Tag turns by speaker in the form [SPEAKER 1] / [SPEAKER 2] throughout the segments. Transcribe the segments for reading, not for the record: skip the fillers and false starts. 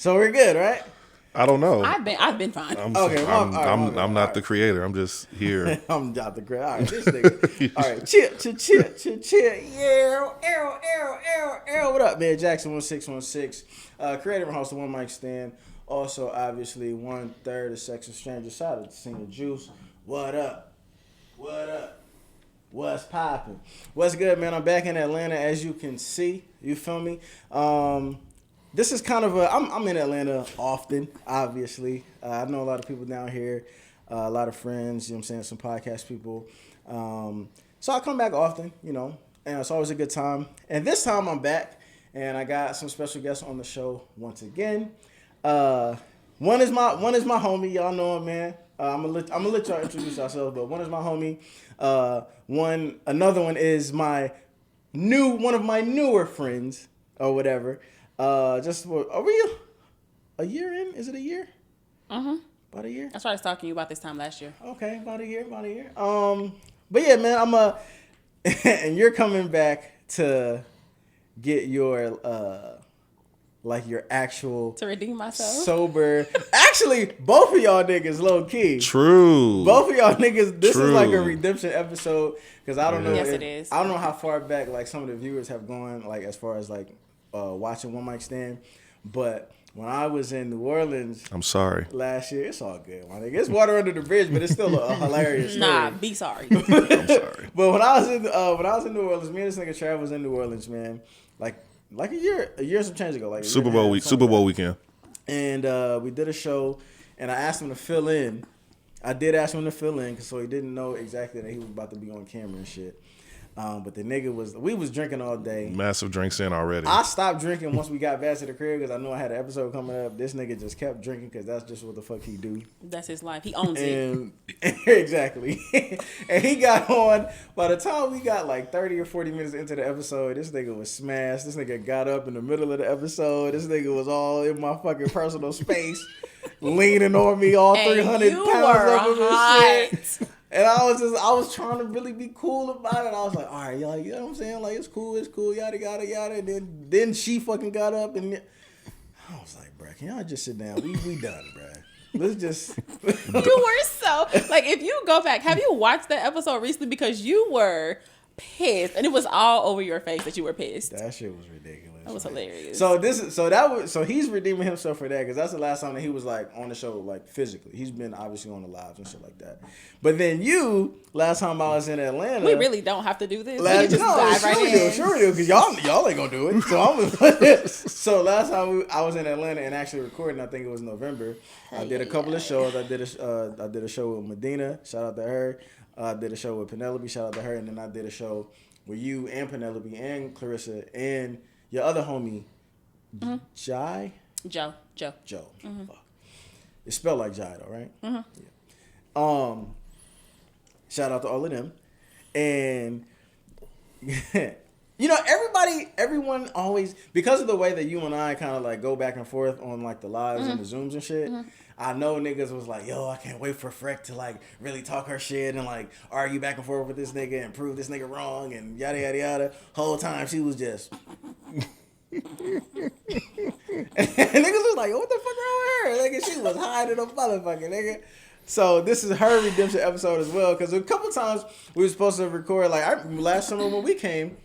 [SPEAKER 1] So we're good, right?
[SPEAKER 2] I don't know.
[SPEAKER 3] I've been fine.
[SPEAKER 2] I'm
[SPEAKER 1] right.
[SPEAKER 2] not the creator. I'm just here.
[SPEAKER 1] I'm not the great. All right, this nigga. All right, chill. Arrow. What up, man? Jackson 1616. Creator and host of One Mic Stand. Also, obviously, 1/3 of Sex and Stranger. Shout out to Senior Juice. What up? What's poppin'? What's good, man? I'm back in Atlanta, as you can see. You feel me? This is kind of I'm in Atlanta often, obviously. I know a lot of people down here, a lot of friends, you know what I'm saying, some podcast people. So I come back often, you know, and it's always a good time. And this time I'm back, and I got some special guests on the show once again. One is my homie, y'all know him, man. I'm gonna let y'all introduce yourselves, but one is my homie. Another one is one of my newer friends or whatever. Are we a year in? Is it a year?
[SPEAKER 3] Mm-hmm.
[SPEAKER 1] About a year?
[SPEAKER 3] That's why I was talking to you about this time last year.
[SPEAKER 1] Okay, about a year. But yeah, man, and you're coming back to get your your actual
[SPEAKER 3] to redeem myself
[SPEAKER 1] sober. Actually, both of y'all niggas low key.
[SPEAKER 2] True.
[SPEAKER 1] Both of y'all niggas. This is like a redemption episode because I don't know.
[SPEAKER 3] Yes, it is.
[SPEAKER 1] I don't know how far back like some of the viewers have gone like as far as like watching One Mic Stand, but when I was in New Orleans,
[SPEAKER 2] I'm sorry.
[SPEAKER 1] Last year, it's all good, my nigga. It's water under the bridge, but it's still a hilarious story.
[SPEAKER 3] Nah, be sorry.
[SPEAKER 2] I'm sorry.
[SPEAKER 1] But when I was in New Orleans, me and this nigga Trav was in New Orleans, man. Like a year some change ago, like
[SPEAKER 2] Super Bowl weekend. And
[SPEAKER 1] we did a show, and I asked him to fill in. I did ask him to fill in, so he didn't know exactly that he was about to be on camera and shit. But the nigga we was drinking all day.
[SPEAKER 2] Massive drinks in already.
[SPEAKER 1] I stopped drinking once we got back to the crib because I knew I had an episode coming up. This nigga just kept drinking because that's just what the fuck he do.
[SPEAKER 3] That's his life. He owns it.
[SPEAKER 1] Exactly. And he got on. By the time we got like 30 or 40 minutes into the episode, this nigga was smashed. This nigga got up in the middle of the episode. This nigga was all in my fucking personal space, leaning on me, all 300 pounds of him and shit. And I was trying to really be cool about it. I was like, all right, y'all, you know what I'm saying? Like, it's cool, yada, yada, yada. And then she fucking got up and I was like, bruh, can y'all just sit down? We done, bruh. Let's just.
[SPEAKER 3] You were so, like, if you go back, have you watched that episode recently? Because you were pissed. And it was all over your face that you were pissed.
[SPEAKER 1] That shit was ridiculous.
[SPEAKER 3] That was hilarious.
[SPEAKER 1] So he's redeeming himself for that because that's the last time that he was like on the show like physically. He's been obviously on the lives and shit like that. But then last time I was in Atlanta,
[SPEAKER 3] we really don't have to do this. We can just dive right in.
[SPEAKER 1] Sure we do, because y'all ain't gonna do it. So last time I was in Atlanta and actually recording, I think it was November. I did a couple of shows. I did a show with Medina. Shout out to her. I did a show with Penelope. Shout out to her. And then I did a show with you and Penelope and Clarissa and your other homie, Jai?
[SPEAKER 3] Joe.
[SPEAKER 1] Mm-hmm. Fuck. It's spelled like Jai though, right?
[SPEAKER 3] Mm-hmm.
[SPEAKER 1] Yeah. Shout out to all of them. And you know, everyone always, because of the way that you and I kind of like go back and forth on like the lives and the Zooms and shit, I know niggas was like, yo, I can't wait for Freck to like really talk her shit and like argue back and forth with this nigga and prove this nigga wrong and yada, yada, yada. Whole time she was just. And niggas was like, what the fuck wrong with her? Like, she was hiding a motherfucker, nigga. So this is her redemption episode as well, because a couple times we were supposed to record, like last summer when we came,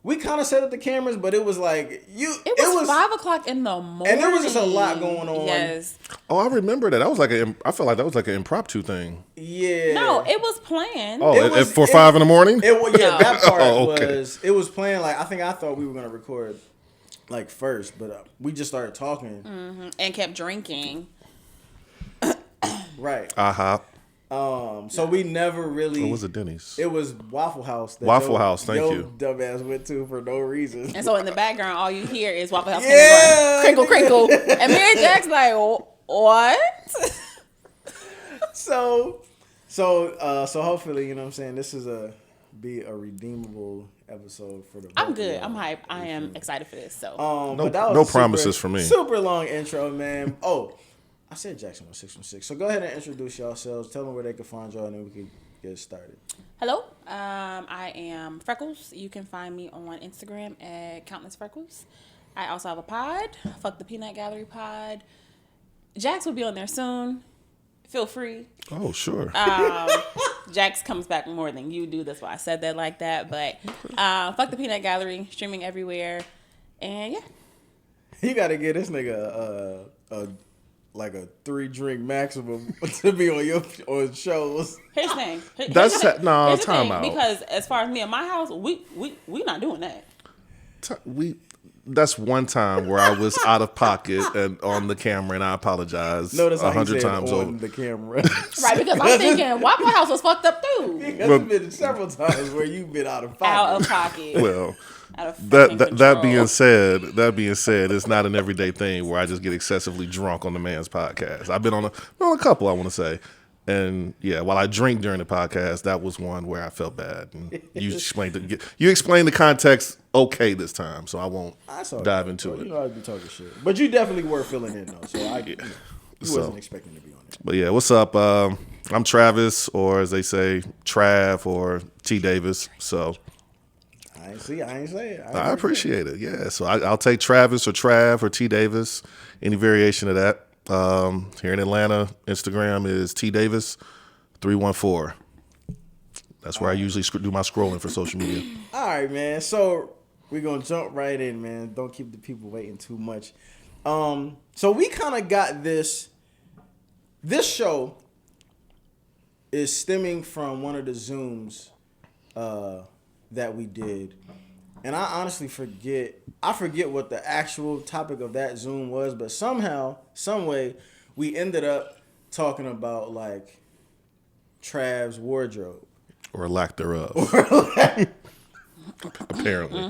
[SPEAKER 1] we kind of set up the cameras, but it was like
[SPEAKER 3] It was 5 o'clock in the morning,
[SPEAKER 1] and there was just a lot going on.
[SPEAKER 3] Yes.
[SPEAKER 2] Oh, I remember that. I felt like that was like an impromptu thing.
[SPEAKER 1] Yeah.
[SPEAKER 3] No, it was planned.
[SPEAKER 2] Oh, for 5 in the morning?
[SPEAKER 1] That part
[SPEAKER 2] okay.
[SPEAKER 1] It was planned. Like I thought we were gonna record like first, but we just started talking
[SPEAKER 3] and kept drinking.
[SPEAKER 1] Right. So we never really.
[SPEAKER 2] What was it, Denny's?
[SPEAKER 1] It was Waffle House.
[SPEAKER 2] Waffle House, thank you.
[SPEAKER 1] Dumbass went to for no reason.
[SPEAKER 3] And so in the background, all you hear is Waffle House.
[SPEAKER 1] Yeah,
[SPEAKER 3] crinkle, crinkle. And me and Jack's like, what?
[SPEAKER 1] So hopefully, you know what I'm saying, this is be a redeemable episode for the.
[SPEAKER 3] I'm good. I'm hyped. I am excited for this. So.
[SPEAKER 1] But that was
[SPEAKER 2] no promises for me.
[SPEAKER 1] Super long intro, man. Oh. I said Jackson 1616. So go ahead and introduce yourselves. Tell them where they can find y'all, and then we can get started.
[SPEAKER 3] Hello. I am Freckles. You can find me on Instagram at Countless Freckles. I also have a pod. Fuck the Peanut Gallery pod. Jax will be on there soon. Feel free.
[SPEAKER 2] Oh, sure.
[SPEAKER 3] Jax comes back more than you do. That's why I said that like that. But fuck the Peanut Gallery. Streaming everywhere. And yeah.
[SPEAKER 1] You got to get this nigga a 3-drink maximum to be on shows.
[SPEAKER 3] Here's the thing.
[SPEAKER 2] That's no
[SPEAKER 3] here's the
[SPEAKER 2] time
[SPEAKER 3] thing,
[SPEAKER 2] out.
[SPEAKER 3] Because as far as me and my house, we not doing that.
[SPEAKER 2] That's one time where I was out of pocket and on the camera, and I apologize.
[SPEAKER 1] Notice
[SPEAKER 2] 100 times
[SPEAKER 1] on
[SPEAKER 2] over
[SPEAKER 1] the camera.
[SPEAKER 3] Right, because I'm thinking Waffle House was fucked up too.
[SPEAKER 1] Because there's been several times where you've been out of pocket.
[SPEAKER 3] Out of pocket.
[SPEAKER 2] Well,
[SPEAKER 3] Out of
[SPEAKER 2] that being said, it's not an everyday thing where I just get excessively drunk on the man's podcast. I've been on a couple, I want to say. And yeah, while I drink during the podcast, that was one where I felt bad. And you explained the context okay this time, so I won't dive into it.
[SPEAKER 1] You know I'd be talking shit, but you definitely were filling in though, so you wasn't expecting to be on it.
[SPEAKER 2] But yeah, what's up? I'm Travis, or as they say, Trav, or T Davis. So
[SPEAKER 1] I ain't say it.
[SPEAKER 2] I appreciate it. Yeah, so I'll take Travis or Trav or T Davis, any variation of that. Here in Atlanta, Instagram is T Davis 314. That's where I usually do my scrolling for social media.
[SPEAKER 1] All right, man. So we're gonna jump right in, man. Don't keep the people waiting too much. So we kind of got this. This show is stemming from one of the Zooms that we did, and I honestly forget. I forget what the actual topic of that Zoom was, but somehow, some way, we ended up talking about like Trav's wardrobe.
[SPEAKER 2] Or lack thereof. Apparently.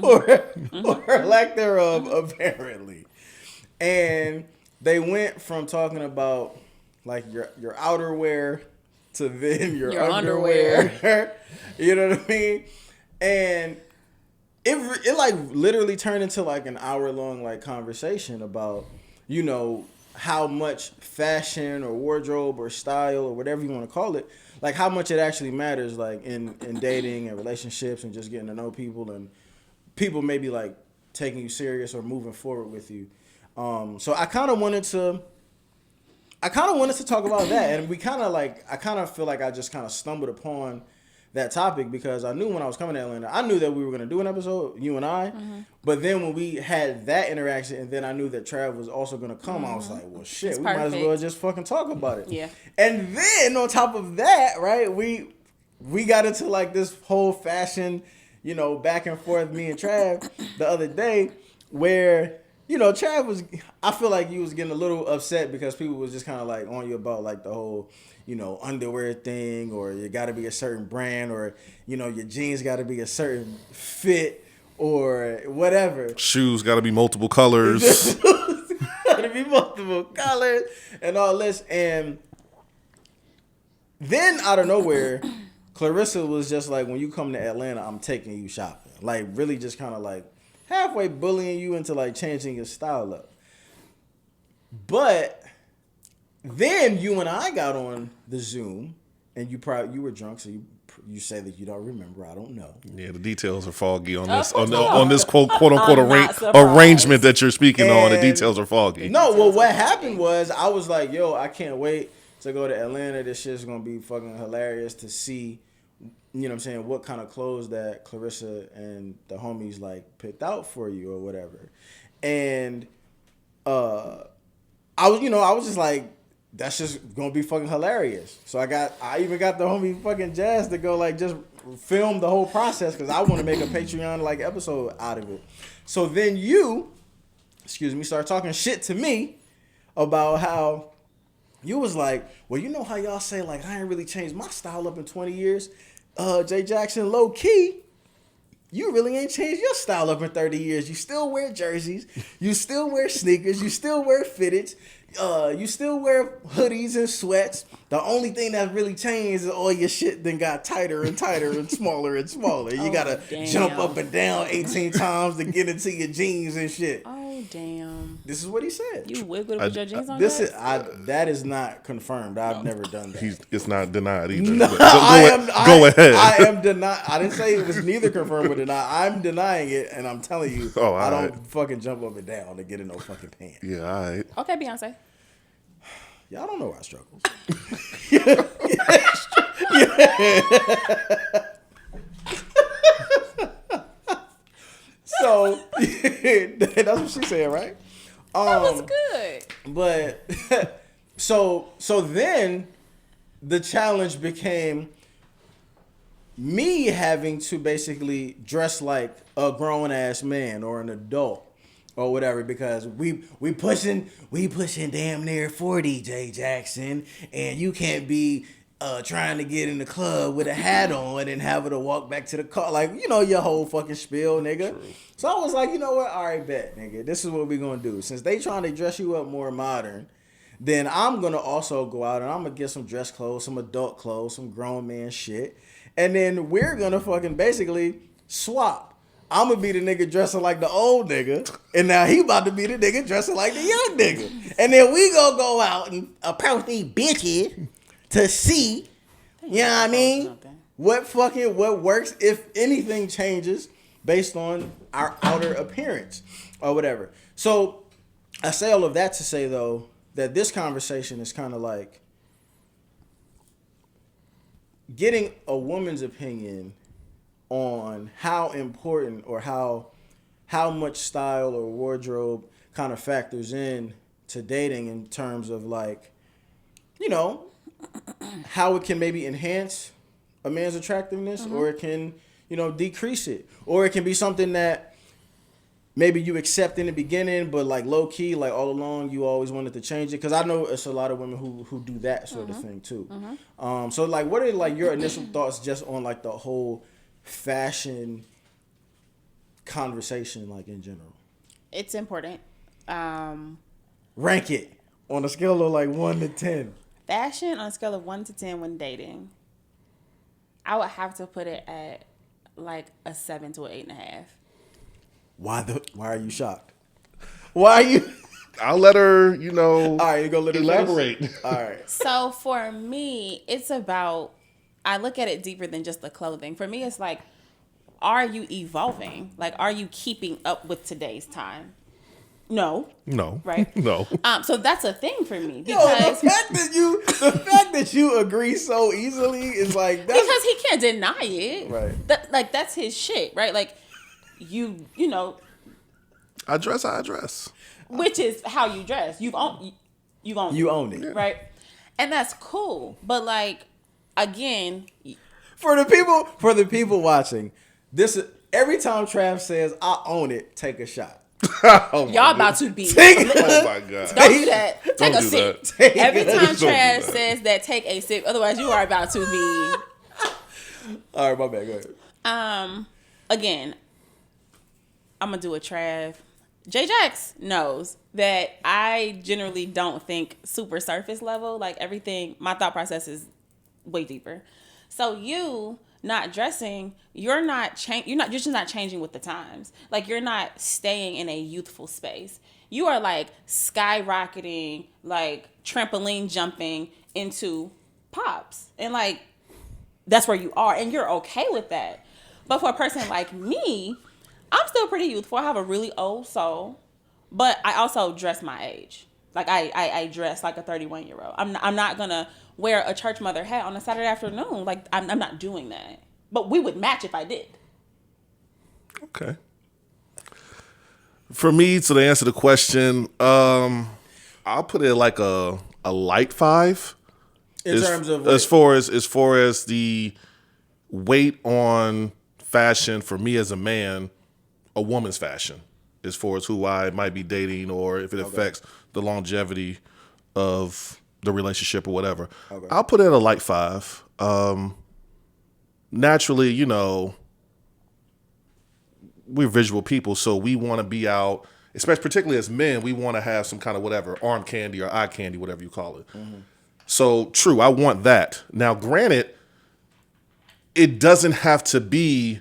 [SPEAKER 1] Or lack thereof, apparently. And they went from talking about like your outerwear to then your underwear. You know what I mean? And it like literally turned into like an hour-long like conversation about, you know, how much fashion or wardrobe or style or whatever you want to call it, like how much it actually matters like in dating and relationships and just getting to know people and people maybe like taking you serious or moving forward with you. So I kind of wanted to talk about that, and I kind of feel like I just kind of stumbled upon that topic because I knew when I was coming to Atlanta, I knew that we were going to do an episode, you and I, but then when we had that interaction and then I knew that Trav was also going to come, I was like, well, shit,
[SPEAKER 3] It's
[SPEAKER 1] we
[SPEAKER 3] perfect.
[SPEAKER 1] might as well just fucking talk about it.
[SPEAKER 3] Yeah.
[SPEAKER 1] And then on top of that, right, we got into like this whole fashion, you know, back and forth, me and Trav, the other day where, you know, Trav I feel like he was getting a little upset because people was just kind of like on you about like the whole, you know, underwear thing, or you got to be a certain brand, or, you know, your jeans got to be a certain fit or whatever.
[SPEAKER 2] Shoes got to be multiple colors.
[SPEAKER 1] Got to be multiple colors and all this. And then out of nowhere, Clarissa was just like, when you come to Atlanta, I'm taking you shopping. Like really just kind of like halfway bullying you into like changing your style up. But then you and I got on the Zoom, and you were drunk, so you say that you don't remember. I don't know.
[SPEAKER 2] Yeah, the details are foggy on this
[SPEAKER 3] course
[SPEAKER 2] on this quote unquote
[SPEAKER 3] I'm not surprised.
[SPEAKER 2] arrangement that you're speaking on. The details are foggy.
[SPEAKER 1] No, well, what happened was I was like, yo, I can't wait to go to Atlanta. This shit's gonna be fucking hilarious to see. You know what I'm saying? What kind of clothes that Clarissa and the homies like picked out for you or whatever. And I was just like, that's just gonna be fucking hilarious. So I even got the homie fucking Jazz to go like just film the whole process because I want to make a Patreon like episode out of it. So then you, start talking shit to me about how you was like, well, you know how y'all say like I ain't really changed my style up in 20 years. Jay Jackson, low key, you really ain't changed your style up in 30 years. You still wear jerseys. You still wear sneakers. You still wear fitteds. You still wear hoodies and sweats. The only thing that really changed is all your shit then got tighter and tighter and smaller. You gotta jump up and down 18 times to get into your jeans and shit.
[SPEAKER 3] Oh, Oh damn!
[SPEAKER 1] This is what he said.
[SPEAKER 3] You wiggled with your jeans on.
[SPEAKER 1] That is not confirmed. I've never done that.
[SPEAKER 2] It's not denied either.
[SPEAKER 1] No,
[SPEAKER 2] Go ahead.
[SPEAKER 1] I am denying. I didn't say it was neither confirmed or denied. I'm denying it, and I'm telling you, I don't fucking jump up and down to get in no fucking pants.
[SPEAKER 2] Yeah, all right.
[SPEAKER 3] Okay, Beyonce.
[SPEAKER 1] Y'all don't know our struggles. So that's what she said, right?
[SPEAKER 3] That was good.
[SPEAKER 1] But so then the challenge became me having to basically dress like a grown ass man or an adult or whatever, because we pushing damn near 40, Jay Jackson, and you can't be trying to get in the club with a hat on and having to walk back to the car, like, you know, your whole fucking spiel, nigga. True. So I was like, you know what? All right, bet, nigga. This is what we gonna do. Since they trying to dress you up more modern, then I'm gonna also go out and I'm gonna get some dress clothes, some adult clothes, some grown man shit, and then we're gonna fucking basically swap. I'm gonna be the nigga dressing like the old nigga, and now he about to be the nigga dressing like the young nigga, and then we gonna go out and approach these bitches to see, you know what I mean, what works, if anything changes based on our outer appearance or whatever. So I say all of that to say, though, that this conversation is kind of like getting a woman's opinion on how important or how much style or wardrobe kind of factors in to dating in terms of, like, you know, how it can maybe enhance a man's attractiveness, or it can, you know, decrease it, or it can be something that maybe you accept in the beginning, but like low key, like all along, you always wanted to change it. Because I know it's a lot of women who do that sort of thing too. So like, what are like your initial thoughts just on like the whole fashion conversation, like in general?
[SPEAKER 3] It's important.
[SPEAKER 1] Rank it on a scale of like 1 to 10.
[SPEAKER 3] Fashion on a scale of 1 to 10 when dating, I would have to put it at like a 7 to an 8.5.
[SPEAKER 1] Why are you shocked? Why are you?
[SPEAKER 2] I'll let her, you know.
[SPEAKER 1] All right, you go let her
[SPEAKER 2] elaborate.
[SPEAKER 1] All right.
[SPEAKER 3] So for me, it's about, I look at it deeper than just the clothing. For me, it's like, are you evolving? Like, are you keeping up with today's time? No.
[SPEAKER 2] Right? No.
[SPEAKER 3] So that's a thing for me, because
[SPEAKER 1] the fact that you agree so easily is like, that's,
[SPEAKER 3] because he can't deny it.
[SPEAKER 1] Right.
[SPEAKER 3] That's his shit, right? Like, you know,
[SPEAKER 2] I dress how I dress,
[SPEAKER 3] which is how you dress. You own it, right? And that's cool. But like, again,
[SPEAKER 1] for the people watching, this is every time Trav says I own it, take a shot.
[SPEAKER 3] Y'all about to be.
[SPEAKER 2] Oh my God.
[SPEAKER 3] Don't do that. Take
[SPEAKER 2] Don't
[SPEAKER 3] a sip.
[SPEAKER 2] That.
[SPEAKER 3] Every time Trav says that, take a sip. Otherwise, you are about to be.
[SPEAKER 1] All right, my bad. Go ahead.
[SPEAKER 3] Again, I'm gonna do a Trav. J-Jax knows that I generally don't think super surface level. Like, everything, my thought process is way deeper. So you not dressing, you're just not changing with the times. Like, you're not staying in a youthful space. You are like skyrocketing, like trampoline jumping into pops. And like, that's where you are, and you're okay with that. But for a person like me, I'm still pretty youthful. I have a really old soul, but I also dress my age. Like, I dress like a 31-year-old. I'm not gonna wear a church mother hat on a Saturday afternoon. Like, I'm not doing that. But we would match if I did.
[SPEAKER 2] Okay. For me, to answer the question, I'll put it like a light 5.
[SPEAKER 1] In terms of
[SPEAKER 2] as far as the weight on fashion for me as a man, a woman's fashion, as far as who I might be dating, or if it affects the longevity of the relationship or whatever. Okay. I'll put it at a light 5. Naturally, you know, we're visual people, so we want to be out, especially particularly as men, we want to have some kind of whatever, arm candy or eye candy, whatever you call it. Mm-hmm. So true, I want that. Now, granted, it doesn't have to be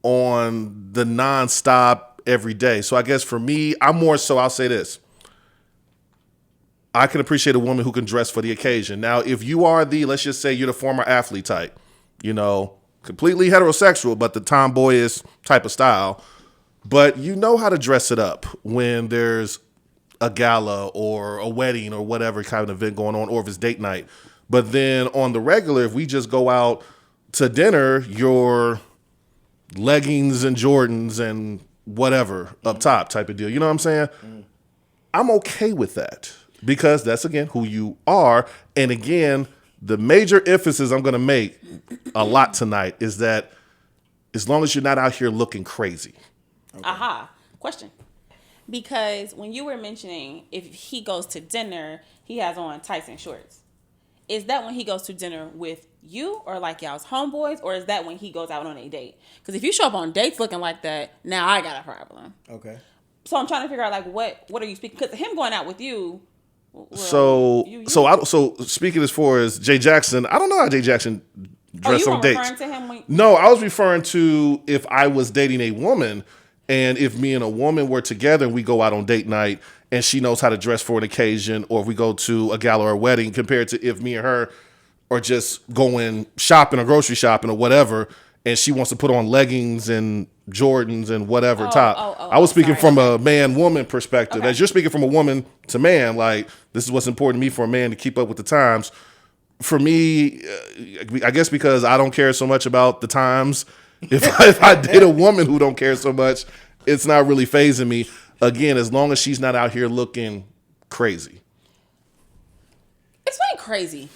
[SPEAKER 2] on the nonstop every day. So I guess for me, I'm more so, I'll say this. I can appreciate a woman who can dress for the occasion. Now, if you are let's just say you're the former athlete type, completely heterosexual, but the tomboyish type of style, but you know how to dress it up when there's a gala or a wedding or whatever kind of event going on, or if it's date night. But then on the regular, if we just go out to dinner, your leggings and Jordans and whatever up top type of deal. You know what I'm saying? I'm okay with that because that's, again, who you are. And again, the major emphasis I'm going to make a lot tonight is that as long as you're not out here looking crazy.
[SPEAKER 3] Okay. Aha. Question. Because when you were mentioning if he goes to dinner, he has on tights and shorts. Is that when he goes to dinner with you or like y'all's homeboys, or is that when he goes out on a date? Because if you show up on dates looking like that, now I got a problem.
[SPEAKER 1] Okay.
[SPEAKER 3] So I'm trying to figure out like what are you speaking? Because him going out with you. Well,
[SPEAKER 2] So speaking as far as Jay Jackson, I don't know how Jay Jackson dressed on dates.
[SPEAKER 3] Referring to him
[SPEAKER 2] No, I was referring to if I was dating a woman, and if me and a woman were together and we go out on date night and she knows how to dress for an occasion, or if we go to a gala or a wedding, compared to if me and her are just going shopping or grocery shopping or whatever, and she wants to put on leggings and Jordans and whatever top. I was speaking from a man-woman perspective. Okay. As you're speaking from a woman to man, like, this is what's important to me for a man to keep up with the times. For me, I guess because I don't care so much about the times, if I date a woman who don't care so much, it's not really fazing me. Again, as long as she's not out here looking crazy.
[SPEAKER 3] Explain crazy.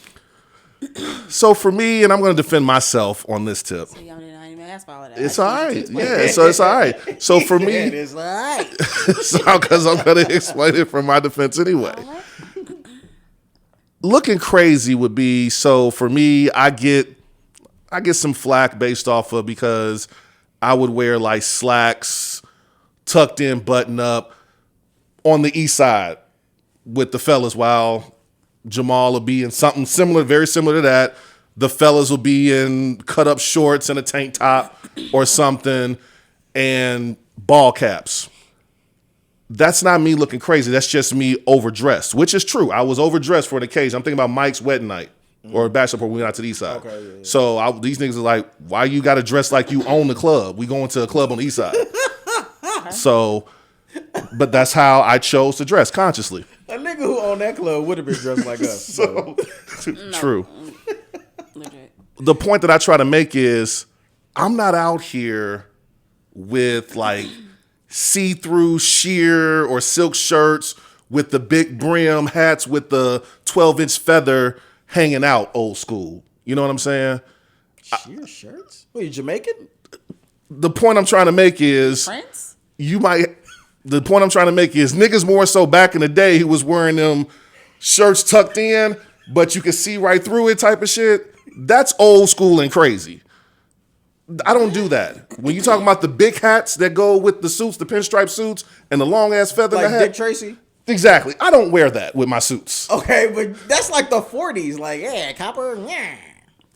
[SPEAKER 2] So for me, and I'm going to defend myself on this tip.
[SPEAKER 3] So y'all didn't even ask for all of that.
[SPEAKER 2] It's all right. Yeah, so it's all right. So for me,
[SPEAKER 1] it is all right.
[SPEAKER 2] Because I'm going to explain it from my defense anyway.
[SPEAKER 3] Right.
[SPEAKER 2] Looking crazy would be, so for me, I get some flack based off of, because I would wear like slacks, tucked in, button up on the east side with the fellas, while Jamal will be in something similar, very similar to that. The fellas will be in cut up shorts and a tank top or something and ball caps. That's not me looking crazy. That's just me overdressed, which is true. I was overdressed for an occasion. I'm thinking about Mike's wedding night or bachelor party when we went out to the east side. Okay, yeah. So these niggas are like, why you got to dress like you own the club? We going to a club on the east side. So, but that's how I chose to dress consciously.
[SPEAKER 1] A nigga who owned that club would have been dressed like us.
[SPEAKER 2] True. The point that I try to make is I'm not out here with like see-through sheer or silk shirts with the big brim hats with the 12-inch feather hanging out old school. You know what I'm saying?
[SPEAKER 1] Sheer shirts? What, you Jamaican?
[SPEAKER 2] The point I'm trying to make is
[SPEAKER 3] Prince?
[SPEAKER 2] The point I'm trying to make is niggas more so back in the day who was wearing them shirts tucked in, but you could see right through it type of shit. That's old school and crazy. I don't do that. When you talk about the big hats that go with the suits, the pinstripe suits, and the long ass feather in the hat.
[SPEAKER 1] Like Dick Tracy?
[SPEAKER 2] Exactly. I don't wear that with my suits.
[SPEAKER 1] Okay, but that's like the 40s. Like, yeah, copper, yeah.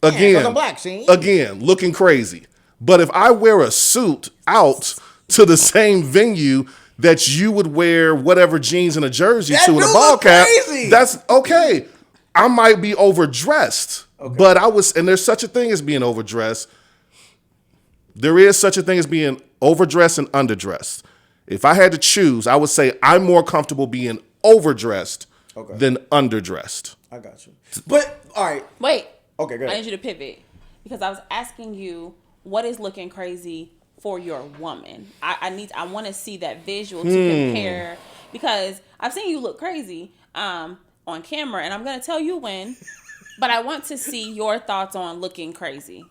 [SPEAKER 2] Again,
[SPEAKER 1] I'm black, see?
[SPEAKER 2] Again, looking crazy. But if I wear a suit out to the same venue that you would wear whatever jeans and a jersey to and a ball cap, that's okay. I might be overdressed, but and there's such a thing as being overdressed. There is such a thing as being overdressed and underdressed. If I had to choose, I would say I'm more comfortable being overdressed than underdressed.
[SPEAKER 1] I got you. But, all right.
[SPEAKER 3] Wait.
[SPEAKER 1] Okay, go ahead.
[SPEAKER 3] I need you to pivot because I was asking you what is looking crazy for your woman. I want to see that visual to compare, because I've seen you look crazy on camera, and I'm going to tell you when, but I want to see your thoughts on looking crazy.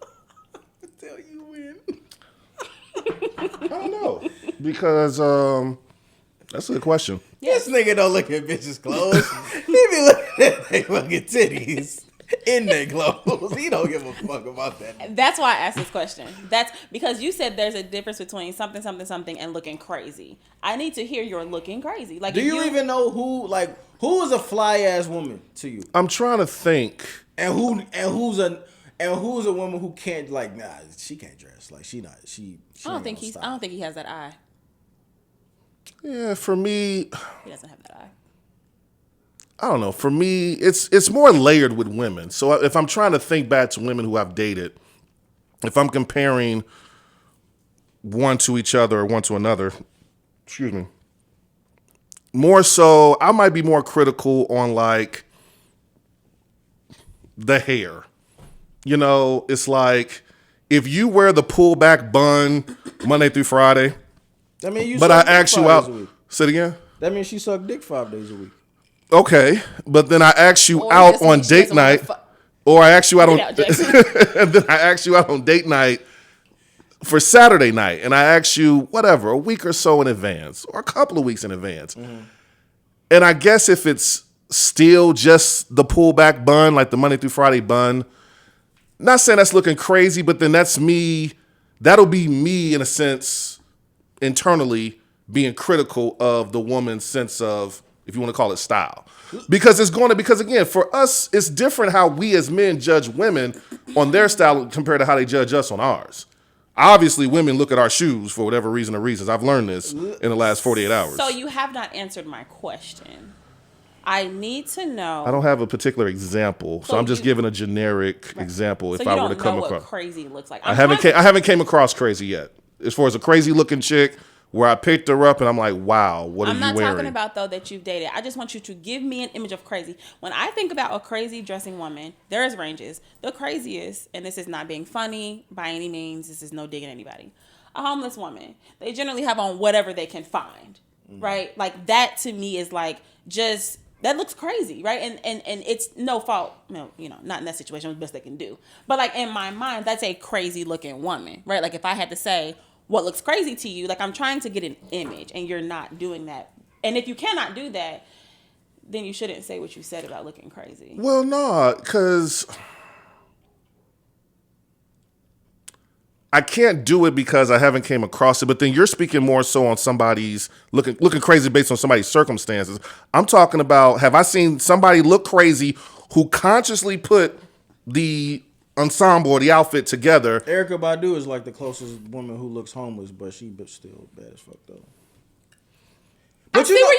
[SPEAKER 1] Tell you when.
[SPEAKER 2] I don't know, because that's a good question.
[SPEAKER 1] This nigga don't look at bitches' clothes. He be looking at their fucking titties in their clothes. He don't give a fuck about that.
[SPEAKER 3] That's why I asked this question. That's because you said there's a difference between something, something, something, and looking crazy. I need to hear your looking crazy. Like,
[SPEAKER 1] do you even know who is a fly ass woman to you?
[SPEAKER 2] I'm trying to think.
[SPEAKER 1] And who's a woman who can't, like, nah, she can't dress. Like, she
[SPEAKER 3] I don't think he has that eye.
[SPEAKER 2] Yeah, for me,
[SPEAKER 3] He doesn't have that eye.
[SPEAKER 2] I don't know. For me, it's more layered with women. So if I'm trying to think back to women who I've dated, if I'm comparing one to each other or one to another, excuse me, more so, I might be more critical on like the hair. You know, it's like if you wear the pullback bun Monday through Friday,
[SPEAKER 1] I mean,
[SPEAKER 2] but I ask you out. Say it again.
[SPEAKER 1] That means she sucked dick 5 days a week.
[SPEAKER 2] Okay, but then I ask you
[SPEAKER 3] Or
[SPEAKER 2] out
[SPEAKER 3] just
[SPEAKER 2] on
[SPEAKER 3] means she
[SPEAKER 2] date
[SPEAKER 3] doesn't wanna
[SPEAKER 2] night, or I ask you out on,
[SPEAKER 3] Get out, Jackson.
[SPEAKER 2] and then I ask you out on date night for Saturday night, and I ask you whatever a week or so in advance, or a couple of weeks in advance, and I guess if it's still just the pullback bun, like the Monday through Friday bun, not saying that's looking crazy, but then that's me. That'll be me in a sense internally being critical of the woman's sense of, if you want to call it, style. Because again, for us, it's different how we as men judge women on their style compared to how they judge us on ours. Obviously, women look at our shoes for whatever reason or reasons. I've learned this in the last 48 hours.
[SPEAKER 3] So you have not answered my question. I need to know.
[SPEAKER 2] I don't have a particular example, so I'm just giving a generic example if I were to come
[SPEAKER 3] know
[SPEAKER 2] across.
[SPEAKER 3] what crazy looks like.
[SPEAKER 2] I haven't came across crazy yet. As far as a crazy looking chick where I picked her up and I'm like, wow, what are you wearing?
[SPEAKER 3] I'm not talking about, though, that you've dated. I just want you to give me an image of crazy. When I think about a crazy dressing woman, there is ranges. The craziest, and this is not being funny by any means, this is no digging anybody. A homeless woman, they generally have on whatever they can find, right? Like that to me is like just, that looks crazy, right? And it's no fault, no, not in that situation, it's the best they can do. But like in my mind, that's a crazy looking woman, right? Like if I had to say, what looks crazy to you, like I'm trying to get an image and you're not doing that. And if you cannot do that, then you shouldn't say what you said about looking crazy.
[SPEAKER 2] Well, no, because I can't do it because I haven't came across it. But then you're speaking more so on somebody's looking crazy based on somebody's circumstances. I'm talking about, have I seen somebody look crazy who consciously put the ensemble or the outfit together?
[SPEAKER 1] Erykah Badu is like the closest woman who looks homeless, but still bad as fuck though.
[SPEAKER 3] I see where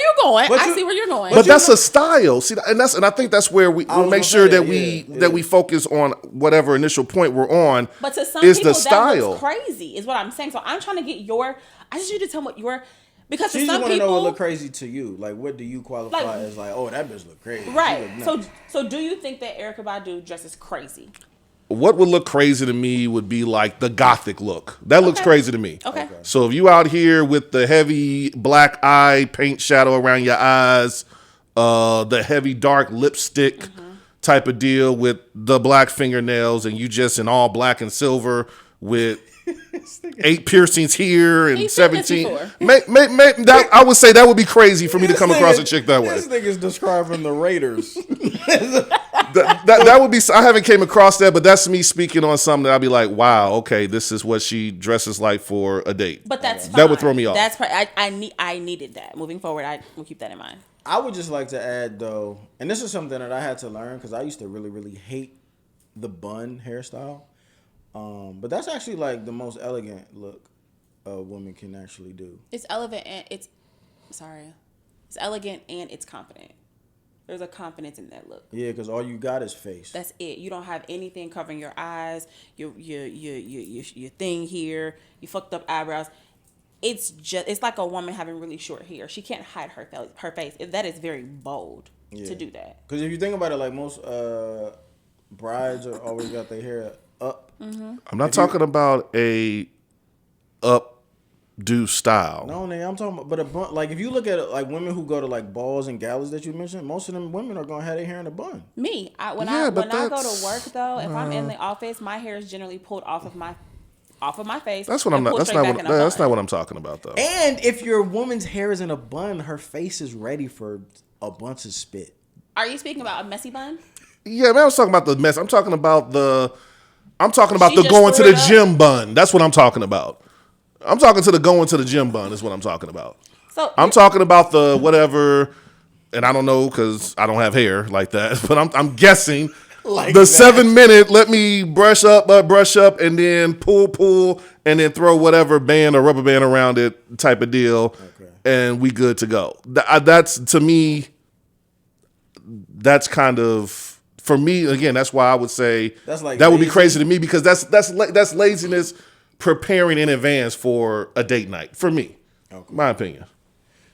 [SPEAKER 3] you're going.
[SPEAKER 2] But that's a style. See, and I think that's where we'll make sure that we focus on whatever initial point we're on.
[SPEAKER 3] But to some
[SPEAKER 2] is
[SPEAKER 3] people,
[SPEAKER 2] the style.
[SPEAKER 3] that looks crazy, is what I'm saying. So I'm trying to get I just need you to tell me what your, because
[SPEAKER 1] she
[SPEAKER 3] to some people,
[SPEAKER 1] want to know what look crazy to you. Like, what do you qualify as like? Oh, that bitch look crazy.
[SPEAKER 3] Right. So do you think that Erykah Badu dresses crazy?
[SPEAKER 2] What would look crazy to me would be like the gothic look. That looks crazy to me.
[SPEAKER 3] Okay.
[SPEAKER 2] So if you out here with the heavy black eye paint shadow around your eyes, the heavy dark lipstick type of deal with the black fingernails, and you just in all black and silver with 8 piercings here and 17. I would say that would be crazy for me to come across a chick that way.
[SPEAKER 1] This nigga's describing the Raiders.
[SPEAKER 2] That would be. I haven't came across that, but that's me speaking on something that I'd be like, wow, okay, this is what she dresses like for a date.
[SPEAKER 3] But that's fine.
[SPEAKER 2] That would throw me off.
[SPEAKER 3] That's I needed that. Moving forward, I will keep that in mind.
[SPEAKER 1] I would just like to add though, and this is something that I had to learn because I used to really, really hate the bun hairstyle. But that's actually like the most elegant look a woman can actually do.
[SPEAKER 3] It's elegant and it's elegant and it's confident. There's a confidence in that look.
[SPEAKER 1] Yeah, because all you got is face.
[SPEAKER 3] That's it. You don't have anything covering your eyes, your thing here, you fucked up eyebrows. It's like a woman having really short hair. She can't hide her face. That is very bold to do that.
[SPEAKER 1] Because if you think about it, like most brides are always got their hair up.
[SPEAKER 3] Mm-hmm.
[SPEAKER 2] I'm not talking about a updo style.
[SPEAKER 1] No, I'm talking about, but like if you look at it, like women who go to like balls and galas that you mentioned, most of them women are gonna have their hair in a bun.
[SPEAKER 3] Me, when I go to work though, if I'm in the office, my hair is generally pulled off of my face.
[SPEAKER 2] That's what I'm not. That's not what I'm talking about though.
[SPEAKER 1] And if your woman's hair is in a bun, her face is ready for a bunch of spit.
[SPEAKER 3] Are you speaking about a messy bun?
[SPEAKER 2] Yeah, man, I was talking about the mess. I'm talking about the
[SPEAKER 3] She
[SPEAKER 2] going to the
[SPEAKER 3] just
[SPEAKER 2] gym bun. That's what I'm talking about. I'm talking to the going to the gym bun is what I'm talking about.
[SPEAKER 3] So
[SPEAKER 2] I'm talking about the whatever, and I don't know because I don't have hair like that, but I'm guessing
[SPEAKER 1] Like
[SPEAKER 2] the
[SPEAKER 1] that.
[SPEAKER 2] 7-minute, let me brush up, and then pull, and then throw whatever band or rubber band around it type of deal.
[SPEAKER 1] Okay.
[SPEAKER 2] and we good to go. That's, to me, that's kind of, for me, again, that's why I would say
[SPEAKER 1] That's like
[SPEAKER 2] that would be
[SPEAKER 1] lazy.
[SPEAKER 2] crazy to me, because that's laziness preparing in advance for a date night, for me.
[SPEAKER 1] Okay.
[SPEAKER 2] My opinion.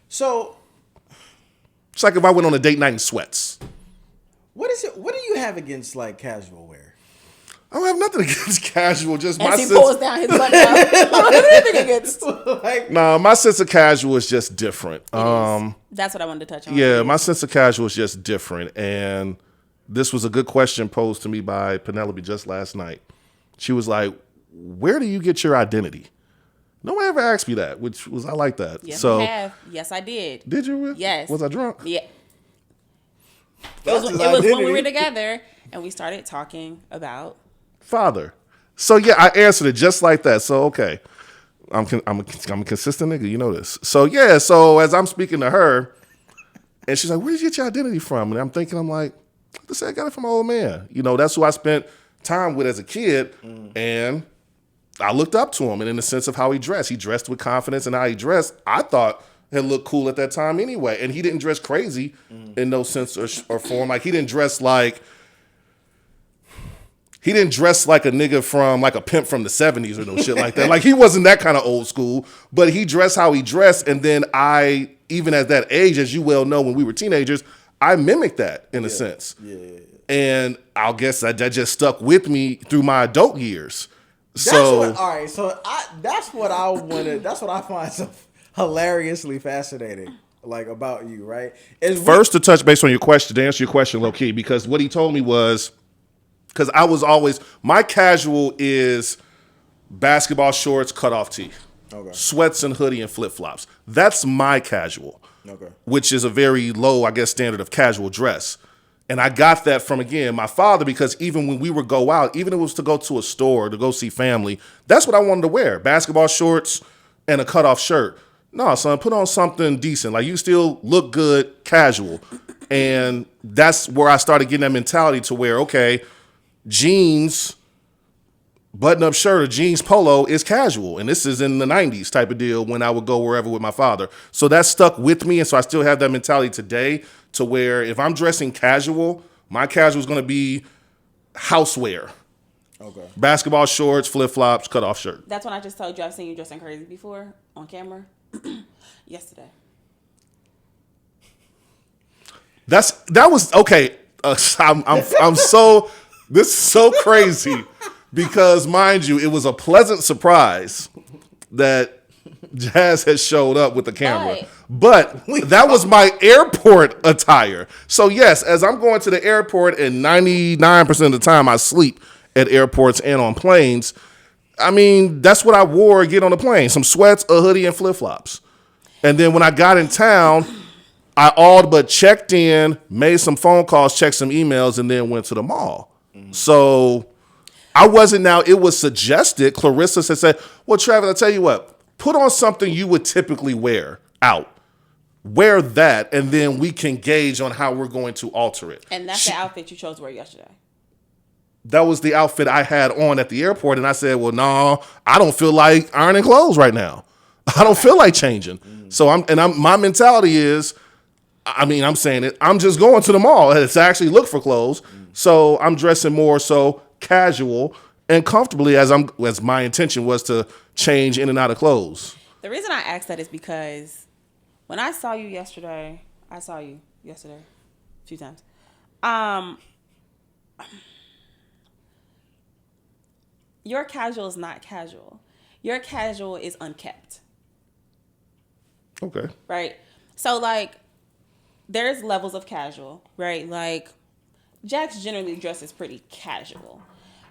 [SPEAKER 1] So,
[SPEAKER 2] It's like if I went on a date night in sweats.
[SPEAKER 1] what do you have against like casual wear?
[SPEAKER 2] I don't have nothing against casual, just my
[SPEAKER 3] As he
[SPEAKER 2] sense.
[SPEAKER 3] pulls down his button down. What do you think against?
[SPEAKER 1] Like,
[SPEAKER 2] Nah, my sense of casual is just different.
[SPEAKER 3] That's what I wanted to touch on.
[SPEAKER 2] Yeah, my sense of casual is just different. And this was a good question posed to me by Penelope just last night. She was like, where do you get your identity? No one ever asked me that, which was, I like that.
[SPEAKER 3] Yes,
[SPEAKER 2] So,
[SPEAKER 3] we have. Yes, I did.
[SPEAKER 2] did you?
[SPEAKER 3] Yes.
[SPEAKER 2] Was I drunk?
[SPEAKER 3] Yeah.
[SPEAKER 1] that's
[SPEAKER 3] It
[SPEAKER 1] his
[SPEAKER 3] was when we
[SPEAKER 1] identity.
[SPEAKER 3] were together and we started talking about.
[SPEAKER 2] Father. So, yeah, I answered it just like that. So, okay. I'm a consistent nigga. You know this. So, yeah. So, as I'm speaking to her, and she's like, where did you get your identity from? And I'm thinking, I'm like, I said, I got it from my old man. You know, that's who I spent time with as a kid. And I looked up to him. And in the sense of how he dressed with confidence, and how he dressed, I thought had looked cool at that time anyway. And he didn't dress crazy in no sense or form. Like, he didn't dress like a nigga from, like, a pimp from the 70s or no shit like that. Like, he wasn't that kind of old school, but he dressed how he dressed. And then I, even at that age, as you well know, when we were teenagers, I mimicked that in a sense.
[SPEAKER 1] Yeah.
[SPEAKER 2] And I guess that just stuck with me through my adult years.
[SPEAKER 1] That's
[SPEAKER 2] So,
[SPEAKER 1] all right. So that's what I wanted. That's what I find so hilariously fascinating, like about you, right? Is
[SPEAKER 2] first, to touch base on your question, to answer your question low key, because what he told me was, because I was always, my casual is basketball shorts, cutoff tee, sweats and hoodie and flip flops. That's my casual, which is a very low, I guess, standard of casual dress. And I got that from, again, my father, because even when we would go out, even if it was to go to a store, to go see family, that's what I wanted to wear. Basketball shorts and a cutoff shirt. No, son, put on something decent. Like, you still look good, casual. And that's where I started getting that mentality to where, okay, jeans, button-up shirt, or jeans polo is casual. And this is in the 90s type of deal when I would go wherever with my father. So that stuck with me, and so I still have that mentality today, to where if I'm dressing casual, my casual is going to be housewear.
[SPEAKER 1] Okay.
[SPEAKER 2] Basketball shorts, flip-flops, cut-off shirt.
[SPEAKER 3] That's when I just told you I've seen you dressing crazy before on camera. Yesterday.
[SPEAKER 2] That was okay. I'm so, this is so crazy, because mind you, it was a pleasant surprise that Jazz has showed up with the camera.
[SPEAKER 3] Right.
[SPEAKER 2] But that was my airport attire. So yes, as I'm going to the airport, and 99% of the time I sleep at airports and on planes, I mean, that's what I wore to get on the plane. Some sweats, a hoodie, and flip-flops. And then when I got in town, I all but checked in, made some phone calls, checked some emails, and then went to the mall. So I wasn't, now it was suggested, Clarissa had said, well, Travis, I'll tell you what, put on something you would typically wear out. Wear that, and then we can gauge on how we're going to alter it.
[SPEAKER 3] And that's the outfit you chose to wear yesterday.
[SPEAKER 2] That was the outfit I had on at the airport, and I said, well, no, I don't feel like ironing clothes right now. I don't feel like changing. So my mentality is, I mean, I'm saying it, I'm just going to the mall to actually look for clothes. So I'm dressing more so casual and comfortably, as my intention was to change in and out of clothes.
[SPEAKER 3] The reason I asked that is because when I saw you yesterday a few times. Your casual is not casual. Your casual is unkept.
[SPEAKER 2] Okay.
[SPEAKER 3] Right? So, like, there's levels of casual, right? Like, Jax generally dresses pretty casual,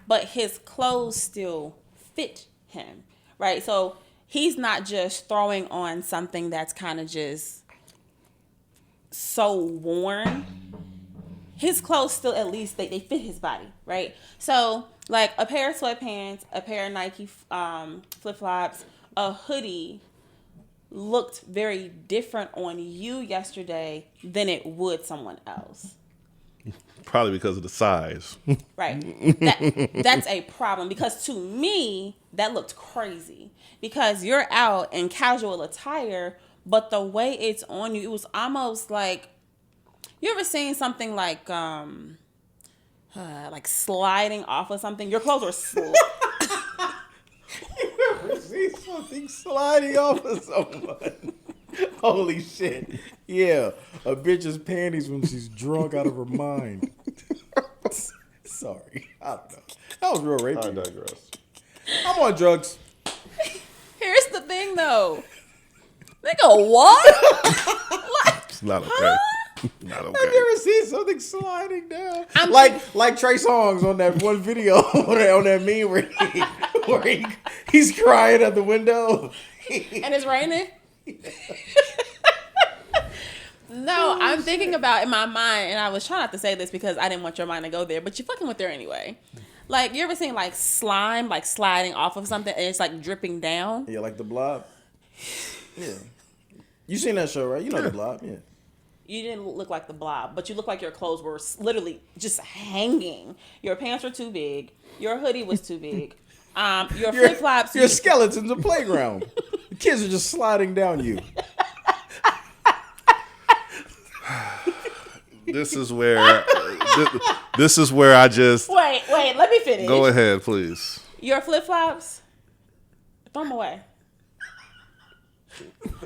[SPEAKER 3] but his clothes still fit him, right? So, he's not just throwing on something that's kind of just so worn. His clothes still, at least, they fit his body, right? So, like, a pair of sweatpants, a pair of Nike flip-flops, a hoodie looked very different on you yesterday than it would someone else.
[SPEAKER 2] Probably because of the size.
[SPEAKER 3] Right. That's a problem, because to me, that looked crazy. Because you're out in casual attire, but the way it's on you, it was almost like, you ever seen something like sliding off of something? Your clothes were
[SPEAKER 1] You ever see something sliding off of someone? Holy shit. Yeah, a bitch's panties when she's drunk out of her mind. Sorry. I don't know. That was real rapey.
[SPEAKER 2] I digress.
[SPEAKER 1] I'm on drugs.
[SPEAKER 3] Here's the thing, though. Nigga, what?
[SPEAKER 2] It's not okay. Not okay.
[SPEAKER 1] Have you ever seen something sliding down? Like Trey Songz on that one video on that meme where he's crying at the window.
[SPEAKER 3] And it's raining? No, I'm thinking about in my mind, and I was trying not to say this because I didn't want your mind to go there, but you're fucking with there anyway. Like, you ever seen like slime, like sliding off of something and it's like dripping down?
[SPEAKER 1] Yeah, like the Blob. Yeah. You seen that show, right? You know the Blob, yeah.
[SPEAKER 3] You didn't look like the Blob, but you look like your clothes were literally just hanging. Your pants were too big. Your hoodie was too big. Your flip flops.
[SPEAKER 1] Your skeleton's a playground. The kids are just sliding down you.
[SPEAKER 2] This is where I just
[SPEAKER 3] Wait, let me finish.
[SPEAKER 2] go ahead, please.
[SPEAKER 3] Your flip flops. Throw them away.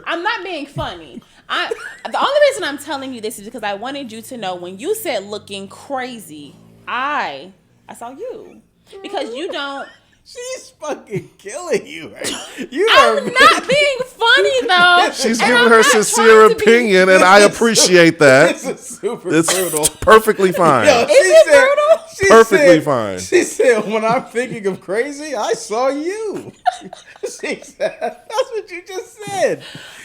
[SPEAKER 3] I'm not being funny. The only reason I'm telling you this is because I wanted you to know when you said looking crazy, I saw you. Because you don't.
[SPEAKER 1] She's fucking killing you, right?
[SPEAKER 3] I'm not being funny though.
[SPEAKER 2] She's giving her sincere opinion, and I appreciate that.
[SPEAKER 1] This is super
[SPEAKER 2] It's
[SPEAKER 1] brutal.
[SPEAKER 2] perfectly fine.
[SPEAKER 1] Yo,
[SPEAKER 3] Is it brutal?
[SPEAKER 2] Perfectly fine.
[SPEAKER 1] She said, when I'm thinking of crazy, I saw you. She said, that's what you just said.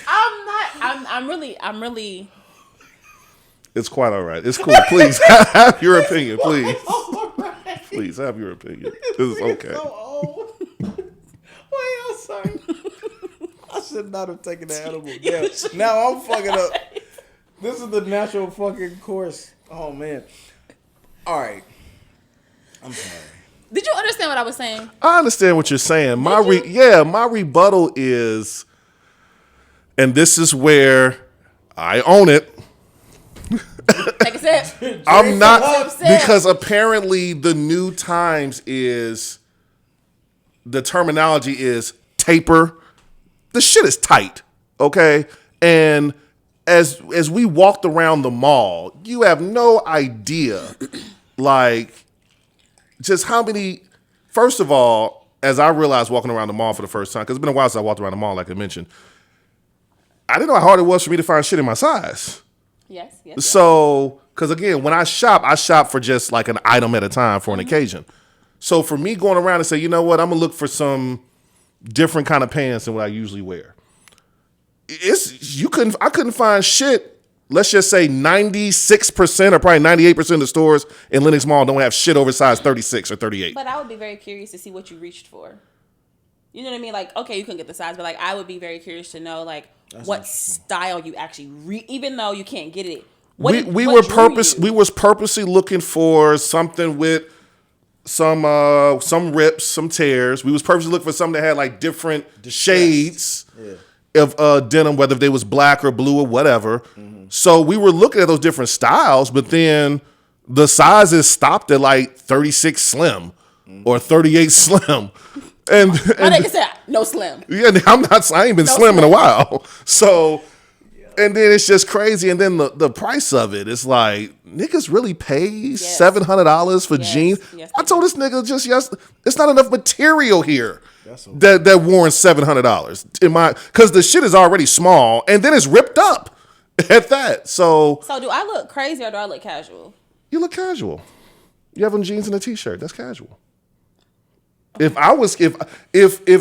[SPEAKER 3] I'm really.
[SPEAKER 2] It's quite all right. It's cool. Please have your opinion, please. Please have your opinion. This is okay.
[SPEAKER 1] So old. Wait, I'm sorry. I should not have taken the edible. Yeah. Now I'm fucking up. This is the natural fucking course. Oh man. All right. I'm sorry.
[SPEAKER 3] Did you understand what I was saying?
[SPEAKER 2] I understand what you're saying. My rebuttal is, and this is where I own it.
[SPEAKER 3] Take a sip.
[SPEAKER 2] I'm not, because apparently the New Times is, the terminology is taper. The shit is tight, okay? And as we walked around the mall, you have no idea, like, just how many, first of all, as I realized walking around the mall for the first time, because it's been a while since I walked around the mall, like I mentioned, I didn't know how hard it was for me to find shit in my size.
[SPEAKER 3] Yes.
[SPEAKER 2] So, because again, when I shop for just like an item at a time for an occasion. So for me going around and say, you know what, I'm gonna look for some different kind of pants than what I usually wear. I couldn't find shit. Let's just say 96% or probably 98% of the stores in Lenox Mall don't have shit over size 36 or 38.
[SPEAKER 3] But I would be very curious to see what you reached for. You know what I mean? Like, okay, you couldn't get the size, but like, I would be very curious to know, like, what style you actually even though you can't get it. We was
[SPEAKER 2] purposely looking for something with some rips, some tears. We was purposely looking for something that had like different shades of denim, whether they was black or blue or whatever. Mm-hmm. So we were looking at those different styles, but then the sizes stopped at like 36 slim or 38 slim. And
[SPEAKER 3] they can say no slim.
[SPEAKER 2] Yeah, I ain't been slim in a while. So, and then it's just crazy. And then the price of it is like, niggas really pay $700 for jeans. Yes, I told this nigga it's not enough material here that warrants $700 because the shit is already small and then it's ripped up at that. So
[SPEAKER 3] do I look crazy or do I look casual?
[SPEAKER 2] You look casual. You have on jeans and a t-shirt. That's casual. If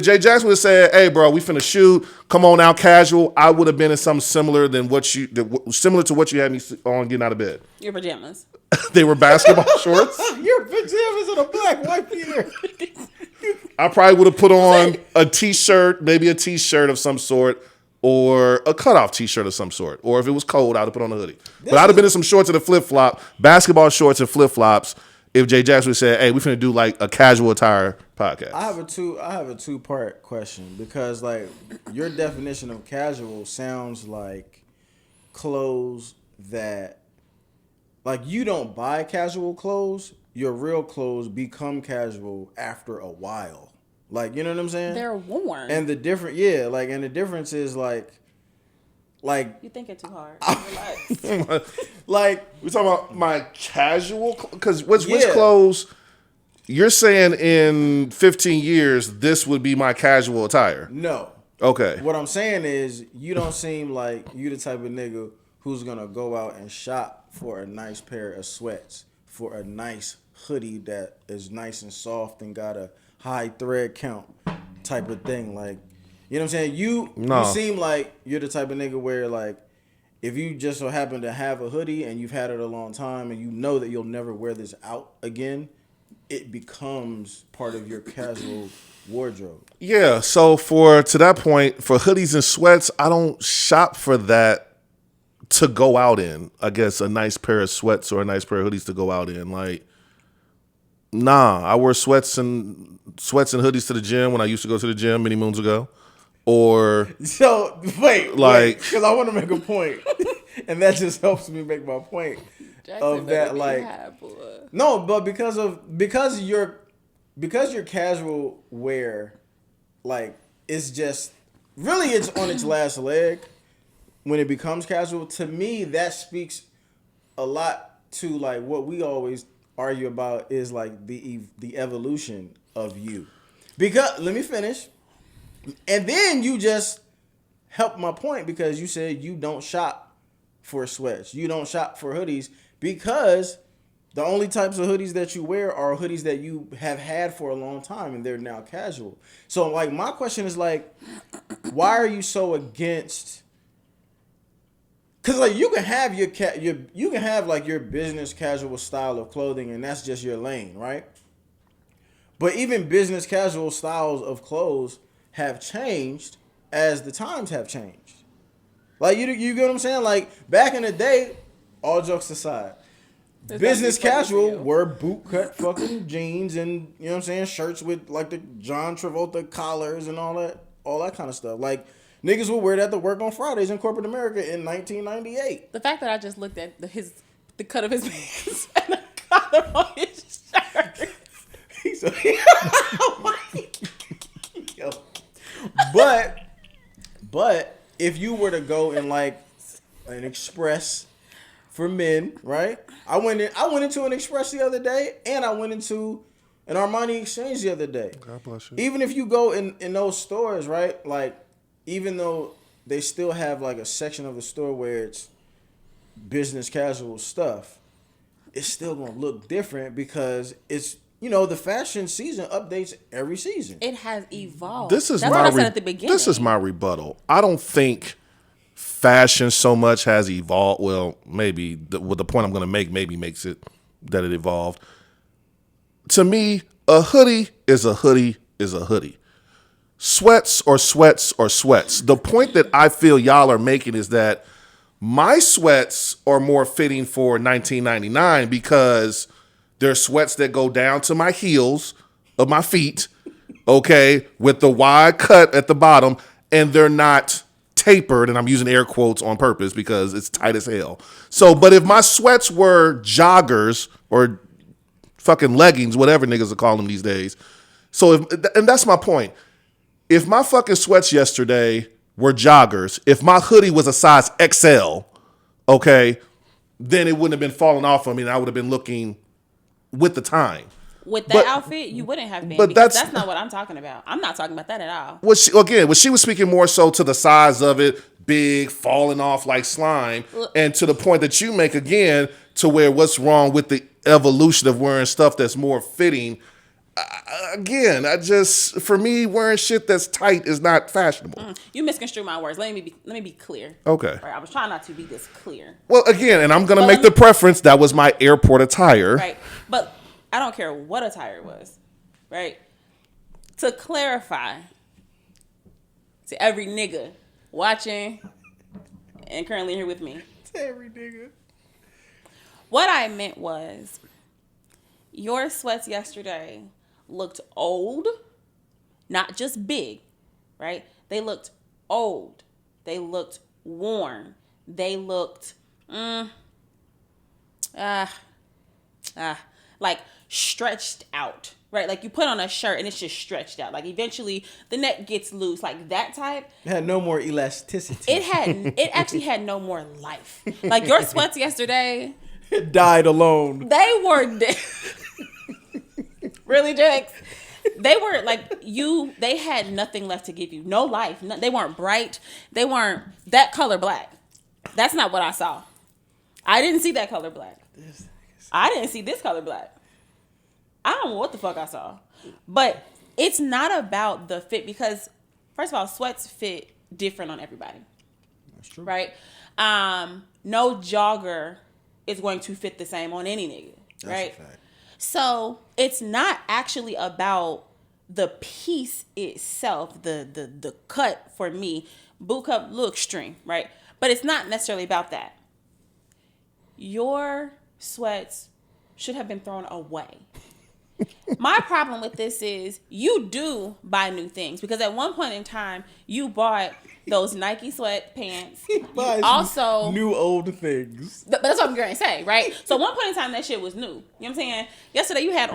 [SPEAKER 2] Jay Jackson would have said, "Hey, bro, we finna shoot. Come on out, casual," I would have been in something similar to what you had me on getting out of bed.
[SPEAKER 3] Your pajamas.
[SPEAKER 2] They were basketball shorts.
[SPEAKER 1] Your pajamas and a black white beater.
[SPEAKER 2] I probably would have put on a t-shirt, maybe a t-shirt of some sort, or a cutoff t-shirt of some sort. Or if it was cold, I'd have put on a hoodie. But I'd have been in some shorts and a flip-flop, basketball shorts and flip-flops, if Jay Jackson would say, hey, we finna do like a casual attire podcast?
[SPEAKER 1] I have a two-part question because like your definition of casual sounds like clothes that like you don't buy casual clothes, your real clothes become casual after a while. Like, you know what I'm saying?
[SPEAKER 3] They're worn.
[SPEAKER 1] And the difference is like
[SPEAKER 3] you thinking too hard. Relax.
[SPEAKER 1] like
[SPEAKER 2] We talking about my casual, because which
[SPEAKER 1] Yeah.
[SPEAKER 2] clothes you're saying in 15 years this would be my casual attire?
[SPEAKER 1] no.
[SPEAKER 2] Okay.
[SPEAKER 1] What I'm saying is you don't seem like you the type of nigga who's gonna go out and shop for a nice pair of sweats, for a nice hoodie that is nice and soft and got a high thread count type of thing. Like, you know what I'm saying? You seem like you're the type of nigga where like if you just so happen to have a hoodie and you've had it a long time and you know that you'll never wear this out again, it becomes part of your casual wardrobe.
[SPEAKER 2] Yeah, so to that point, for hoodies and sweats, I don't shop for that to go out in. I guess a nice pair of sweats or a nice pair of hoodies to go out in. Like, nah, I wear sweats and hoodies to the gym when I used to go to the gym many moons ago. Or
[SPEAKER 1] So wait,
[SPEAKER 2] like,
[SPEAKER 1] because I want to make a point, and that just helps me make my point of that. Like, no, but because your casual wear, like, it's just really it's on its last leg when it becomes casual. To me, that speaks a lot to like what we always argue about is like the evolution of you. Because let me finish. And then you just helped my point because you said you don't shop for sweats. You don't shop for hoodies because the only types of hoodies that you wear are hoodies that you have had for a long time and they're now casual. So like my question is like, why are you so against? Because like you can have you can have like your business casual style of clothing and that's just your lane, right? But even business casual styles of clothes have changed as the times have changed. Like you get what I'm saying? Like back in the day, all jokes aside, business casual were boot cut fucking jeans and you know what I'm saying, shirts with like the John Travolta collars and all that kind of stuff. Like niggas would wear that to work on Fridays in corporate America in 1998.
[SPEAKER 3] The fact that I just looked at the cut of his pants and the collar on his shirt.
[SPEAKER 1] But if you were to go in like an Express for men, right? I went into an Express the other day, and I went into an Armani Exchange the other day.
[SPEAKER 2] God bless you.
[SPEAKER 1] Even if you go in those stores, right? Like, even though they still have like a section of the store where it's business casual stuff, it's still gonna look different because it's, you know, the fashion season updates every season.
[SPEAKER 3] It has evolved.
[SPEAKER 2] That's what
[SPEAKER 3] I said at the beginning.
[SPEAKER 2] This is my rebuttal. I don't think fashion so much has evolved. Well, maybe with the point I'm going to make maybe makes it that it evolved. To me, a hoodie is a hoodie is a hoodie. Sweats or sweats or sweats. The point that I feel y'all are making is that my sweats are more fitting for 1999 because they're sweats that go down to my heels of my feet, okay, with the wide cut at the bottom, and they're not tapered, and I'm using air quotes on purpose because it's tight as hell. So, but if my sweats were joggers or fucking leggings, whatever niggas are calling them these days. So, and that's my point. If my fucking sweats yesterday were joggers, if my hoodie was a size XL, okay, then it wouldn't have been falling off of me, and I would have been looking with the time.
[SPEAKER 3] With that outfit, you wouldn't have been. But that's not what I'm talking about. I'm not talking about that at all.
[SPEAKER 2] She was speaking more so to the size of it, big, falling off like slime, and to the point that you make again, to where what's wrong with the evolution of wearing stuff that's more fitting. Again, for me, wearing shit that's tight is not fashionable.
[SPEAKER 3] You misconstrue my words. Let me be clear.
[SPEAKER 2] Okay.
[SPEAKER 3] Right, I was trying not to be this clear.
[SPEAKER 2] Well, again, and I'm gonna make the preference that was my airport attire.
[SPEAKER 3] Right, but I don't care what attire it was. Right. To clarify to every nigga watching and currently here with me.
[SPEAKER 1] To every nigga.
[SPEAKER 3] What I meant was, Your sweats yesterday looked old, not just big, right? They looked old. They looked worn. They looked, like stretched out, right? Like you put on a shirt and it's just stretched out. Like eventually the neck gets loose, like that type.
[SPEAKER 1] It had no more elasticity.
[SPEAKER 3] It actually had no more life. Like your sweats yesterday,
[SPEAKER 1] It died alone.
[SPEAKER 3] they were really, Jax. They were like they had nothing left to give you. No life. They weren't bright. They weren't that color black. That's not what I saw. I didn't see that color black. I didn't see this color black. I don't know what the fuck I saw. But it's not about the fit because, first of all, sweats fit different on everybody.
[SPEAKER 1] That's true.
[SPEAKER 3] Right? No jogger is going to fit the same on any nigga.
[SPEAKER 1] That's
[SPEAKER 3] right?
[SPEAKER 1] a fact.
[SPEAKER 3] So it's not actually about the piece itself, the cut for me. Boot cut looks string, right? But it's not necessarily about that. Your sweats should have been thrown away. My problem with this is you do buy new things because at one point in time you bought those Nike sweatpants. You also
[SPEAKER 1] new old things.
[SPEAKER 3] but that's what I'm going to say, right? So one point in time that shit was new. You know what I'm saying? Yesterday you had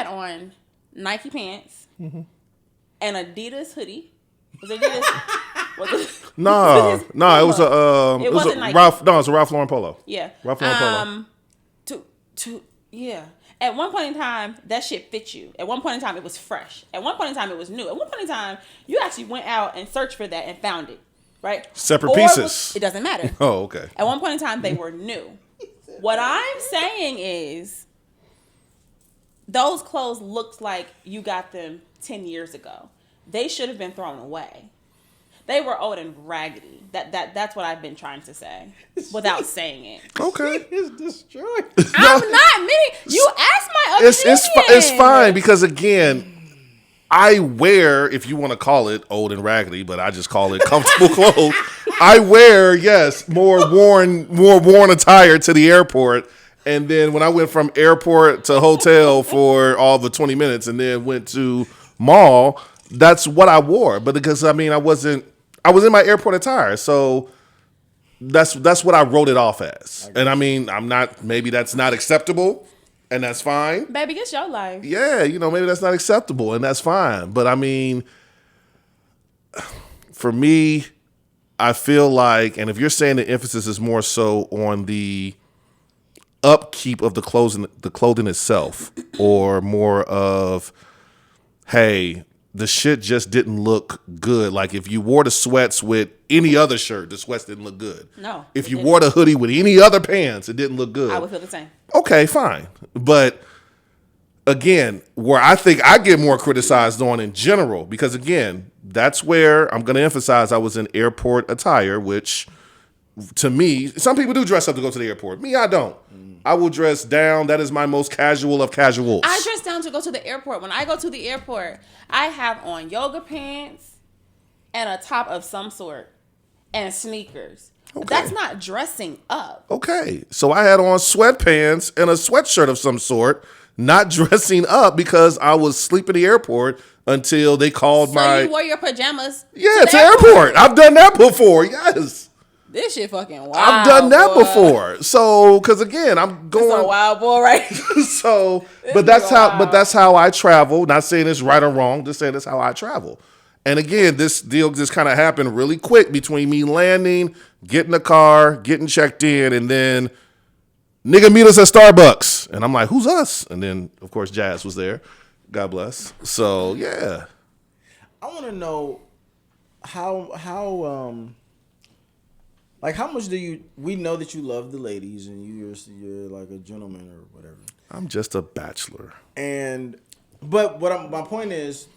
[SPEAKER 3] on Nike pants, an Adidas hoodie. Was it Adidas?
[SPEAKER 2] No, it was a
[SPEAKER 3] It wasn't Nike.
[SPEAKER 2] Ralph. No, it's a Ralph Lauren polo.
[SPEAKER 3] Yeah.
[SPEAKER 2] Ralph Lauren polo.
[SPEAKER 3] Yeah. At one point in time, that shit fit you. At one point in time, it was fresh. At one point in time, it was new. At one point in time, you actually went out and searched for that and found it, right?
[SPEAKER 2] Separate pieces.
[SPEAKER 3] It doesn't matter.
[SPEAKER 2] Oh, okay.
[SPEAKER 3] At one point in time, they were new. What I'm saying is, those clothes looked like you got them 10 years ago. They should have been thrown away. They were old and raggedy. That's what I've been trying to say without saying it.
[SPEAKER 2] Okay.
[SPEAKER 1] It's destroyed.
[SPEAKER 3] I'm not admitting. You asked my opinion.
[SPEAKER 2] It's fine because again, I wear, if you want to call it old and raggedy, but I just call it comfortable clothes. I wear, yes, more worn attire to the airport. And then when I went from airport to hotel for all the 20 minutes and then went to mall, that's what I wore. But because I was in my airport attire. So that's what I wrote it off as. And maybe that's not acceptable and that's fine.
[SPEAKER 3] Baby, it's your life.
[SPEAKER 2] Yeah, maybe that's not acceptable and that's fine. But for me, I feel like, and if you're saying the emphasis is more so on the upkeep of the clothing itself, or more of, hey, the shit just didn't look good. Like if you wore the sweats with any other shirt, the sweats didn't look good.
[SPEAKER 3] No.
[SPEAKER 2] If you wore the hoodie with any other pants, it didn't look good.
[SPEAKER 3] I would feel the same.
[SPEAKER 2] Okay, fine. But again, where I think I get more criticized on in general, because again, that's where I'm going to emphasize I was in airport attire, which to me, some people do dress up to go to the airport. Me, I don't. I will dress down. That is my most casual of casuals.
[SPEAKER 3] I dress down to go to the airport. When I go to the airport, I have on yoga pants and a top of some sort and sneakers.
[SPEAKER 2] Okay.
[SPEAKER 3] That's not dressing up.
[SPEAKER 2] Okay. So I had on sweatpants and a sweatshirt of some sort, not dressing up because I was asleep at the airport until they called
[SPEAKER 3] So you wore your pajamas
[SPEAKER 2] to the airport. I've done that before. Yes.
[SPEAKER 3] This shit fucking wild.
[SPEAKER 2] I've done that
[SPEAKER 3] boy.
[SPEAKER 2] before. So, because again, I'm going.
[SPEAKER 3] It's a wild boy, right?
[SPEAKER 2] So, but that's how I travel. Not saying it's right or wrong. Just saying that's how I travel. And again, this deal just kind of happened really quick between me landing, getting the car, getting checked in, and then nigga meet us at Starbucks. And I'm like, who's us? And then of course Jazz was there. God bless. So yeah.
[SPEAKER 1] I want to know how like how much we know that you love the ladies and you're like a gentleman or whatever.
[SPEAKER 2] I'm just a bachelor.
[SPEAKER 1] But my point is,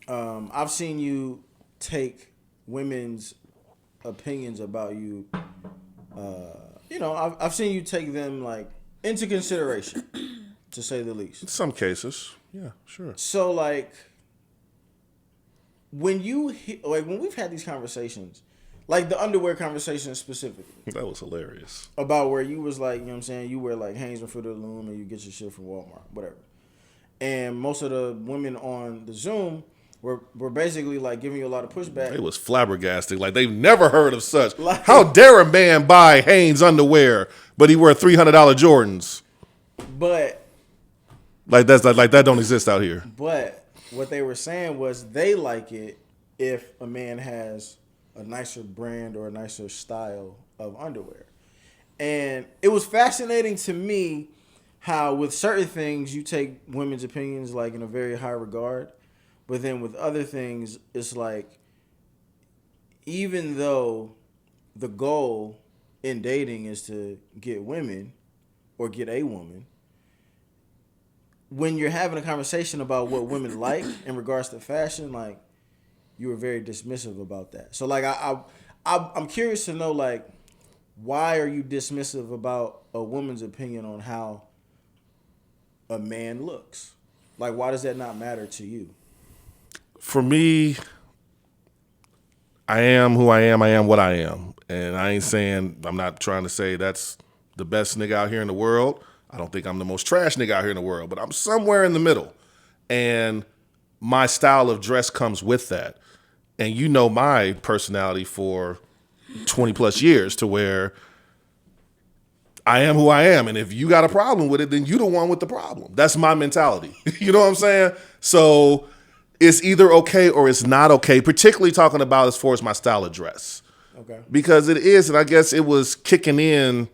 [SPEAKER 1] I've seen you take women's opinions about you. I've seen you take them like into consideration, to say the least.
[SPEAKER 2] In some cases, yeah, sure.
[SPEAKER 1] So like when we've had these conversations, Like the underwear conversation specifically.
[SPEAKER 2] That was hilarious.
[SPEAKER 1] About where you was like, you know what I'm saying, you wear like Hanes and Fruit of the Loom and you get your shit from Walmart, whatever. And most of the women on the Zoom were basically like giving you a lot of pushback.
[SPEAKER 2] It was flabbergasting. Like they've never heard of such.
[SPEAKER 1] Like,
[SPEAKER 2] how dare a man buy Hanes underwear, but he wear $300 Jordans?
[SPEAKER 1] But
[SPEAKER 2] like that don't exist out here.
[SPEAKER 1] But what they were saying was they like it if a man has a nicer brand or a nicer style of underwear. And it was fascinating to me how with certain things you take women's opinions like in a very high regard, but then with other things it's like even though the goal in dating is to get women or get a woman, when you're having a conversation about what women like in regards to fashion, like you were very dismissive about that. So like I'm curious to know like why are you dismissive about a woman's opinion on how a man looks? Like why does that not matter to you?
[SPEAKER 2] For me, I am who I am. I am what I am. And I ain't saying, I'm not trying to say that's the best nigga out here in the world. I don't think I'm the most trash nigga out here in the world, but I'm somewhere in the middle. And my style of dress comes with that. And you know my personality for 20 plus years to where I am who I am. And if you got a problem with it, then you the one with the problem. That's my mentality. You know what I'm saying? So it's either okay or it's not okay, particularly talking about as far as my style of dress.
[SPEAKER 1] Okay.
[SPEAKER 2] Because it is, and I guess it was kicking in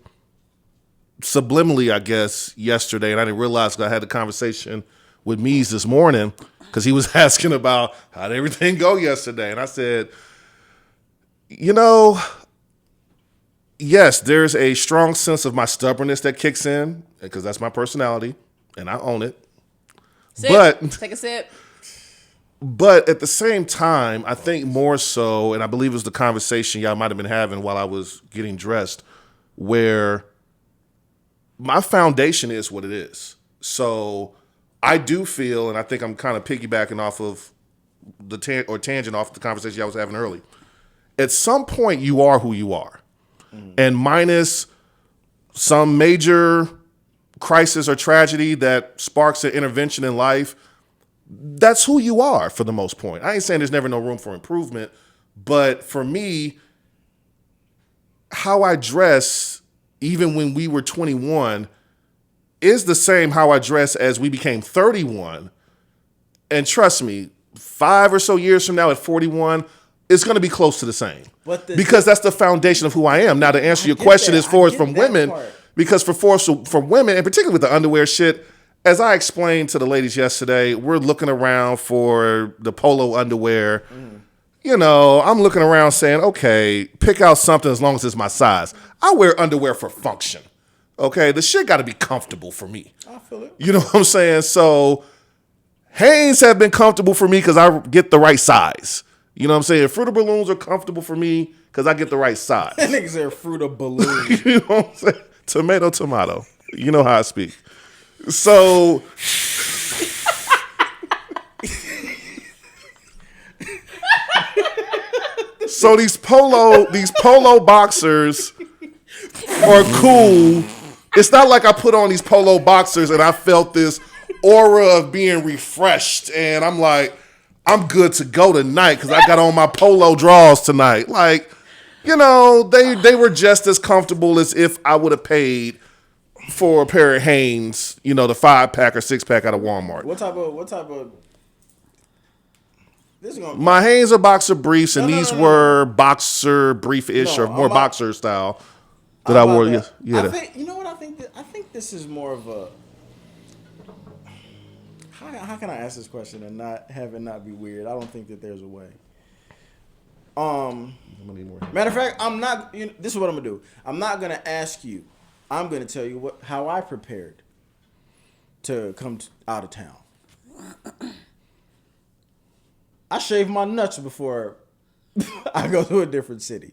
[SPEAKER 2] subliminally, I guess, yesterday. And I didn't realize I had a conversation with Mees this morning because he was asking about how did everything go yesterday. And I said, you know, yes, there's a strong sense of my stubbornness that kicks in because that's my personality and I own it.
[SPEAKER 3] Take a sip.
[SPEAKER 2] But at the same time, I think more so, and I believe it was the conversation y'all might have been having while I was getting dressed, where my foundation is what it is. So I do feel, and I think I'm kind of piggybacking off of the tangent off the conversation I was having early. At some point, you are who you are. And minus some major crisis or tragedy that sparks an intervention in life, that's who you are for the most point. I ain't saying there's never no room for improvement, but for me, how I dress, even when we were 21, is the same how I dress as we became 31. And trust me, 5 or so years from now at 41, it's going to be close to the same. Because that's the foundation of who I am. Now, to answer your question as far as from women, because for women, and particularly with the underwear shit, as I explained to the ladies yesterday, we're looking around for the polo underwear. You know, I'm looking around saying, okay, pick out something as long as it's my size. I wear underwear for function. Okay, the shit got to be comfortable for me.
[SPEAKER 1] I feel it.
[SPEAKER 2] You know what I'm saying? So Hanes have been comfortable for me because I get the right size. You know what I'm saying? Fruit of Balloons are comfortable for me because I get the right size.
[SPEAKER 1] That niggas are Fruit of Balloons.
[SPEAKER 2] You know what I'm saying? Tomato. You know how I speak. So these polo boxers are cool. It's not like I put on these polo boxers and I felt this aura of being refreshed and I'm like, I'm good to go tonight because I got on my polo drawers tonight. Like, you know, they were just as comfortable as if I would have paid for a pair of Hanes, you know, the 5-pack or 6-pack out of Walmart.
[SPEAKER 1] What type of this is gonna
[SPEAKER 2] my Hanes are boxer briefs, and these were boxer brief-ish or more boxer style that I wore.
[SPEAKER 1] I think, you know what I think? I think this is more of a. How can I ask this question and not have it not be weird? I don't think that there's a way. Matter of fact, I'm not. This is what I'm gonna do. I'm not gonna ask you. I'm gonna tell you how I prepared to come out of town. I shave my nuts before I go to a different city.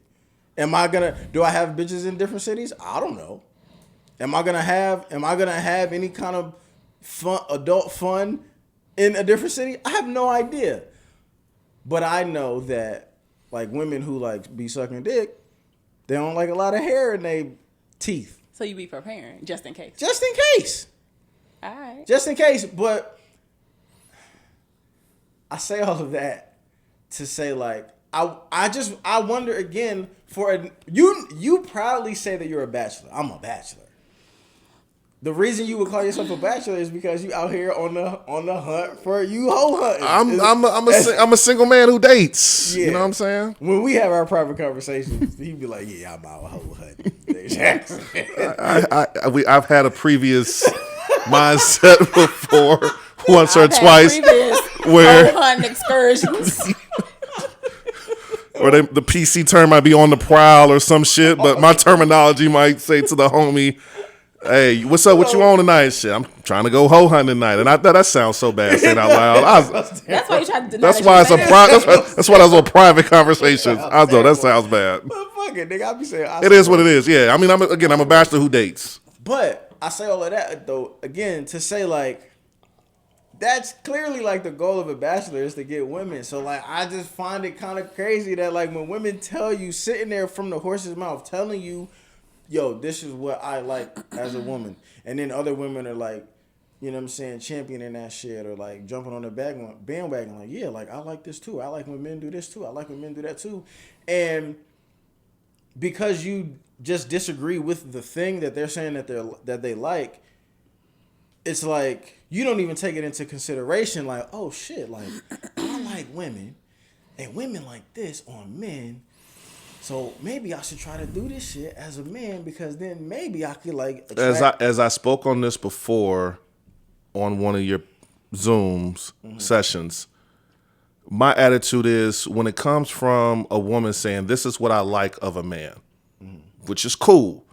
[SPEAKER 1] Do I have bitches in different cities? I don't know. Am I gonna have any kind of adult fun in a different city? I have no idea. But I know that like women who like be sucking dick, they don't like a lot of hair in their teeth.
[SPEAKER 3] So you be preparing just in case.
[SPEAKER 1] Just in case.
[SPEAKER 3] All right.
[SPEAKER 1] Just in case. But I say all of that to say like I wonder again you proudly say that you're a bachelor. I'm a bachelor. The reason you would call yourself a bachelor is because you out here on the hunt for you hoe hunting.
[SPEAKER 2] I'm a single man who dates.
[SPEAKER 1] Yeah.
[SPEAKER 2] You know what I'm saying?
[SPEAKER 1] When we have our private conversations, he'd be like, "Yeah, I'm out hoe hunting."
[SPEAKER 2] I've had a previous mindset before, once or twice, where
[SPEAKER 3] hoe hunting excursions.
[SPEAKER 2] or the PC term might be on the prowl or some shit, but my terminology might say to the homie, "Hey, what's up? What you on tonight?" Shit, I'm trying to go hoe hunting tonight, and I thought that sounds so bad saying out loud.
[SPEAKER 3] That's why you try to deny.
[SPEAKER 2] That's why that's why those are private conversations. I thought that sounds bad.
[SPEAKER 1] But fuck it, nigga. I be saying
[SPEAKER 2] It is what it is. Yeah, I mean, I'm a bachelor who dates.
[SPEAKER 1] But I say all of that though again to say like that's clearly like the goal of a bachelor is to get women. So like I just find it kind of crazy that like when women tell you sitting there from the horse's mouth telling you, yo, this is what I like as a woman. And then other women are like, you know what I'm saying, championing that shit or like jumping on the bandwagon like, yeah, like I like this too. I like when men do this too. I like when men do that too. And because you just disagree with the thing that they're saying that they like, it's like you don't even take it into consideration like, oh shit, like I like women and women like this on men. So maybe I should try to do this shit as a man because then maybe I could like attract.
[SPEAKER 2] As I spoke on this before on one of your Zooms sessions, my attitude is when it comes from a woman saying this is what I like of a man, which is cool.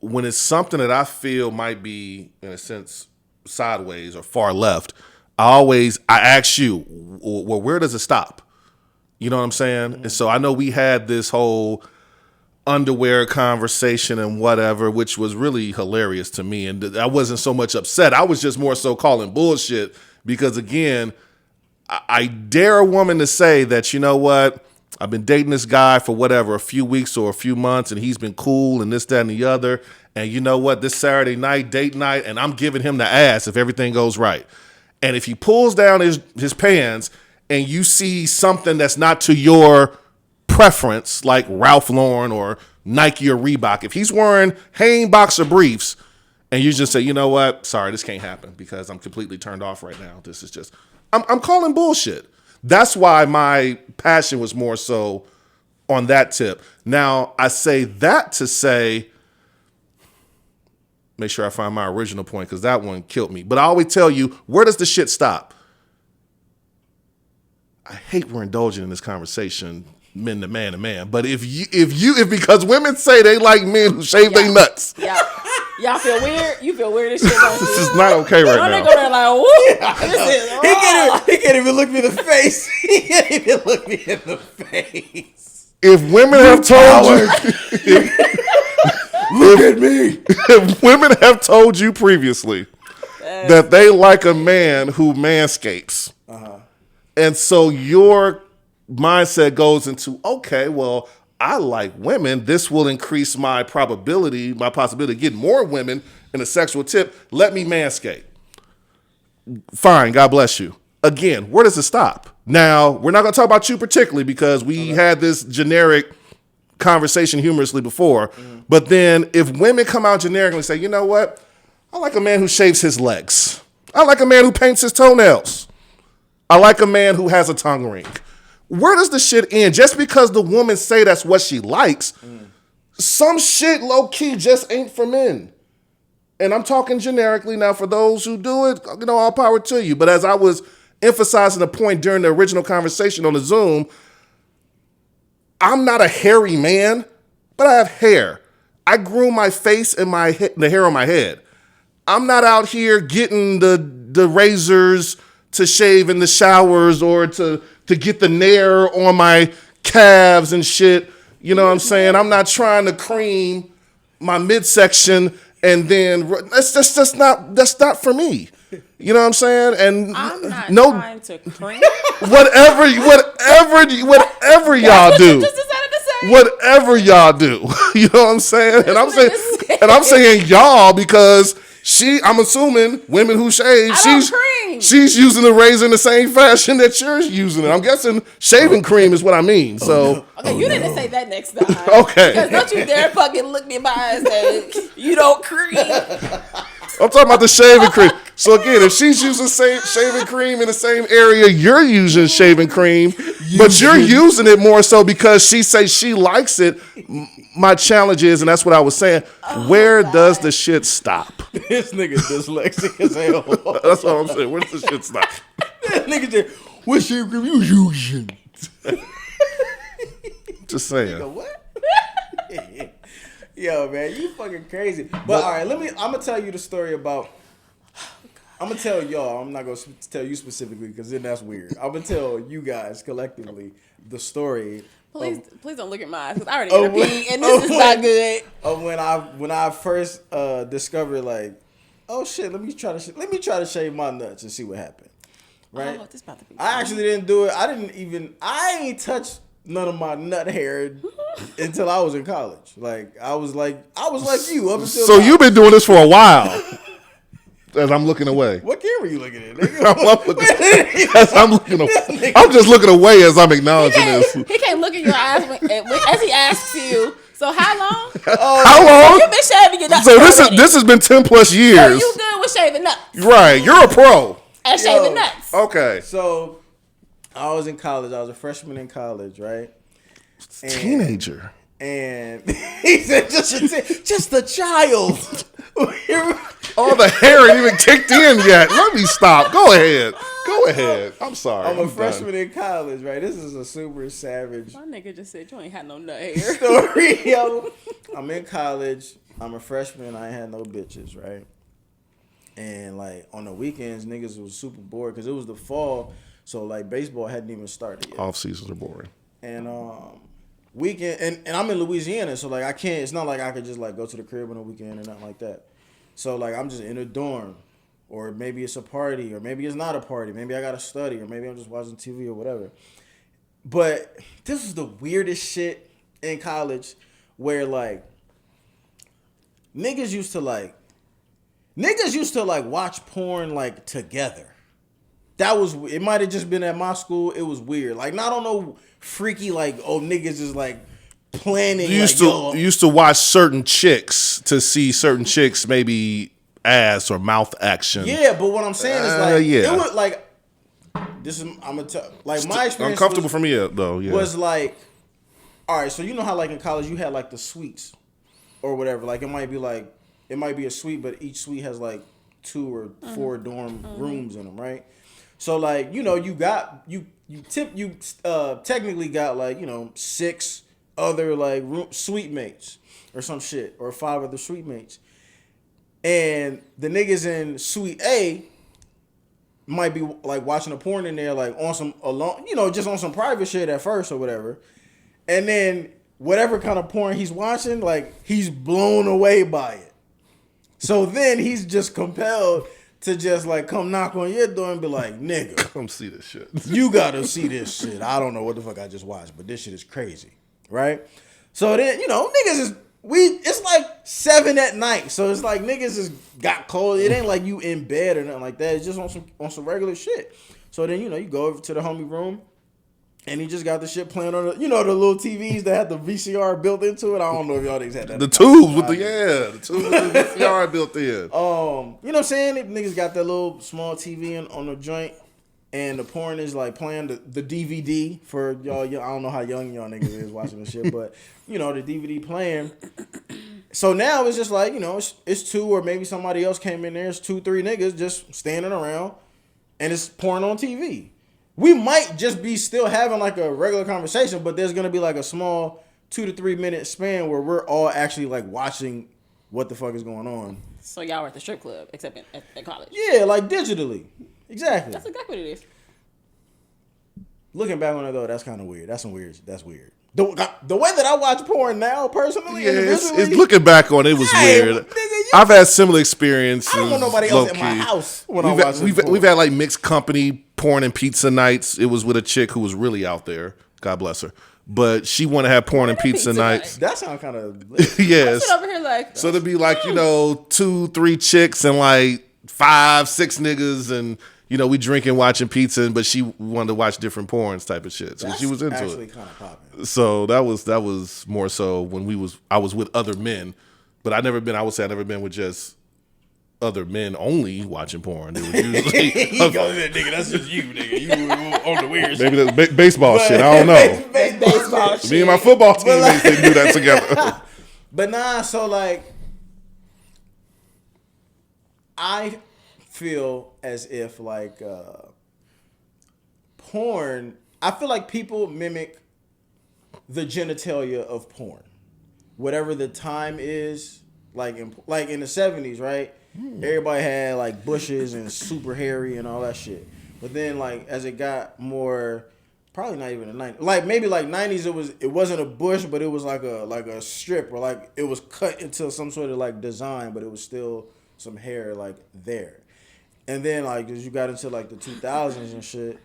[SPEAKER 2] When it's something that I feel might be in a sense sideways or far left, I ask you, well, where does it stop? You know what I'm saying? And so I know we had this whole underwear conversation and whatever, which was really hilarious to me. And I wasn't so much upset. I was just more so calling bullshit because, again, I dare a woman to say that, you know what, I've been dating this guy for whatever, a few weeks or a few months, and he's been cool and this, that, and the other. And you know what, this Saturday night, date night, and I'm giving him the ass if everything goes right. And if he pulls down his pants and you see something that's not to your preference, like Ralph Lauren or Nike or Reebok, if he's wearing Hanes boxer briefs and you just say, you know what, sorry, this can't happen because I'm completely turned off right now. This is just, I'm calling bullshit. That's why my passion was more so on that tip. Now, I say that to say, make sure I find my original point because that one killed me. But I always tell you, where does the shit stop? I hate we're indulging in this conversation, men to man to man. But if because women say they like men who shave their nuts.
[SPEAKER 3] Yeah. Y'all feel weird? You feel weird as shit, don't you?
[SPEAKER 2] This is not okay right now.
[SPEAKER 3] They go there like, whoop.
[SPEAKER 1] He can't even look me in the face. He can't even look me in the face.
[SPEAKER 2] If women have told you,
[SPEAKER 1] look at me.
[SPEAKER 2] If women have told you previously that they like a man who manscapes, and so your mindset goes into, okay, well, I like women. This will increase my possibility of getting more women in a sexual tip. Let me manscape. Fine, God bless you. Again, where does it stop? Now, we're not going to talk about you particularly because we had this generic conversation humorously before. But then if women come out generically and say, you know what? I like a man who shaves his legs. I like a man who paints his toenails. I like a man who has a tongue ring. Where does the shit end? Just because the woman say that's what she likes, some shit low-key just ain't for men. And I'm talking generically now. For those who do it, you know, all power to you. But as I was emphasizing the point during the original conversation on the Zoom, I'm not a hairy man, but I have hair. I grew my face and the hair on my head. I'm not out here getting the razors to shave in the showers or to get the nair on my calves and shit. You know what I'm saying? I'm not trying to cream my midsection and then that's not for me. You know what I'm saying? And
[SPEAKER 3] I'm not trying to cream.
[SPEAKER 2] whatever y'all do. Whatever y'all do. You know what I'm saying? And I'm saying y'all because I'm assuming women who shave, she's using the razor in the same fashion that you're using it. I'm guessing shaving cream is what I mean. So
[SPEAKER 3] okay, you didn't say that next time.
[SPEAKER 2] Okay.
[SPEAKER 3] Because don't you dare fucking look me in my eyes and say you don't cream.
[SPEAKER 2] I'm talking about the shaving cream. So again, if she's using shaving cream in the same area you're using shaving cream, but you're using it more so because she says she likes it, my challenge is, and that's what I was saying, where does the shit stop?
[SPEAKER 1] This nigga dyslexic as hell.
[SPEAKER 2] That's what I'm saying. Where does the shit stop?
[SPEAKER 1] This nigga said, what shaving cream you using?
[SPEAKER 2] Just saying.
[SPEAKER 1] Nigga, what? Yo, man, you fucking crazy. But all right, I'm gonna tell you the story about. I'm gonna tell y'all. I'm not gonna tell you specifically because then that's weird. I'm gonna tell you guys collectively the story.
[SPEAKER 3] Please don't look at my eyes because I already got a pee and this is not good.
[SPEAKER 1] When I first discovered like, oh shit, let me try to shave my nuts and see what happened. Right?
[SPEAKER 3] Oh, this about to be
[SPEAKER 1] I actually didn't do it. I ain't touched none of my nut hair until I was in college. Like I was like you up until.
[SPEAKER 2] So you've been doing this for a while. As I'm looking away.
[SPEAKER 1] What camera are you looking at, nigga?
[SPEAKER 2] I'm just looking away as I'm acknowledging this.
[SPEAKER 3] He can't look in your eyes as he asks you. So how long?
[SPEAKER 2] How long?
[SPEAKER 3] You've been shaving your nuts.
[SPEAKER 2] So this has been 10 plus years.
[SPEAKER 3] So you good with shaving nuts?
[SPEAKER 2] Right. You're a pro.
[SPEAKER 3] And shaving nuts.
[SPEAKER 2] Okay.
[SPEAKER 1] So I was in college. I was a freshman in college, right?
[SPEAKER 2] Teenager.
[SPEAKER 1] And he said, just a child.
[SPEAKER 2] All the hair ain't even kicked in yet. Let me stop. Go ahead. I'm sorry.
[SPEAKER 1] I'm a freshman in college, right? This is a super savage.
[SPEAKER 3] My nigga just said you ain't had no nut hair.
[SPEAKER 1] Story, yo. I'm in college. I'm a freshman. I ain't had no bitches, right? And like on the weekends, niggas was super bored because it was the fall, so like baseball hadn't even started yet.
[SPEAKER 2] Off seasons are boring.
[SPEAKER 1] And weekend, and I'm in Louisiana, so like I can't. It's not like I could just like go to the crib on a weekend or nothing like that. So like I'm just in a dorm, or maybe it's a party, or maybe it's not a party. Maybe I gotta study, or maybe I'm just watching TV or whatever. But this is the weirdest shit in college, where like niggas used to watch porn like together. It might have just been at my school. It was weird. Like not on no freaky like niggas is like planning.
[SPEAKER 2] You used to watch certain chicks to see certain chicks maybe ass or mouth action.
[SPEAKER 1] Yeah, but what I'm saying is like it was like this is I'm gonna tell like my experience
[SPEAKER 2] uncomfortable for me though. Yeah,
[SPEAKER 1] was like all right. So you know how like in college you had like the suites or whatever. Like it might be a suite, but each suite has like 2 or 4 dorm rooms in them, right? So like you technically got like 6 other like suite mates or some shit, or 5 other suite mates, and the niggas in suite A might be like watching a porn in there like on some alone, just on some private shit at first or whatever, and then whatever kind of porn he's watching, like he's blown away by it. So then he's just compelled to just like come knock on your door and be like, nigga,
[SPEAKER 2] come see this shit.
[SPEAKER 1] You gotta see this shit. I don't know what the fuck I just watched, but this shit is crazy, right? So then niggas it's like 7 at night, so it's like niggas just got cold. It ain't like you in bed or nothing like that. It's just on some regular shit. So then you go over to the homie room, and he just got the shit playing on the the little TVs that had the VCR built into it. I don't know if y'all niggas had that.
[SPEAKER 2] The tubes with the VCR built in.
[SPEAKER 1] You know what I'm saying? Niggas got that little small TV on the joint, and the porn is like playing the DVD for y'all. I don't know how young y'all niggas is watching this shit, but the DVD playing. So now it's just like it's 2 or maybe somebody else came in there. It's 2, 3 niggas just standing around, and it's porn on TV. We might just be still having like a regular conversation, but there's gonna be like a small 2 to 3 minute span where we're all actually like watching what the fuck is going on.
[SPEAKER 3] So y'all were at the strip club, except at college.
[SPEAKER 1] Yeah, like digitally. Exactly.
[SPEAKER 3] That's exactly what it is.
[SPEAKER 1] Looking back on it though, that's kind of weird. That's weird. The way that I watch porn now, personally,
[SPEAKER 2] it's looking back on it was weird.
[SPEAKER 1] Nigga,
[SPEAKER 2] I've had similar experiences.
[SPEAKER 1] I don't want nobody else in my house when I watch it.
[SPEAKER 2] We've had like mixed company porn and pizza nights. It was with a chick who was really out there. God bless her. But she wanted to have porn and pizza nights.
[SPEAKER 1] That sounds kind of
[SPEAKER 2] yes.
[SPEAKER 3] I'm over here like
[SPEAKER 2] So to be like 2-3 chicks and like 5-6 niggas and we drinking, watching pizza, but she wanted to watch different porns type of shit. So
[SPEAKER 1] that's
[SPEAKER 2] she was into
[SPEAKER 1] actually
[SPEAKER 2] it.
[SPEAKER 1] Kind of popping.
[SPEAKER 2] So that was more so when I was with other men, but I would say I've never been with just other men only watching porn. It was usually
[SPEAKER 1] He goes there, nigga. That's just you, nigga. You on the weird shit.
[SPEAKER 2] maybe that's baseball shit. I don't know.
[SPEAKER 3] baseball shit.
[SPEAKER 2] Me and my football team they do that together.
[SPEAKER 1] But nah, so like, I feel as if like porn. I feel like people mimic the genitalia of porn, whatever the time is. Like in the 70s, right? Everybody had like bushes and super hairy and all that shit. But then like as it got more, probably not even the 90s. Like maybe like 90s, it wasn't a bush, but it was like a strip, or like it was cut into some sort of like design, but it was still some hair like there. And then like as you got into like the 2000s and shit,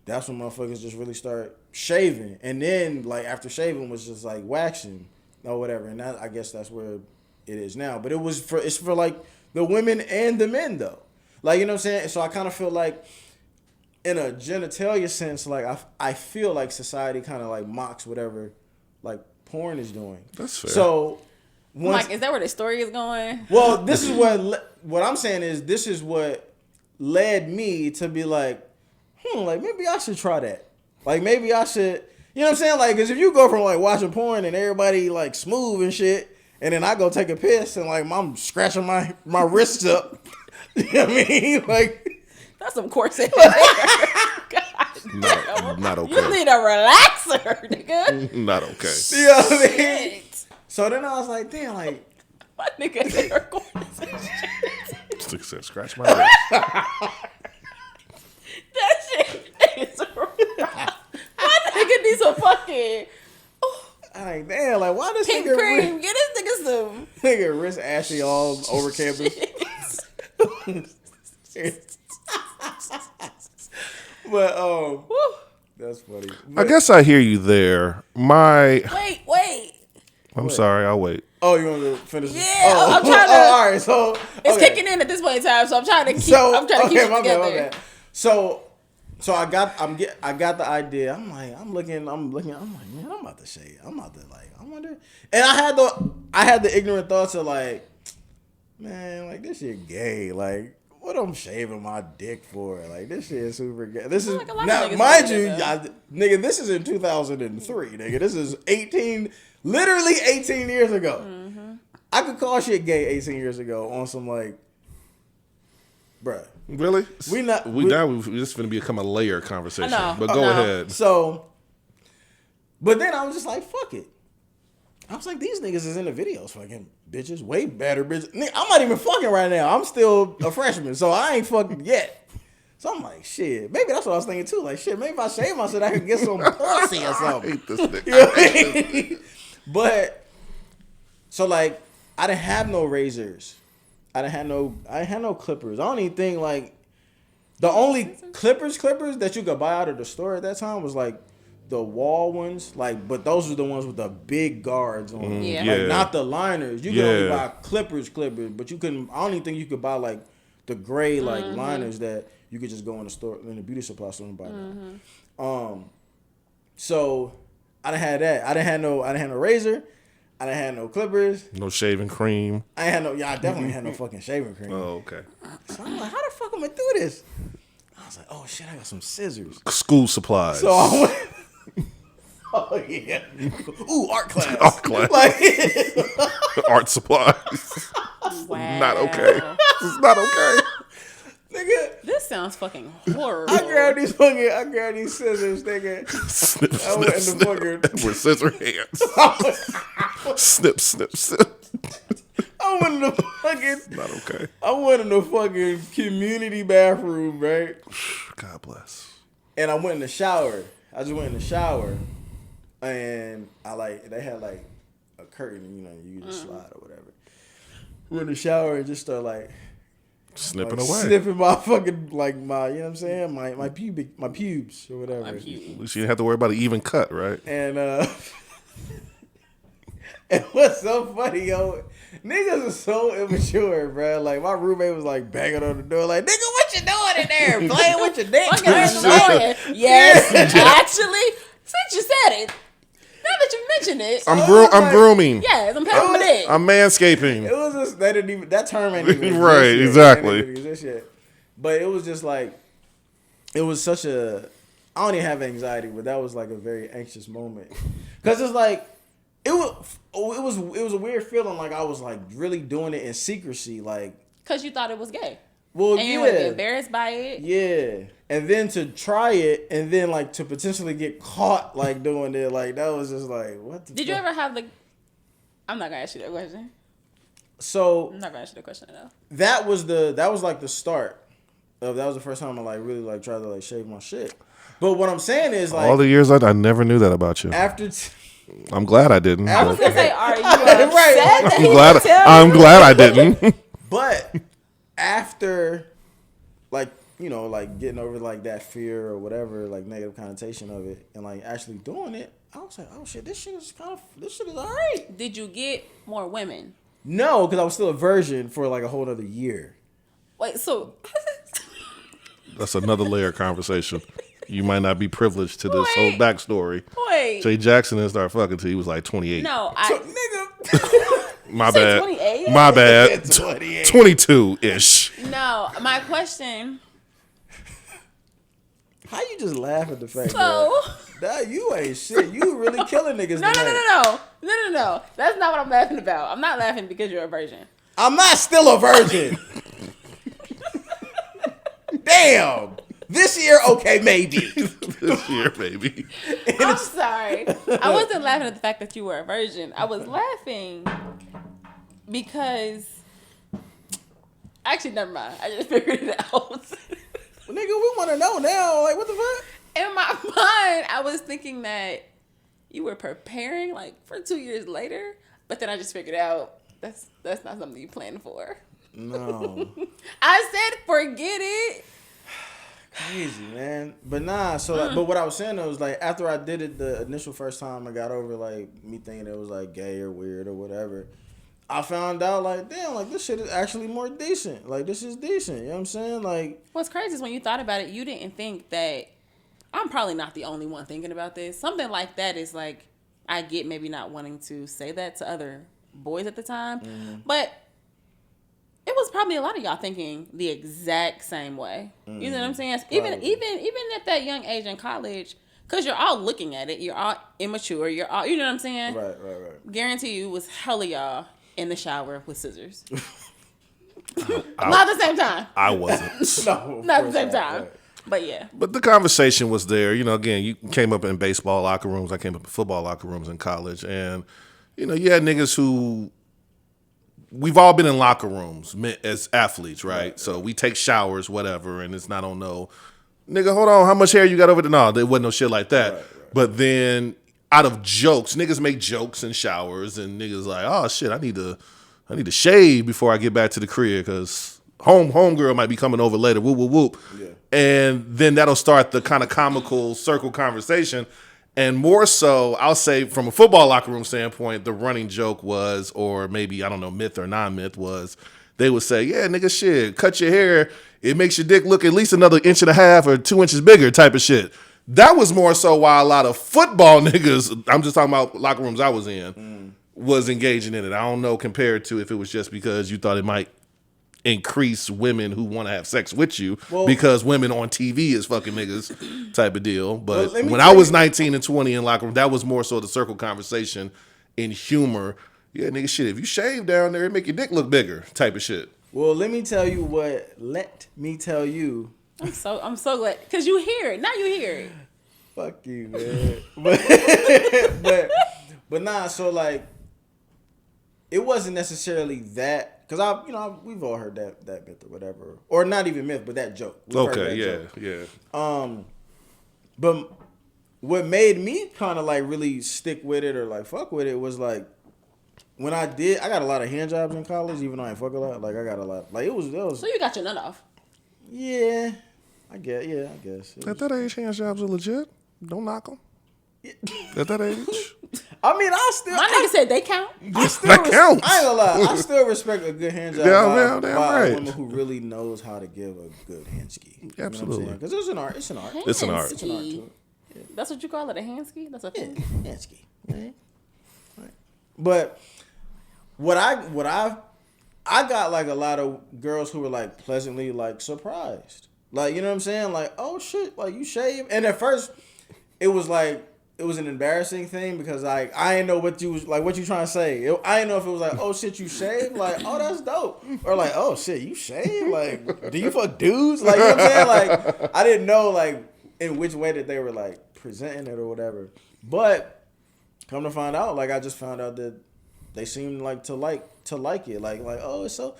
[SPEAKER 1] that's when motherfuckers just really start shaving. And then like after shaving was just like waxing or whatever. And that, I guess that's where it is now. But it's for like the women and the men though. Like, you know what I'm saying? So I kind of feel like in a genitalia sense, like I feel like society kind of like mocks whatever like porn is doing.
[SPEAKER 2] That's fair.
[SPEAKER 1] So
[SPEAKER 3] Mike, is that where the story is going?
[SPEAKER 1] well, this is what I'm saying is this is what led me to be like, like maybe I should try that. Like maybe I should, you know what I'm saying? Like, cause if you go from like watching porn and everybody like smooth and shit, and then I go take a piss and like I'm scratching my wrists up. You know what I mean? Like
[SPEAKER 3] that's some corset.
[SPEAKER 2] No, not okay.
[SPEAKER 3] You need a relaxer, nigga.
[SPEAKER 2] Not okay.
[SPEAKER 1] You know what I mean?
[SPEAKER 3] Shit.
[SPEAKER 1] So then I was like, damn, like
[SPEAKER 3] My nigga said her corset.
[SPEAKER 2] Stick said, scratch my wrist.
[SPEAKER 3] That shit is real. My nigga needs some fucking
[SPEAKER 1] I'm like, damn, like why this
[SPEAKER 3] pink
[SPEAKER 1] nigga
[SPEAKER 3] cream. Get this nigga some.
[SPEAKER 1] nigga wrist ashy all over campus? But
[SPEAKER 3] Woo.
[SPEAKER 1] that's funny.
[SPEAKER 2] I guess I hear you there.
[SPEAKER 3] Wait.
[SPEAKER 2] I'm sorry, I'll wait.
[SPEAKER 1] Oh, you want to finish?
[SPEAKER 3] Yeah,
[SPEAKER 1] Oh,
[SPEAKER 3] I'm trying to.
[SPEAKER 1] all right, so
[SPEAKER 3] It's
[SPEAKER 1] okay.
[SPEAKER 3] kicking in at this point in time, so I'm trying to keep.
[SPEAKER 1] So
[SPEAKER 3] I'm trying to keep it
[SPEAKER 1] my
[SPEAKER 3] together.
[SPEAKER 1] bad. So I got the idea. I'm looking. I'm like, man, I'm about to shave. I'm about to like. I wonder. And I had the ignorant thoughts of like, man, like this shit gay. Like, what I'm shaving my dick for? Like, this shit is super gay. This is
[SPEAKER 3] like a lot of
[SPEAKER 1] now,
[SPEAKER 3] niggas
[SPEAKER 1] mind
[SPEAKER 3] do
[SPEAKER 1] you,
[SPEAKER 3] that,
[SPEAKER 1] nigga. This is in 2003, nigga. This is 18, literally 18 years ago.
[SPEAKER 3] Mm-hmm.
[SPEAKER 1] I could call shit gay 18 years ago on some like, bruh.
[SPEAKER 2] Really?
[SPEAKER 1] We
[SPEAKER 2] just gonna become a layer conversation.
[SPEAKER 3] I know.
[SPEAKER 2] But go ahead.
[SPEAKER 1] So, but then I was just like, fuck it. I was like, these niggas is in the videos fucking bitches, way better bitches. Nigga, I'm not even fucking right now. I'm still a freshman, so I ain't fucking yet. So I'm like, shit. Maybe that's what I was thinking too. Like, shit, maybe if I shave my shit, I could get some pussy or
[SPEAKER 2] I
[SPEAKER 1] something.
[SPEAKER 2] hate this nigga.
[SPEAKER 1] You know what I mean? But so like, I didn't have no razors. I didn't have no clippers. I don't even think like the only clippers that you could buy out of the store at that time was like the wall ones, like, but those were the ones with the big guards on them.
[SPEAKER 3] Yeah.
[SPEAKER 1] Like, not the liners. You could only buy clippers, but you couldn't. I don't even think you could buy like the gray like liners that you could just go in the store in the beauty supply store and buy. So I didn't have that. I didn't have no razor. I didn't have no clippers.
[SPEAKER 2] No shaving cream.
[SPEAKER 1] I definitely had no fucking shaving cream.
[SPEAKER 2] Oh, okay.
[SPEAKER 1] So I'm like, how the fuck am I do this? I was like, oh shit, I got some scissors.
[SPEAKER 2] School supplies.
[SPEAKER 1] So I went. Oh yeah. Ooh, art class.
[SPEAKER 2] Art class.
[SPEAKER 1] Like,
[SPEAKER 2] Art supplies.
[SPEAKER 3] Wow.
[SPEAKER 2] Not okay. It's not okay.
[SPEAKER 1] nigga,
[SPEAKER 3] This sounds fucking horrible.
[SPEAKER 1] I grabbed these scissors, nigga.
[SPEAKER 2] Snip,
[SPEAKER 1] I went in
[SPEAKER 2] snip,
[SPEAKER 1] the
[SPEAKER 2] snip.
[SPEAKER 1] fucking.
[SPEAKER 2] With scissor hands. Snip, snip, snip.
[SPEAKER 1] I went in the fucking.
[SPEAKER 2] Not okay.
[SPEAKER 1] I went in the fucking community bathroom, right?
[SPEAKER 2] God bless.
[SPEAKER 1] And I went in the shower. I just went in the shower, and they had like a curtain, you know, you could just slide or whatever. We're in the shower and just start like
[SPEAKER 2] Snipping away.
[SPEAKER 1] snipping my fucking my you know what I'm saying, my pubes or whatever.
[SPEAKER 2] At least you didn't have to worry about an even cut, right?
[SPEAKER 1] And and what's so funny, yo, niggas are so immature, bro. Like my roommate was like banging on the door, like, nigga, what you doing in there? Playing with your dick?
[SPEAKER 3] Fucking annoying. Yes, actually, since you said it, now that you mentioned it,
[SPEAKER 2] I'm grooming.
[SPEAKER 3] yes, I'm patting my dick.
[SPEAKER 2] I'm manscaping.
[SPEAKER 1] It was just that term ain't even
[SPEAKER 2] Right,
[SPEAKER 1] exist yet.
[SPEAKER 2] exactly.
[SPEAKER 1] It ain't even exist yet. But it was just like, it was such a, I don't even have anxiety, but that was like a very anxious moment. Cause it's like, it was a weird feeling, like I was like really doing it in secrecy, like.
[SPEAKER 3] Cause you thought it was gay.
[SPEAKER 1] Well,
[SPEAKER 3] And you would be embarrassed by it.
[SPEAKER 1] Yeah. And then to try it and then like to potentially get caught like doing it, like that was just like, what the
[SPEAKER 3] Did you ever have I'm not gonna ask you that question.
[SPEAKER 1] So
[SPEAKER 3] I'm not gonna ask you that question enough.
[SPEAKER 1] that was like the start of, that was the first time I like really like tried to like shave my shit. But what I'm saying is like
[SPEAKER 2] All the years I never knew that about you.
[SPEAKER 1] after
[SPEAKER 2] I'm glad I didn't.
[SPEAKER 3] I was
[SPEAKER 2] but
[SPEAKER 3] gonna say, are you upset that
[SPEAKER 2] I'm
[SPEAKER 3] he
[SPEAKER 2] glad.
[SPEAKER 3] didn't tell
[SPEAKER 2] I'm
[SPEAKER 3] you?
[SPEAKER 2] glad I didn't.
[SPEAKER 1] But after, like, you know, like getting over like that fear or whatever, like negative connotation of it, and like actually doing it, I was like, oh shit, this shit is alright.
[SPEAKER 3] Did you get more women?
[SPEAKER 1] No, because I was still a virgin for like a whole other year.
[SPEAKER 3] Wait, so
[SPEAKER 2] That's another layer of conversation. You might not be privileged to this whole
[SPEAKER 3] Wait.
[SPEAKER 2] backstory.
[SPEAKER 3] wait.
[SPEAKER 2] Jay Jackson didn't start fucking till he was like 28.
[SPEAKER 3] No,
[SPEAKER 1] Nigga.
[SPEAKER 2] My
[SPEAKER 3] say
[SPEAKER 2] bad.
[SPEAKER 3] 28?
[SPEAKER 2] My bad.
[SPEAKER 1] 28.
[SPEAKER 2] 22-ish.
[SPEAKER 3] no. My question.
[SPEAKER 1] How you just laugh at the fact
[SPEAKER 3] So
[SPEAKER 1] that you ain't shit. You really killing niggas
[SPEAKER 3] no.
[SPEAKER 1] tonight.
[SPEAKER 3] That's not what I'm laughing about. I'm not laughing because you're a virgin.
[SPEAKER 1] I'm not still a virgin. Damn. This year, okay, maybe.
[SPEAKER 2] This year, baby.
[SPEAKER 3] I'm sorry. I wasn't laughing at the fact that you were a virgin. I was laughing because actually, never mind. I just figured it out.
[SPEAKER 1] Nigga, we want to know now. Like, what the fuck?
[SPEAKER 3] In my mind, I was thinking that you were preparing like for 2 years later, but then I just figured out that's not something you planned for.
[SPEAKER 1] No.
[SPEAKER 3] I said forget it.
[SPEAKER 1] Crazy, man. But nah, so like, but what I was saying though was like after I did it the initial first time, I got over like me thinking it was like gay or weird or whatever. I found out like, damn, like this shit is actually more decent. Like this is decent. You know what I'm saying? Like
[SPEAKER 3] What's crazy is when you thought about it, you didn't think that I'm probably not the only one thinking about this. Something like that is like I get maybe not wanting to say that to other boys at the time, but it was probably a lot of y'all thinking the exact same way. You know what I'm saying? Even at that young age in college, because you're all looking at it, you're all immature, you're all, you know what I'm saying?
[SPEAKER 1] Right.
[SPEAKER 3] Guarantee you was hella y'all in the shower with scissors. Not at the same time.
[SPEAKER 2] I wasn't.
[SPEAKER 1] No,
[SPEAKER 3] Not at the same time.
[SPEAKER 1] Right.
[SPEAKER 3] But yeah.
[SPEAKER 2] But the conversation was there. You know, again, you came up in baseball locker rooms. I came up in football locker rooms in college. And, you know, you had niggas who, we've all been in locker rooms as athletes, right? So we take showers, whatever, and it's not on no, nigga, hold on, how much hair you got over there? No, there wasn't no shit like that.
[SPEAKER 1] Right.
[SPEAKER 2] But then out of jokes, niggas make jokes in showers, and niggas like, oh shit, I need to shave before I get back to the crib because homegirl might be coming over later. Whoop whoop whoop.
[SPEAKER 1] Yeah.
[SPEAKER 2] And then that'll start the kind of comical circle conversation. And more so, I'll say from a football locker room standpoint, the running joke was, or maybe, I don't know, myth or non-myth was, they would say, yeah, nigga, shit, cut your hair. It makes your dick look at least another 1.5 or 2 inches bigger type of shit. That was more so why a lot of football niggas, I'm just talking about locker rooms I was in, was engaging in it. I don't know compared to if it was just because you thought it might increase women who want to have sex with you because women on TV is fucking niggas type of deal. But when I was 19 and 20 in locker room, that was more so the circle conversation in humor. Yeah, nigga, shit, if you shave down there, it make your dick look bigger type of shit.
[SPEAKER 1] Well, let me tell you.
[SPEAKER 3] I'm so glad because you hear it. Now you hear it.
[SPEAKER 1] Fuck you, man. but nah. So like, it wasn't necessarily that because we've all heard that myth or whatever, or not even myth, but that joke. We've heard that joke.
[SPEAKER 2] Yeah.
[SPEAKER 1] But what made me kind of like really stick with it or like fuck with it was like when I got a lot of hand jobs in college, even though I ain't fuck a lot. Like I got a lot. Like it was.
[SPEAKER 3] So you got your nut off.
[SPEAKER 1] Yeah, I guess.
[SPEAKER 2] At that age, hand jobs are legit. Don't knock them. At that age.
[SPEAKER 1] I mean,
[SPEAKER 3] My nigga said they count.
[SPEAKER 2] That counts.
[SPEAKER 1] I ain't gonna lie. I still respect a good hand job
[SPEAKER 2] Damn
[SPEAKER 1] by
[SPEAKER 2] right.
[SPEAKER 1] a woman who really knows how to give a good hand ski.
[SPEAKER 2] Absolutely.
[SPEAKER 1] Because it's an art.
[SPEAKER 2] It's an art.
[SPEAKER 1] It's an art to it.
[SPEAKER 3] That's what you call it, a hand ski? That's a thing.
[SPEAKER 1] Hand ski. Right. But what I got like a lot of girls who were like pleasantly like surprised. Like, you know what I'm saying? Like, oh shit, like you shave. And at first it was an embarrassing thing because like I didn't know what you trying to say. I didn't know if it was like, oh shit, you shave? Like, oh that's dope. Or like, oh shit, you shave? Like, do you fuck dudes? Like, you know what I'm saying? Like, I didn't know like in which way that they were like presenting it or whatever. But come to find out, like I just found out that they seemed like to like it. Like, oh, it's so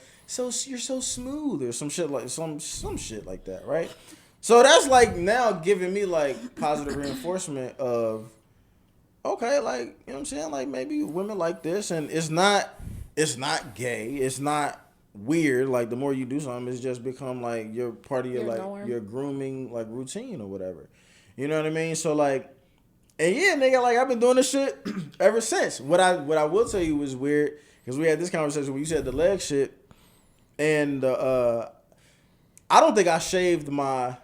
[SPEAKER 1] you're so smooth or some shit like some shit like that, right? So that's like now giving me like positive reinforcement of okay, like, you know what I'm saying? Like maybe women like this and it's not gay, it's not weird. Like the more you do something, it's just become like you're part of your grooming like routine or whatever. You know what I mean? So like, and yeah, nigga, like I've been doing this shit ever since. What I will tell you was weird because we had this conversation when you said the leg shit, and I don't think I shaved my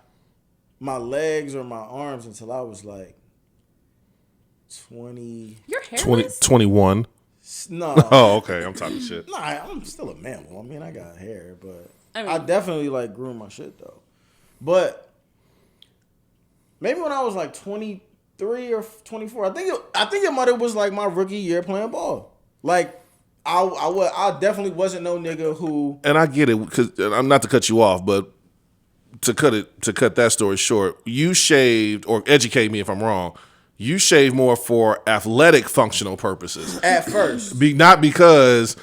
[SPEAKER 1] legs or my arms until I was like 20.
[SPEAKER 3] Your hair
[SPEAKER 2] 21.
[SPEAKER 1] No.
[SPEAKER 2] Oh, okay. I'm talking shit.
[SPEAKER 1] No, I'm still a mammal. I mean, I got hair, but
[SPEAKER 3] I
[SPEAKER 1] I definitely like grew my shit though. But maybe when I was like 23 or 24, I think it might have was like my rookie year playing ball. Like I definitely wasn't no nigga who.
[SPEAKER 2] And I get it because I'm not to cut you off, but to cut that story short, you shaved, or educate me if I'm wrong. You shaved more for athletic functional purposes
[SPEAKER 1] At first,
[SPEAKER 2] not because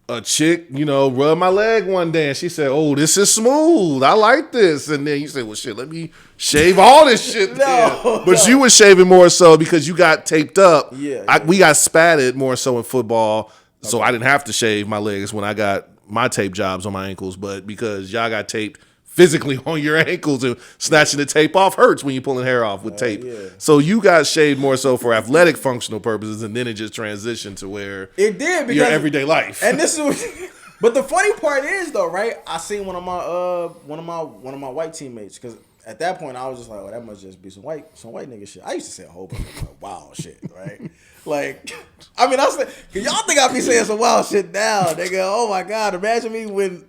[SPEAKER 2] a chick, rubbed my leg one day and she said, "Oh, this is smooth. I like this." And then you say, "Well, shit, let me shave all this shit." But you were shaving more so because you got taped up.
[SPEAKER 1] Yeah.
[SPEAKER 2] We got spatted more so in football, so I didn't have to shave my legs when I got my tape jobs on my ankles. But because y'all got taped physically on your ankles and snatching the tape off hurts when you're pulling hair off with tape.
[SPEAKER 1] Yeah.
[SPEAKER 2] So you got shaved more so for athletic functional purposes, and then it just transitioned to where
[SPEAKER 1] it did because
[SPEAKER 2] your everyday life.
[SPEAKER 1] And this is, but the funny part is though, right? I seen one of my white teammates because at that point I was just like, oh, that must just be some white nigga shit. I used to say a whole bunch of like, wild shit, right? Like, I mean, I was like, cause y'all think I be saying some wild shit now, nigga. Oh my god, imagine me when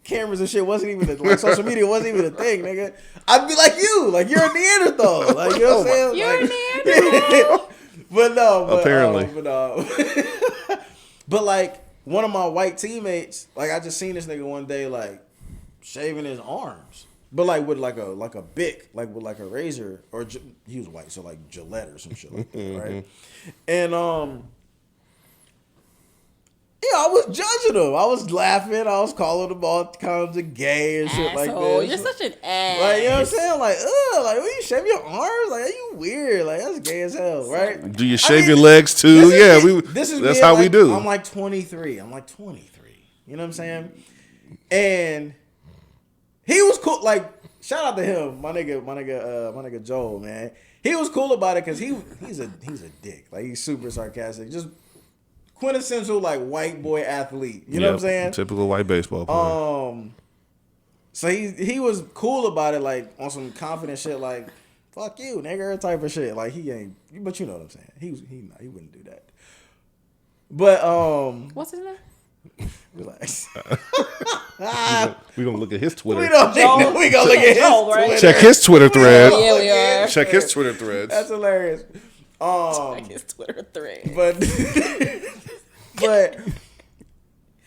[SPEAKER 1] cameras and shit wasn't even like social media wasn't even a thing, nigga. I'd be like you, like you're a Neanderthal, like you know what I'm saying?
[SPEAKER 3] You're
[SPEAKER 1] like,
[SPEAKER 3] a Neanderthal.
[SPEAKER 1] But no,
[SPEAKER 2] apparently,
[SPEAKER 1] but like one of my white teammates, like I just seen this nigga one day like shaving his arms, but like with like a bic, like with like a razor, or he was white, so like Gillette or some shit like that, right? And yeah, I was judging him. I was laughing. I was calling him all kinds of gay and shit like
[SPEAKER 3] Asshole.
[SPEAKER 1] this.
[SPEAKER 3] You're such an ass.
[SPEAKER 1] Like, you know what I'm saying? Like, like, when you shave your arms? Like, are you weird? Like, that's gay as hell, right?
[SPEAKER 2] Do you shave your legs too? That's how we do.
[SPEAKER 1] I'm like 23. You know what I'm saying? And he was cool. Like, shout out to him, my nigga Joel, man. He was cool about it because he's a dick. Like, he's super sarcastic. Just quintessential like white boy athlete. You know what I'm saying?
[SPEAKER 2] Typical white baseball player.
[SPEAKER 1] So he was cool about it, like on some confident shit, like fuck you, nigga, type of shit. Like he ain't, but you know what I'm saying. He wouldn't do that. But
[SPEAKER 3] what's his name?
[SPEAKER 1] Relax.
[SPEAKER 2] We gonna look at his Twitter.
[SPEAKER 1] We gonna look at his Twitter.
[SPEAKER 2] Check his Twitter thread.
[SPEAKER 3] Yeah, we are.
[SPEAKER 2] Check his Twitter threads.
[SPEAKER 1] That's hilarious.
[SPEAKER 3] Check his Twitter thread.
[SPEAKER 1] But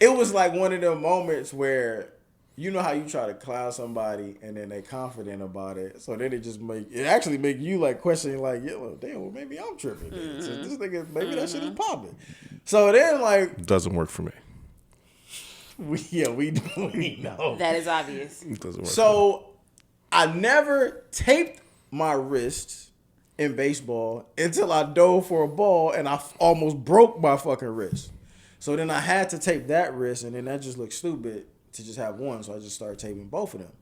[SPEAKER 1] it was like one of them moments where you know how you try to clown somebody and then they confident about it, so then it actually make you like question like, yeah, well, damn, well, maybe I'm tripping. So this nigga, maybe that shit is popping. So then like
[SPEAKER 2] doesn't work for me.
[SPEAKER 1] We know
[SPEAKER 3] that is obvious.
[SPEAKER 2] It doesn't work.
[SPEAKER 1] So I never taped my wrists in baseball until I dove for a ball and I almost broke my fucking wrist. So then I had to tape that wrist, and then that just looked stupid to just have one. So I just started taping both of them,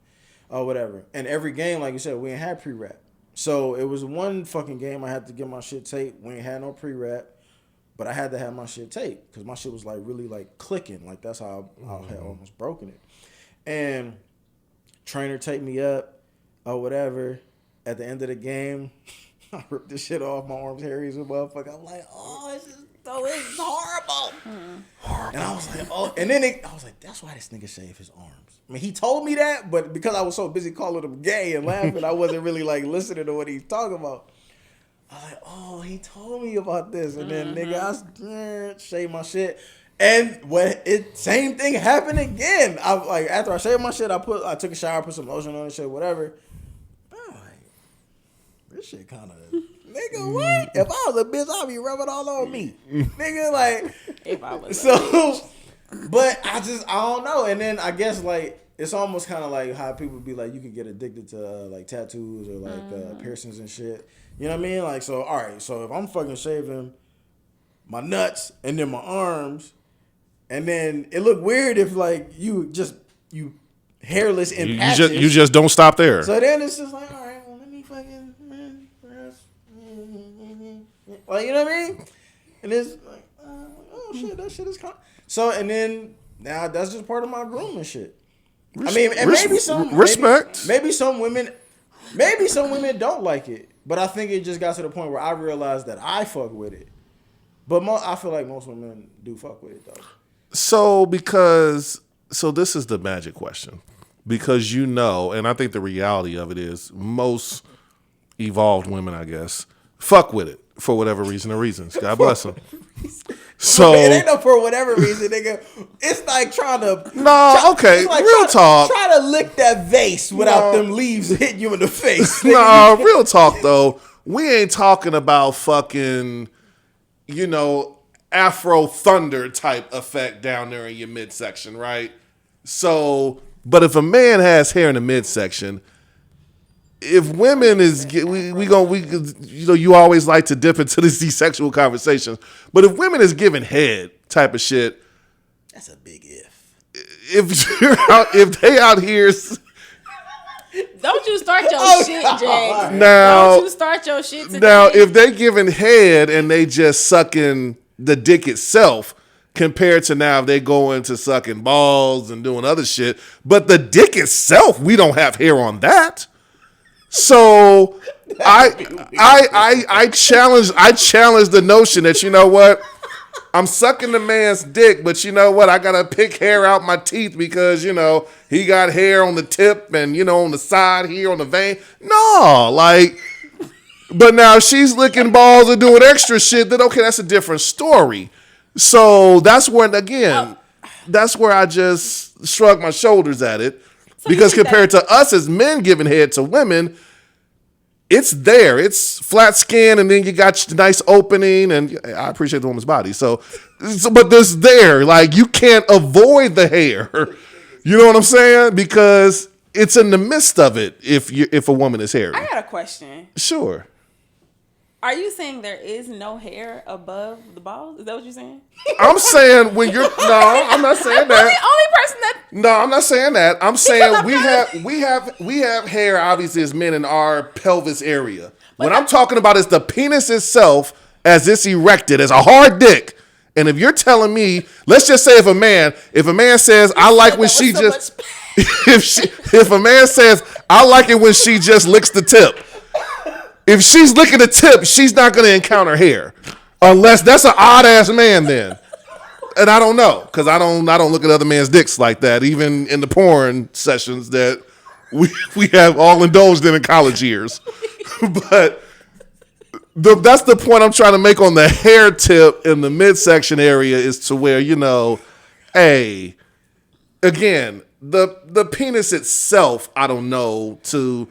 [SPEAKER 1] or whatever. And every game, like you said, we ain't had pre-wrap. So it was one fucking game I had to get my shit taped. We ain't had no pre-wrap, but I had to have my shit taped because my shit was like really like clicking. Like that's how I had almost broken it. And trainer taped me up or whatever. At the end of the game, I ripped this shit off. My arms hairy as a motherfucker. I'm like, oh, it's horrible. And I was like, oh, and then I was like, that's why this nigga shaved his arms. I mean, he told me that, but because I was so busy calling him gay and laughing, I wasn't really like listening to what he's talking about. I was like, oh, he told me about this, and then nigga, I shaved my shit, and same thing happened again. I like after I shaved my shit, I took a shower, put some lotion on and shit, whatever. I'm like, this shit kind of. Nigga, what? If I was a bitch, I'd be rubbing all on me. Nigga, like,
[SPEAKER 3] if I was
[SPEAKER 1] so, but I don't know. And then I guess, like, it's almost kind of like how people be like, you can get addicted to, like, tattoos or, like, piercings and shit. You know what I mean? Like, so, all right. So, if I'm fucking shaving my nuts and then my arms, and then it look weird if, like, you hairless and patches.
[SPEAKER 2] You just don't stop there.
[SPEAKER 1] So then it's just like, all right, well, let me fucking... Like, you know what I mean? And it's like, oh shit, that shit is so. And then now that's just part of my grooming shit. I mean, and maybe some
[SPEAKER 2] respect.
[SPEAKER 1] Maybe some women don't like it, but I think it just got to the point where I realized that I fuck with it. But I feel like most women do fuck with it though.
[SPEAKER 2] So this is the magic question, because and I think the reality of it is most evolved women, I guess, fuck with it. For whatever reason or reasons. God bless them. So
[SPEAKER 1] it ain't no for whatever reason, nigga. It's like trying to
[SPEAKER 2] real talk.
[SPEAKER 1] Try to lick that vase without them leaves hitting you in the face.
[SPEAKER 2] Real talk though. We ain't talking about fucking, Afro Thunder type effect down there in your midsection, right? So, but if a man has hair in the midsection, if women is you always like to dip into these sexual conversations, but if women is giving head type of shit,
[SPEAKER 1] that's a big if.
[SPEAKER 2] If they out here,
[SPEAKER 3] don't you start your shit, Jay.
[SPEAKER 2] Now,
[SPEAKER 3] don't you start your shit today.
[SPEAKER 2] Now, if they giving head and they just sucking the dick itself, compared to now if they go into sucking balls and doing other shit, but the dick itself, we don't have hair on that. So I challenge the notion that, you know what, I'm sucking the man's dick, but you know what, I gotta pick hair out my teeth because he got hair on the tip and on the side here on the vein. No, like, but now if she's licking balls and doing extra shit, then okay, that's a different story. So that's when that's where I just shrug my shoulders at it. Because compared to us as men giving head to women, it's there. It's flat skin, and then you got the nice opening, and I appreciate the woman's body. So but this there, like, you can't avoid the hair. You know what I'm saying? Because it's in the midst of it if a woman is hairy.
[SPEAKER 3] I got a question.
[SPEAKER 2] Sure.
[SPEAKER 3] Are you saying there is no hair above the balls? Is that what you're saying?
[SPEAKER 2] I'm saying when you're I'm not saying that.
[SPEAKER 3] I'm the only person that.
[SPEAKER 2] No, I'm not saying that. I'm saying we have hair obviously as men in our pelvis area. What I'm talking about is the penis itself as it's erected as a hard dick. And if you're telling me, let's just say if a man says I like when she just if a man says I like it when she just licks the tip. If she's licking the tip, she's not going to encounter hair, unless that's an odd ass man then. And I don't know, because I don't look at other men's dicks like that, even in the porn sessions that we have all indulged in college years. But that's the point I'm trying to make on the hair tip in the midsection area, is to where hey, again, the penis itself, I don't know to.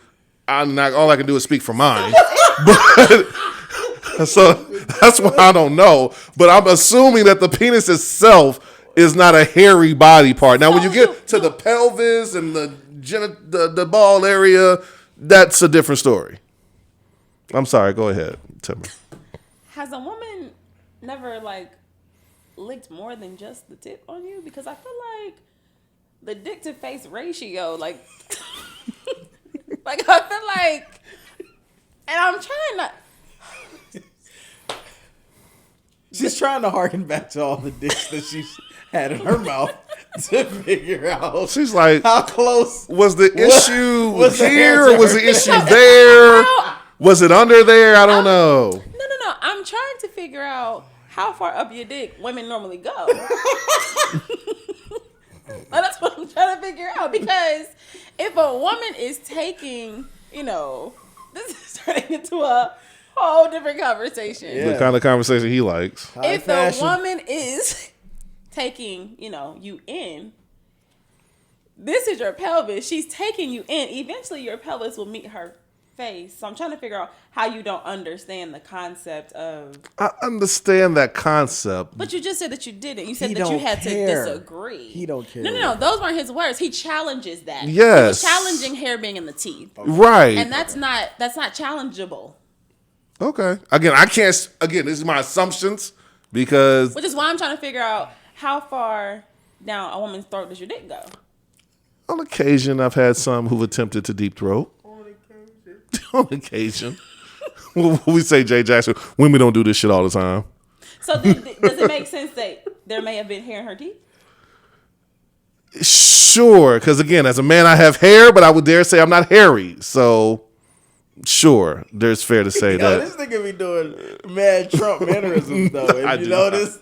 [SPEAKER 2] All I can do is speak for mine. But so that's why I don't know. But I'm assuming that the penis itself is not a hairy body part. Now, when you get to the pelvis and the ball area, that's a different story. I'm sorry. Go ahead, Timber.
[SPEAKER 3] Has a woman never licked more than just the tip on you? Because I feel like the dick to face ratio, like, like I feel like, and I'm trying not.
[SPEAKER 1] She's trying to harken back to all the dicks that she's had in her mouth to figure out.
[SPEAKER 2] She's like,
[SPEAKER 1] how close
[SPEAKER 2] was the issue
[SPEAKER 1] was the
[SPEAKER 2] here?
[SPEAKER 1] answer?
[SPEAKER 2] Was the issue there? Was it under there? I don't know.
[SPEAKER 3] No. I'm trying to figure out how far up your dick women normally go. That's what I'm trying to figure out. Because if a woman is taking, this is turning into a whole different conversation.
[SPEAKER 2] The kind of conversation he likes.
[SPEAKER 3] If the woman is taking, you in, this is your pelvis. She's taking you in. Eventually, your pelvis will meet her face. So I'm trying to figure out how you don't understand the concept of.
[SPEAKER 2] I understand that concept.
[SPEAKER 3] But you just said that you didn't. You said that you had to disagree.
[SPEAKER 1] He don't care.
[SPEAKER 3] No. Those weren't his words. He challenges that.
[SPEAKER 2] Yes.
[SPEAKER 3] He's challenging hair being in the teeth.
[SPEAKER 2] Right.
[SPEAKER 3] And that's not challengeable.
[SPEAKER 2] Okay. This is my assumptions because.
[SPEAKER 3] Which is why I'm trying to figure out how far down a woman's throat does your dick go.
[SPEAKER 2] On occasion, I've had some who've attempted to deep throat. On occasion. We say, Jay Jackson, women don't do this shit all the time.
[SPEAKER 3] So does it make sense that there may have been hair in her teeth?
[SPEAKER 2] Sure, because again, as a man, I have hair, but I would dare say I'm not hairy. So, sure, there's fair to say that.
[SPEAKER 1] This nigga be doing mad Trump mannerisms though. If you notice.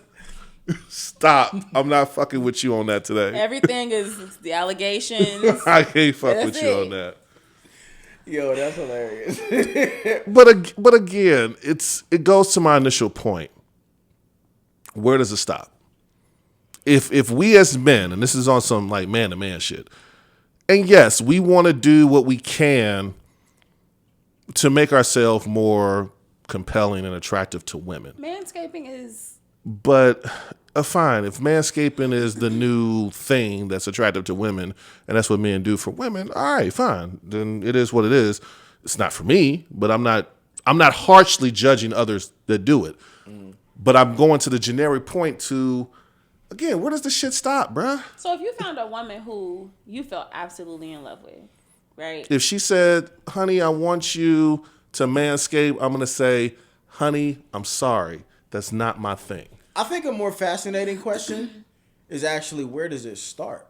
[SPEAKER 2] Stop. I'm not fucking with you on that today.
[SPEAKER 3] Everything is the allegations.
[SPEAKER 2] I can't fuck with you on that.
[SPEAKER 1] Yo, that's hilarious.
[SPEAKER 2] But again, it goes to my initial point. Where does it stop? If we as men, and this is on some like man to man shit, and yes, we want to do what we can to make ourselves more compelling and attractive to women.
[SPEAKER 3] Manscaping is.
[SPEAKER 2] But fine, if manscaping is the new thing that's attractive to women, and that's what men do for women, all right, fine. Then it is what it is. It's not for me, but I'm not harshly judging others that do it. But I'm going to the generic point to, again, where does the shit stop, bruh?
[SPEAKER 3] So if you found a woman who you felt absolutely in love with, right?
[SPEAKER 2] If she said, honey, I want you to manscape, I'm going to say, honey, I'm sorry. That's not my thing.
[SPEAKER 1] I think a more fascinating question is actually where does it start?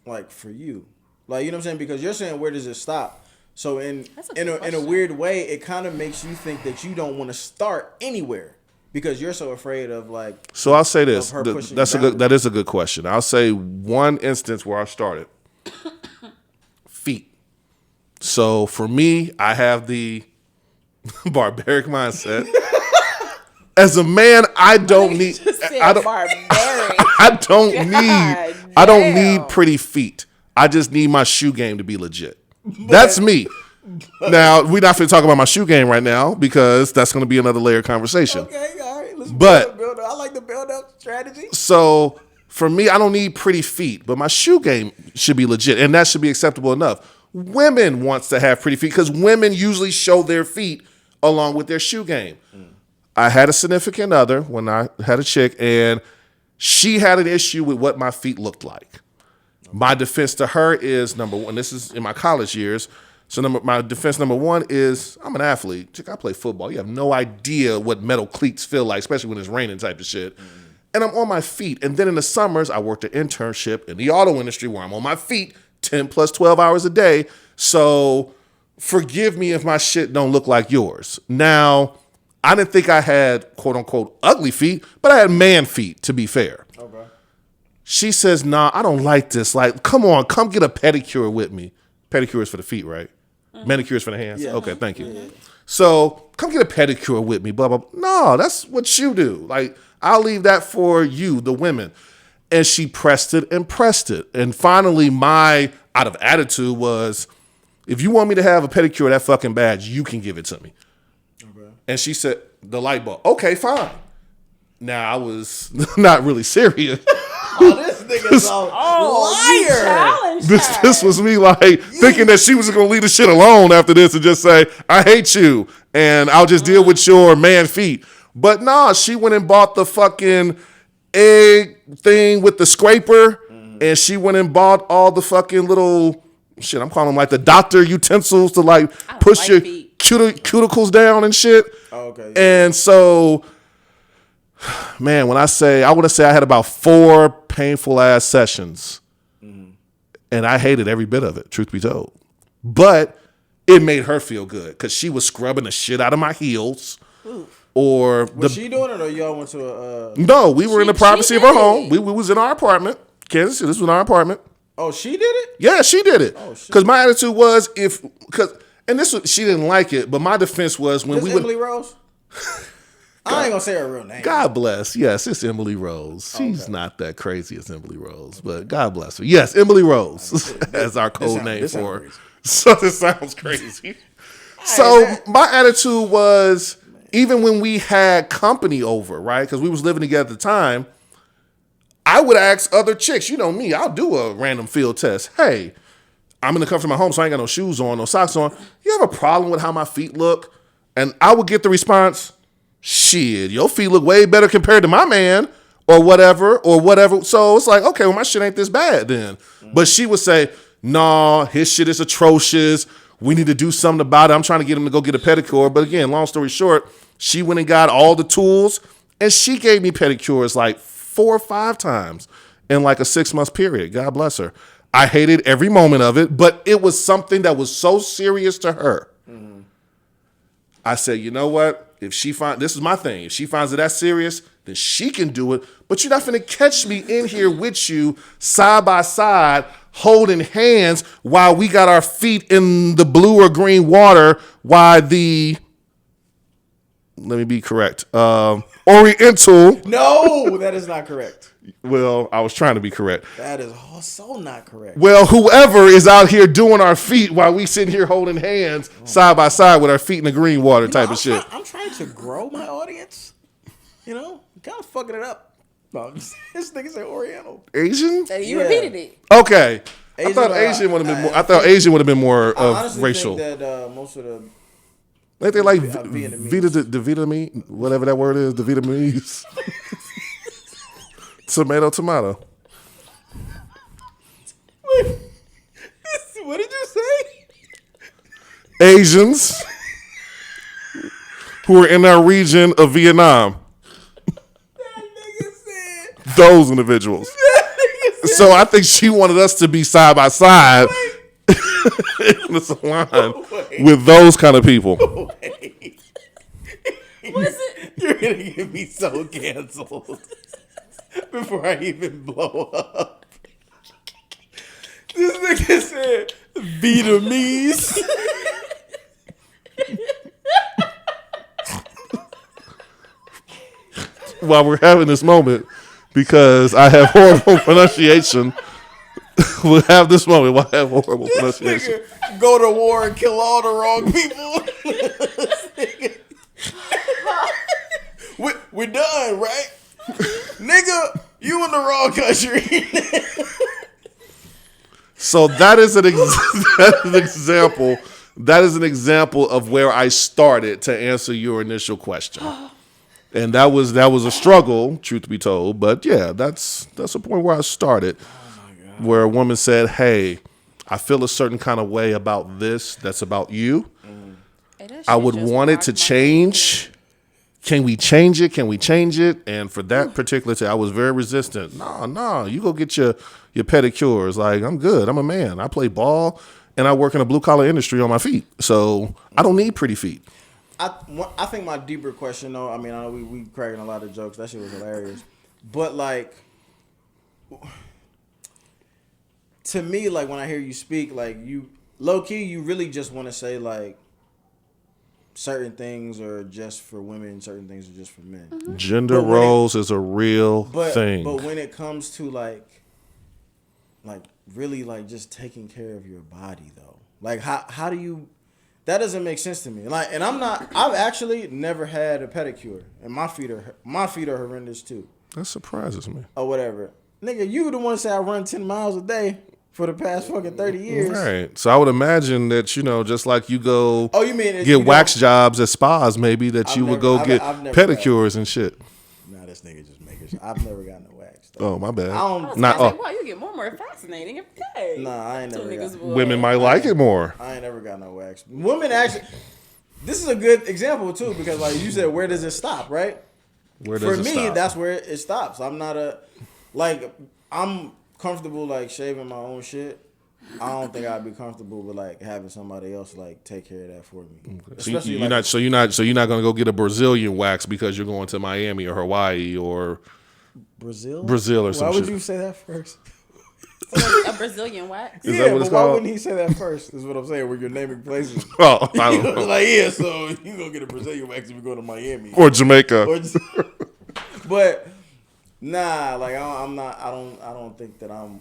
[SPEAKER 1] Like for you. Like, you know what I'm saying? Because you're saying where does it stop? So in a weird way, it kind of makes you think that you don't want to start anywhere because you're so afraid of like.
[SPEAKER 2] So I'll say this. That is a good question. I'll say one instance where I started. Feet. So for me, I have the barbaric mindset. As a man, I don't need. I don't need pretty feet. I just need my shoe game to be legit. That's me. Now we're not going to talk about my shoe game right now because that's going to be another layer of conversation.
[SPEAKER 1] Okay, all right. Let's
[SPEAKER 2] build
[SPEAKER 1] up. I like the build up strategy.
[SPEAKER 2] So for me, I don't need pretty feet, but my shoe game should be legit, and that should be acceptable enough. Women wants to have pretty feet because women usually show their feet along with their shoe game. I had a significant other when I had a chick, and she had an issue with what my feet looked like. My defense to her is, number one, this is in my college years, so my defense number one is, I'm an athlete. Chick, I play football. You have no idea what metal cleats feel like, especially when it's raining type of shit. And I'm on my feet. And then in the summers, I worked an internship in the auto industry where I'm on my feet 10 plus 12 hours a day. So forgive me if my shit don't look like yours. Now, I didn't think I had, quote unquote, ugly feet, but I had man feet, to be fair. Okay. She says, nah, I don't like this. Like, come on, come get a pedicure with me. Pedicure is for the feet, right? Mm-hmm. Manicure is for the hands? Yeah. Okay, thank you. Mm-hmm. So come get a pedicure with me, blah, blah, blah. No, that's what you do. Like, I'll leave that for you, the women. And she pressed it and pressed it. And finally, my out of attitude was, if you want me to have a pedicure that fucking bad, you can give it to me. And she said, the light bulb. Okay, fine. Now, I was not really serious.
[SPEAKER 1] This nigga's a liar.
[SPEAKER 2] This was me like thinking that she was going to leave the shit alone after this and just say, I hate you. And I'll just deal with your man feet. But nah, she went and bought the fucking egg thing with the scraper, and she went and bought all the fucking little shit. I'm calling them like the doctor utensils to like push your cuticles down and shit.
[SPEAKER 1] Oh, okay.
[SPEAKER 2] And so, man, when I want to say I had about 4 painful ass sessions, and I hated every bit of it, truth be told. But it made her feel good because she was scrubbing the shit out of my heels. Or
[SPEAKER 1] was she doing it, or y'all went to a?
[SPEAKER 2] No, we were in the privacy of our home. We was in our apartment, Kansas City. This was in our apartment.
[SPEAKER 1] Oh, she did it?
[SPEAKER 2] Yeah, she did it.
[SPEAKER 1] Oh, shit.
[SPEAKER 2] Because my attitude was she didn't like it, but my defense was when
[SPEAKER 1] Emily Rose? I ain't gonna say her real name.
[SPEAKER 2] God bless. Yes, it's Emily Rose. She's not that crazy as Emily Rose, but God bless her. Yes, Emily Rose as our code name for her. So this sounds crazy. So my attitude was, even when we had company over, right? Because we was living together at the time, I would ask other chicks, you know me, I'll do a random field test. Hey, I'm in the comfort of my home, so I ain't got no shoes on, no socks on. You have a problem with how my feet look? And I would get the response, shit, your feet look way better compared to my man, or whatever. So it's like, okay, well, my shit ain't this bad then. But she would say, nah, his shit is atrocious. We need to do something about it. I'm trying to get him to go get a pedicure. But again, long story short, she went and got all the tools, and she gave me pedicures like 4 or 5 times in like a 6-month period. God bless her. I hated every moment of it, but it was something that was so serious to her. I said, you know what? This is my thing. If she finds it that serious, then she can do it. But you're not going to catch me in here with you side by side, holding hands while we got our feet in the blue or green water, while let me be correct, Oriental.
[SPEAKER 1] No, that is not correct.
[SPEAKER 2] Well, I was trying to be correct.
[SPEAKER 1] That is so not correct.
[SPEAKER 2] Well, whoever is out here doing our feet while we sitting here holding hands side by side with our feet in the green water type of shit.
[SPEAKER 1] I'm trying to grow my audience. You know, kind of fucking it up. No, this nigga said Oriental.
[SPEAKER 2] Asian?
[SPEAKER 3] You repeated it.
[SPEAKER 2] Okay. I thought Asian would have been more of racial.
[SPEAKER 1] I think that most of the
[SPEAKER 2] They like
[SPEAKER 1] Vietnamese.
[SPEAKER 2] the Vietnamese, whatever that word is, the Vietnamese. Tomato.
[SPEAKER 1] Wait, what did you say?
[SPEAKER 2] Asians who are in our region of Vietnam.
[SPEAKER 1] That nigga said.
[SPEAKER 2] Those individuals. So I think she wanted us to be side by side in the salon with those kind of people.
[SPEAKER 1] Wait.
[SPEAKER 3] What's it?
[SPEAKER 1] You're gonna get me so canceled before I even blow up. This nigga said Vietnamese.
[SPEAKER 2] While we're having this moment, because I have horrible pronunciation, we'll have this moment while I have horrible pronunciation.
[SPEAKER 1] Nigga go to war and kill all the wrong people. We're done, right? Nigga, you in the wrong country.
[SPEAKER 2] So that is an example. That is an example of where I started to answer your initial question. And that was a struggle, truth be told. But yeah, that's a point where I started, where a woman said, "Hey, I feel a certain kind of way about this. That's about you. I would want it to change. Can we change it? Can we change it?" And for that particular time, I was very resistant. No, you go get your pedicures. Like, I'm good. I'm a man. I play ball, and I work in a blue collar industry on my feet. So I don't need pretty feet.
[SPEAKER 1] I think my deeper question, though, I mean, I know we cracking a lot of jokes. That shit was hilarious. But, like, to me, like, when I hear you speak, like, you, low-key, you really just want to say, like, certain things are just for women, certain things are just for men. Mm-hmm.
[SPEAKER 2] Gender roles is a real thing.
[SPEAKER 1] But when it comes to, like, really, like, just taking care of your body, though. Like, how do you... That doesn't make sense to me. Like, and I've actually never had a pedicure, and my feet are horrendous too.
[SPEAKER 2] That surprises me.
[SPEAKER 1] Or whatever, nigga. You the one say I run 10 miles a day for the past fucking 30 years.
[SPEAKER 2] Right. So I would imagine that, just like you go.
[SPEAKER 1] Oh, you mean
[SPEAKER 2] get wax jobs at spas? Maybe that you would go get pedicures and shit.
[SPEAKER 1] Nah, this nigga just making manicures. I've never gotten a wax.
[SPEAKER 2] Oh, my bad.
[SPEAKER 1] I
[SPEAKER 3] I
[SPEAKER 1] don't.
[SPEAKER 3] was
[SPEAKER 2] Not-
[SPEAKER 3] gonna say, wow, you get more and more fascinating every day.
[SPEAKER 1] Nah, I ain't
[SPEAKER 3] Two
[SPEAKER 1] never
[SPEAKER 3] niggas
[SPEAKER 1] got.
[SPEAKER 3] will-
[SPEAKER 2] Women might like it more.
[SPEAKER 1] I ain't never got no wax. Women actually. This is a good example too because, like you said, where does it stop? Right.
[SPEAKER 2] Where does
[SPEAKER 1] For
[SPEAKER 2] it
[SPEAKER 1] me,
[SPEAKER 2] stop?
[SPEAKER 1] that's where it stops. I'm comfortable like shaving my own shit. I don't think I'd be comfortable with like having somebody else like take care of that for me.
[SPEAKER 2] So you,
[SPEAKER 1] Especially
[SPEAKER 2] you're
[SPEAKER 1] like,
[SPEAKER 2] not gonna go get a Brazilian wax because you're going to Miami or Hawaii or
[SPEAKER 1] Brazil
[SPEAKER 2] Brazil or some
[SPEAKER 1] Why would
[SPEAKER 2] shit.
[SPEAKER 1] you say that first?
[SPEAKER 3] A Brazilian wax.
[SPEAKER 2] Is
[SPEAKER 1] yeah,
[SPEAKER 2] that what
[SPEAKER 1] but
[SPEAKER 2] it's
[SPEAKER 1] why
[SPEAKER 2] called?
[SPEAKER 1] wouldn't he say that first? Is what I'm saying. Where you're naming places.
[SPEAKER 2] Oh, I don't know.
[SPEAKER 1] Like yeah, so you gonna get a Brazilian wax if you go to Miami
[SPEAKER 2] Or Jamaica.
[SPEAKER 1] but nah, like I'm not. I don't think that I'm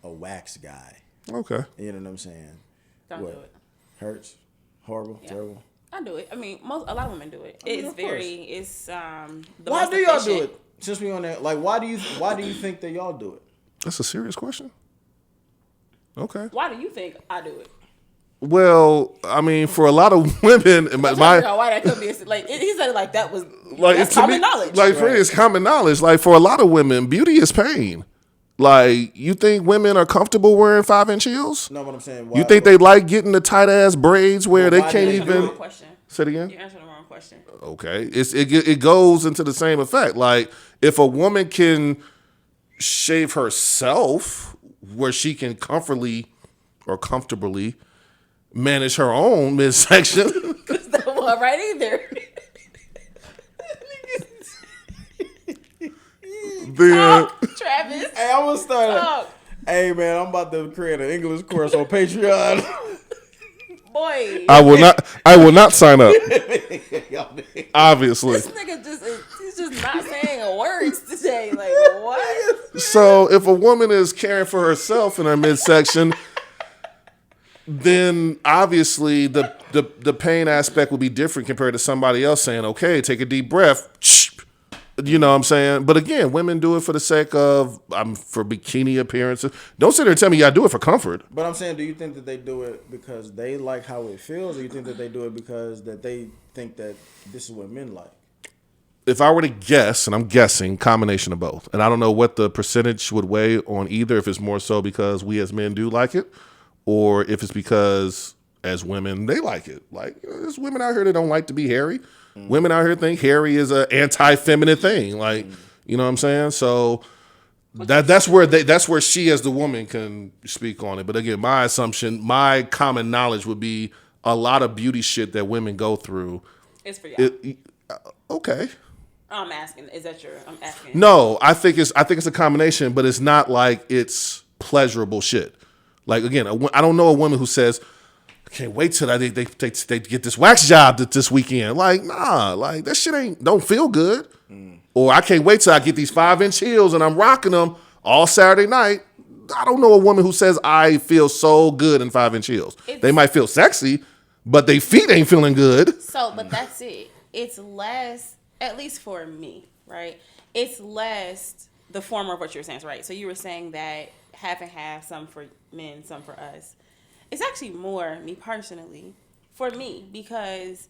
[SPEAKER 1] a wax guy.
[SPEAKER 2] Okay.
[SPEAKER 1] You know what I'm saying?
[SPEAKER 3] Don't
[SPEAKER 1] What?
[SPEAKER 3] do it.
[SPEAKER 1] Hurts, horrible,
[SPEAKER 3] Yeah.
[SPEAKER 1] terrible.
[SPEAKER 3] I do it. I mean, a lot of women do it.
[SPEAKER 1] mean,
[SPEAKER 3] It's
[SPEAKER 1] of course.
[SPEAKER 3] the
[SPEAKER 1] Why
[SPEAKER 3] most
[SPEAKER 1] do y'all do
[SPEAKER 3] efficient.
[SPEAKER 1] it? Since we on that, like, why do you think that y'all do it?
[SPEAKER 2] That's a serious question. Okay.
[SPEAKER 3] Why do you think I do it?
[SPEAKER 2] Well, I mean, for a lot of women,
[SPEAKER 3] I'm trying to figure out why that could be like he said it like that was
[SPEAKER 2] like
[SPEAKER 3] that's
[SPEAKER 2] to
[SPEAKER 3] common
[SPEAKER 2] me,
[SPEAKER 3] knowledge.
[SPEAKER 2] Like for me, it's common knowledge. Like for a lot of women, beauty is pain. Like you think women are comfortable wearing 5-inch heels?
[SPEAKER 1] No, what I'm saying. Why,
[SPEAKER 2] You think they like getting the tight ass braids where
[SPEAKER 1] Well,
[SPEAKER 2] they
[SPEAKER 1] why
[SPEAKER 2] can't
[SPEAKER 1] do you
[SPEAKER 3] You're answering the
[SPEAKER 2] even
[SPEAKER 3] wrong question.
[SPEAKER 2] say it again?
[SPEAKER 3] You're answering the wrong question.
[SPEAKER 2] Okay, it goes into the same effect. Like if a woman can shave herself, where she can comfortably manage her own midsection.
[SPEAKER 3] That's the one right either.
[SPEAKER 2] Then
[SPEAKER 3] Travis.
[SPEAKER 1] Hey, I'm gonna start.
[SPEAKER 3] Talk.
[SPEAKER 1] Hey, man, I'm about to create an English course on Patreon.
[SPEAKER 3] Boy.
[SPEAKER 2] I will not sign up. Obviously.
[SPEAKER 3] This nigga he's just not saying words today. Like what?
[SPEAKER 2] So if a woman is caring for herself in her midsection, then obviously the pain aspect will be different compared to somebody else saying, okay, take a deep breath. You know what I'm saying? But again, women do it for the sake of for bikini appearances. Don't sit there and tell me y'all do it for comfort.
[SPEAKER 1] But I'm saying, do you think that they do it because they like how it feels, or you think that they do it because that they think that this is what men like?
[SPEAKER 2] If I were to guess, and I'm guessing, combination of both. And I don't know what the percentage would weigh on either, if it's more so because we as men do like it, or if it's because as women, they like it. Like, there's women out here that don't like to be hairy. Women out here think hairy is an anti-feminine thing. Like, you know what I'm saying? So that's where she as the woman can speak on it. But again, my assumption, my common knowledge would be a lot of beauty shit that women go through.
[SPEAKER 3] It's for y'all.
[SPEAKER 2] Okay.
[SPEAKER 3] I'm asking. Is that your? I'm asking.
[SPEAKER 2] No, I think it's a combination, but it's not like it's pleasurable shit. Like again, I don't know a woman who says, "I can't wait till they get this wax job this weekend." Like, nah, like that shit don't feel good. Or I can't wait till I get these 5-inch heels and I'm rocking them all Saturday night. I don't know a woman who says I feel so good in 5-inch heels. They might feel sexy, but their feet ain't feeling good.
[SPEAKER 3] So, but that's it. It's less, at least for me, right? It's less the former of what you were saying, right? So you were saying that half and half, some for men, some for us. It's actually more, me personally, for me, because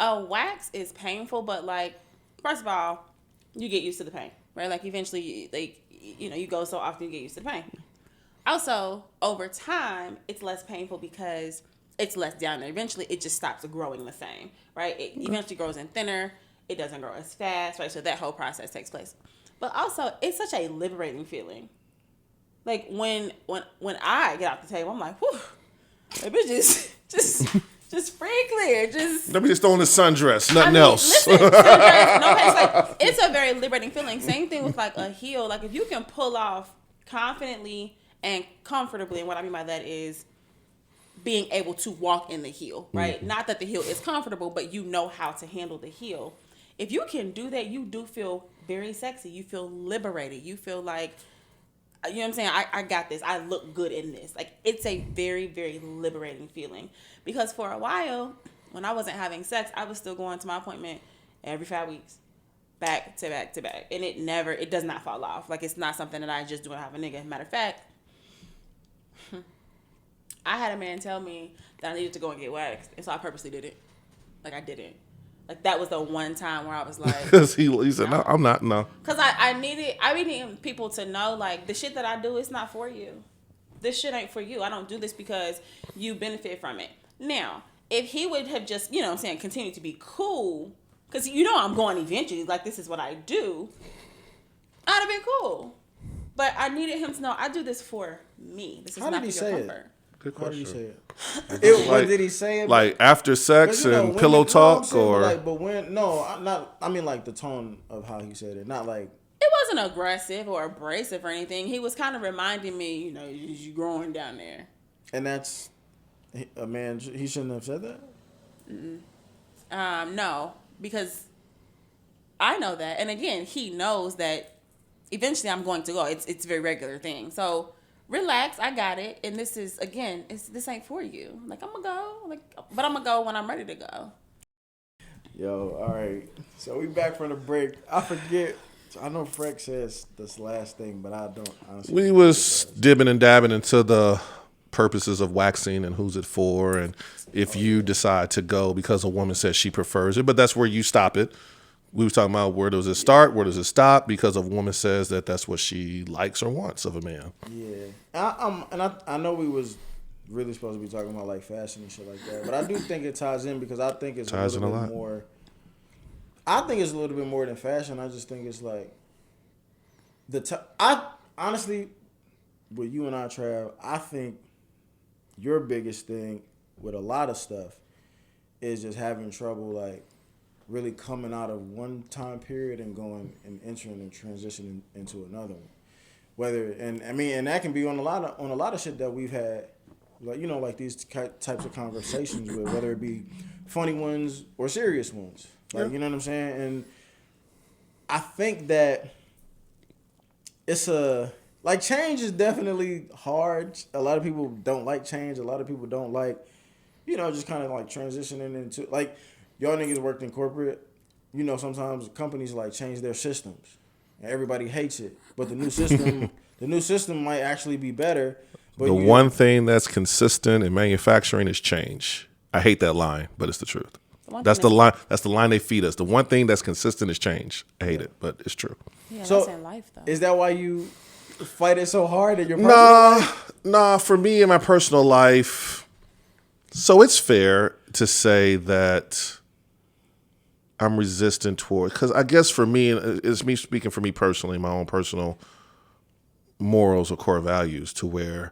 [SPEAKER 3] a wax is painful, but like, first of all, you get used to the pain, right? Like eventually, like, you know, you go so often you get used to the pain. Also, over time, it's less painful because it's less down there. Eventually, it just stops growing the same, right? It eventually grows in thinner. It doesn't grow as fast, right? So that whole process takes place. But also, it's such a liberating feeling. Like when I get off the table, I'm like, whew, that bitch just free clear.
[SPEAKER 2] Let me just throw in the sundress, nothing else.
[SPEAKER 3] Listen, it's a very liberating feeling. Same thing with like a heel. Like if you can pull off confidently and comfortably, and what I mean by that is being able to walk in the heel, right? Mm-hmm. Not that the heel is comfortable, but you know how to handle the heel. If you can do that, you do feel very sexy. You feel liberated. You feel like, you know what I'm saying? I got this. I look good in this. Like, it's a very, very liberating feeling. Because for a while, when I wasn't having sex, I was still going to my appointment every 5 weeks. Back to back to back. And it does not fall off. Like, it's not something that I just do and have a nigga. Matter of fact, I had a man tell me that I needed to go and get waxed. And so I purposely did it. Like, I didn't. Like that was the one time where I was like,
[SPEAKER 2] Because he said, no, I'm not. No.
[SPEAKER 3] Because I needed people to know, like, the shit that I do is not for you. This shit ain't for you. I don't do this because you benefit from it. Now, if he would have just, you know what I'm saying, continued to be cool, because you know I'm going eventually, like, this is what I do, I'd have been cool. But I needed him to know, I do this for me. This is not for your comfort.
[SPEAKER 2] Good
[SPEAKER 1] How did he
[SPEAKER 2] question.
[SPEAKER 1] say it? What did he say it?
[SPEAKER 2] Like after sex and pillow talk, or
[SPEAKER 1] like, but when I mean like the tone of how he said it, not like
[SPEAKER 3] it wasn't aggressive or abrasive or anything. He was kind of reminding me, you know, you growing down there.
[SPEAKER 1] And that's a man. He shouldn't have said that.
[SPEAKER 3] No, because I know that, and again, he knows that eventually I'm going to go. It's a very regular thing. So. Relax, I got it, and this is again. This ain't for you. Like I'm gonna go, but I'm gonna go when I'm ready to go.
[SPEAKER 1] Yo, all right. So we back from the break. I forget. I know Freck says this last thing, but I don't. Honestly,
[SPEAKER 2] we was dibbing and dabbing into the purposes of waxing and who's it for, and if you decide to go because a woman says she prefers it, but that's where you stop it. We were talking about where does it start, where does it stop, because a woman says that that's what she likes or wants of a man.
[SPEAKER 1] Yeah, I know we was really supposed to be talking about like fashion and shit like that, but I do think it ties in because I think it's a little bit more. I think it's a little bit more than fashion. I just think it's like I honestly, with you and I, Trav, I think your biggest thing with a lot of stuff is just having trouble like. Really coming out of one time period and going and entering and transitioning into another one. And that can be on a lot of shit that we've had, like you know, like these types of conversations with, whether it be funny ones or serious ones. Like you know what I'm saying? And I think that it's change is definitely hard. A lot of people don't like change. A lot of people don't like, you know, just kind of like transitioning into like. Y'all niggas worked in corporate, you know, sometimes companies like change their systems and everybody hates it. But the new system might actually be better. But
[SPEAKER 2] the one thing that's consistent in manufacturing is change. I hate that line, but it's the truth. That's the line they feed us. The one thing that's consistent is change. I hate it, but it's true.
[SPEAKER 3] Yeah,
[SPEAKER 1] so
[SPEAKER 3] that's in life though.
[SPEAKER 1] Is that why you fight it so hard in your personal life?
[SPEAKER 2] Nah, for me in my personal life, so it's fair to say that I'm resistant toward, because I guess for me, it's me speaking for me personally, my own personal morals or core values, to where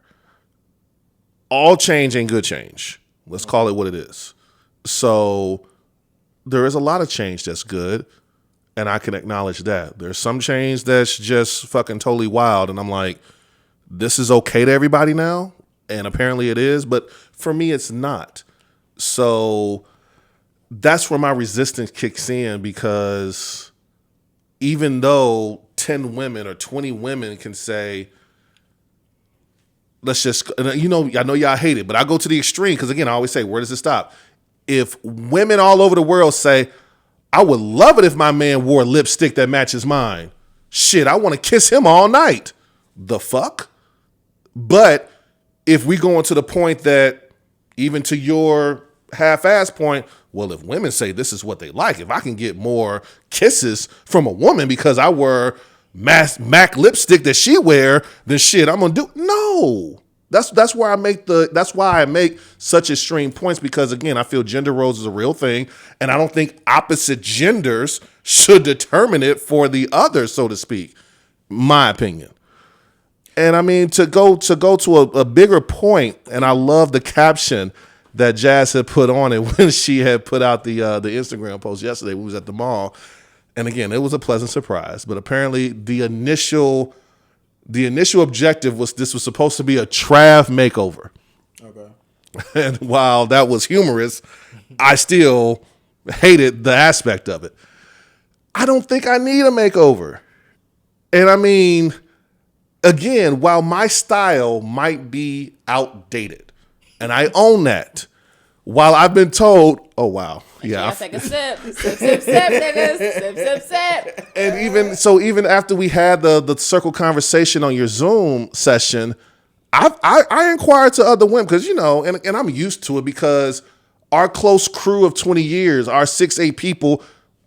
[SPEAKER 2] all change ain't good change. Let's call it what it is. So there is a lot of change that's good, and I can acknowledge that. There's some change that's just fucking totally wild, and I'm like, this is okay to everybody now, and apparently it is, but for me, it's not. So that's where my resistance kicks in, because even though 10 women or 20 women can say, let's just, you know, I know y'all hate it, but I go to the extreme because, again, I always say, where does it stop? If women all over the world say, I would love it if my man wore lipstick that matches mine. Shit, I want to kiss him all night. The fuck? But if we go into the point that, even to your half-ass point, well, if women say this is what they like, if I can get more kisses from a woman because I wear MAC lipstick that she wear, then shit, I'm gonna do. No, that's why I make such extreme points, because again, I feel gender roles is a real thing, and I don't think opposite genders should determine it for the other, so to speak. My opinion. And I mean, to go to a bigger point, and I love the caption that Jazz had put on it when she had put out the Instagram post yesterday. We was at the mall, and again, it was a pleasant surprise. But apparently, the initial objective was this was supposed to be a Trav makeover. Okay. And while that was humorous, I still hated the aspect of it. I don't think I need a makeover. And I mean, again, while my style might be outdated, and I own that, while I've been told, oh, wow. Yeah.
[SPEAKER 3] Take a sip, niggas. Sip.
[SPEAKER 2] And even after we had the circle conversation on your Zoom session, I inquired to other women, because, you know, and I'm used to it, because our close crew of 20 years, our 6-8 people,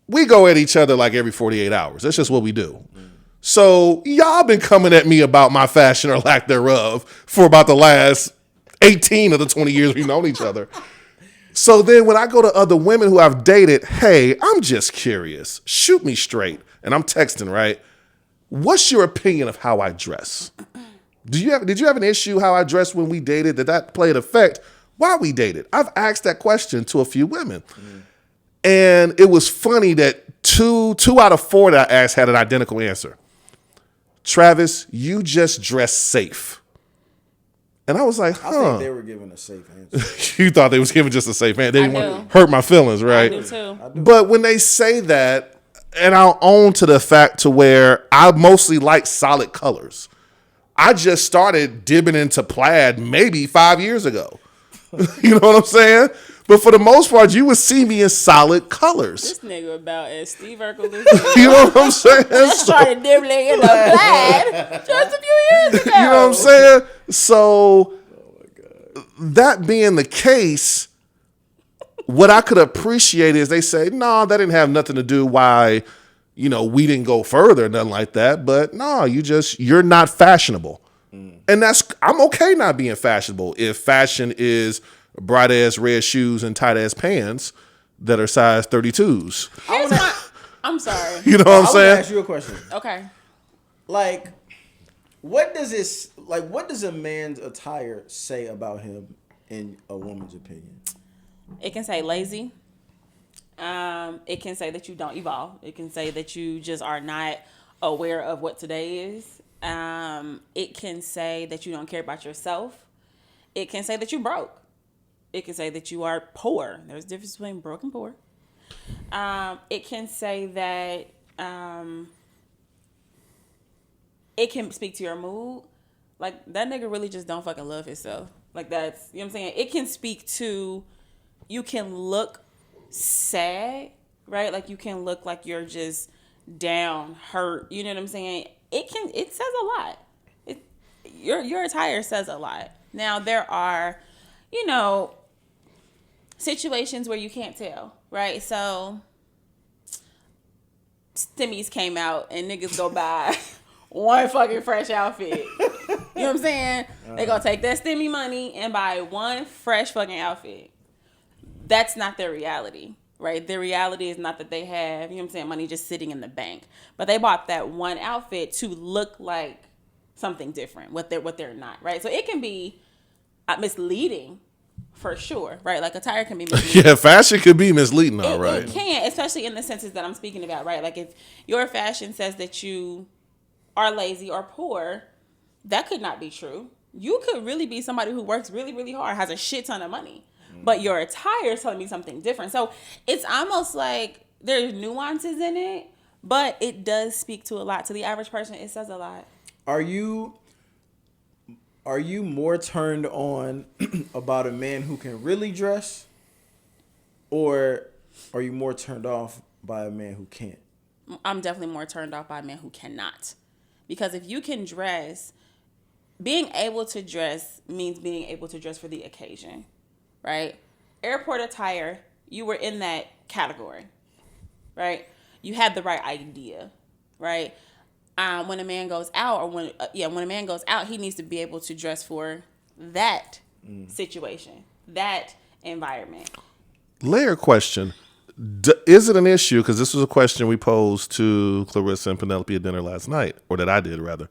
[SPEAKER 2] we go at each other like every 48 hours. That's just what we do. So y'all been coming at me about my fashion or lack thereof for about the last 18 of the 20 years we've known each other. So then when I go to other women who I've dated, hey, I'm just curious. Shoot me straight. And I'm texting, right? What's your opinion of how I dress? Did you have an issue how I dressed when we dated? Did that play an effect while we dated? I've asked that question to a few women. And it was funny that two out of 4 that I asked had an identical answer. Travis, you just dress safe. And I was like,
[SPEAKER 1] I think they were giving a safe answer.
[SPEAKER 2] You thought they was giving just a safe answer. They didn't want to hurt my feelings, right?
[SPEAKER 3] I do too.
[SPEAKER 2] But when they say that, and I'll own to the fact to where I mostly like solid colors. I just started dipping into plaid maybe 5 years ago. You know what I'm saying? But for the most part, you would see me in solid colors.
[SPEAKER 3] This nigga about as Steve Urkel is.
[SPEAKER 2] You know what I'm saying?
[SPEAKER 3] Just started dibbling in the plaid just a few years ago.
[SPEAKER 2] You know what I'm saying? So, that being the case, what I could appreciate is they say, no, that didn't have nothing to do why, we didn't go further, nothing like that. But no, you're not fashionable. And I'm okay not being fashionable if fashion is bright ass red shoes and tight ass pants that are size 32s.
[SPEAKER 3] I'm sorry.
[SPEAKER 2] You know what I'm saying?
[SPEAKER 1] I want to ask you a question.
[SPEAKER 3] Okay.
[SPEAKER 1] Like, what does a man's attire say about him in a woman's opinion?
[SPEAKER 3] It can say lazy. It can say that you don't evolve. It can say that you just are not aware of what today is. It can say that you don't care about yourself. It can say that you're broke. It can say that you are poor. There's a difference between broke and poor. It can say that it can speak to your mood. Like, that nigga really just don't fucking love himself. Like, that's, you know what I'm saying? It can speak to, you can look sad, right? Like, you can look like you're just down, hurt. You know what I'm saying? It says a lot. Your attire says a lot. Now, there are, situations where you can't tell, right? So, stimmies came out and niggas go buy one fucking fresh outfit. You know what I'm saying? They gonna take that stimmy money and buy one fresh fucking outfit. That's not their reality, right? Their reality is not that they have, you know what I'm saying, money just sitting in the bank. But they bought that one outfit to look like something different, what they're not, right? So it can be misleading for sure, right? Like, attire can be misleading.
[SPEAKER 2] Yeah, fashion could be misleading, all right.
[SPEAKER 3] It can, especially in the senses that I'm speaking about, right? Like, if your fashion says that you are lazy or poor, that could not be true. You could really be somebody who works really, really hard, has a shit ton of money, but your attire is telling me something different. So it's almost like there's nuances in it, but it does speak to a lot. To the average person, it says a lot.
[SPEAKER 1] Are you more turned on about a man who can really dress, or are you more turned off by a man who can't?
[SPEAKER 3] I'm definitely more turned off by a man who cannot. Because if you can dress, being able to dress means being able to dress for the occasion, right? Airport attire, you were in that category, right? You had the right idea, right? When a man goes out, when a man goes out, he needs to be able to dress for that situation, that environment.
[SPEAKER 2] Layer question. Is it an issue? Because this was a question we posed to Clarissa and Penelope at dinner last night, or that I did rather.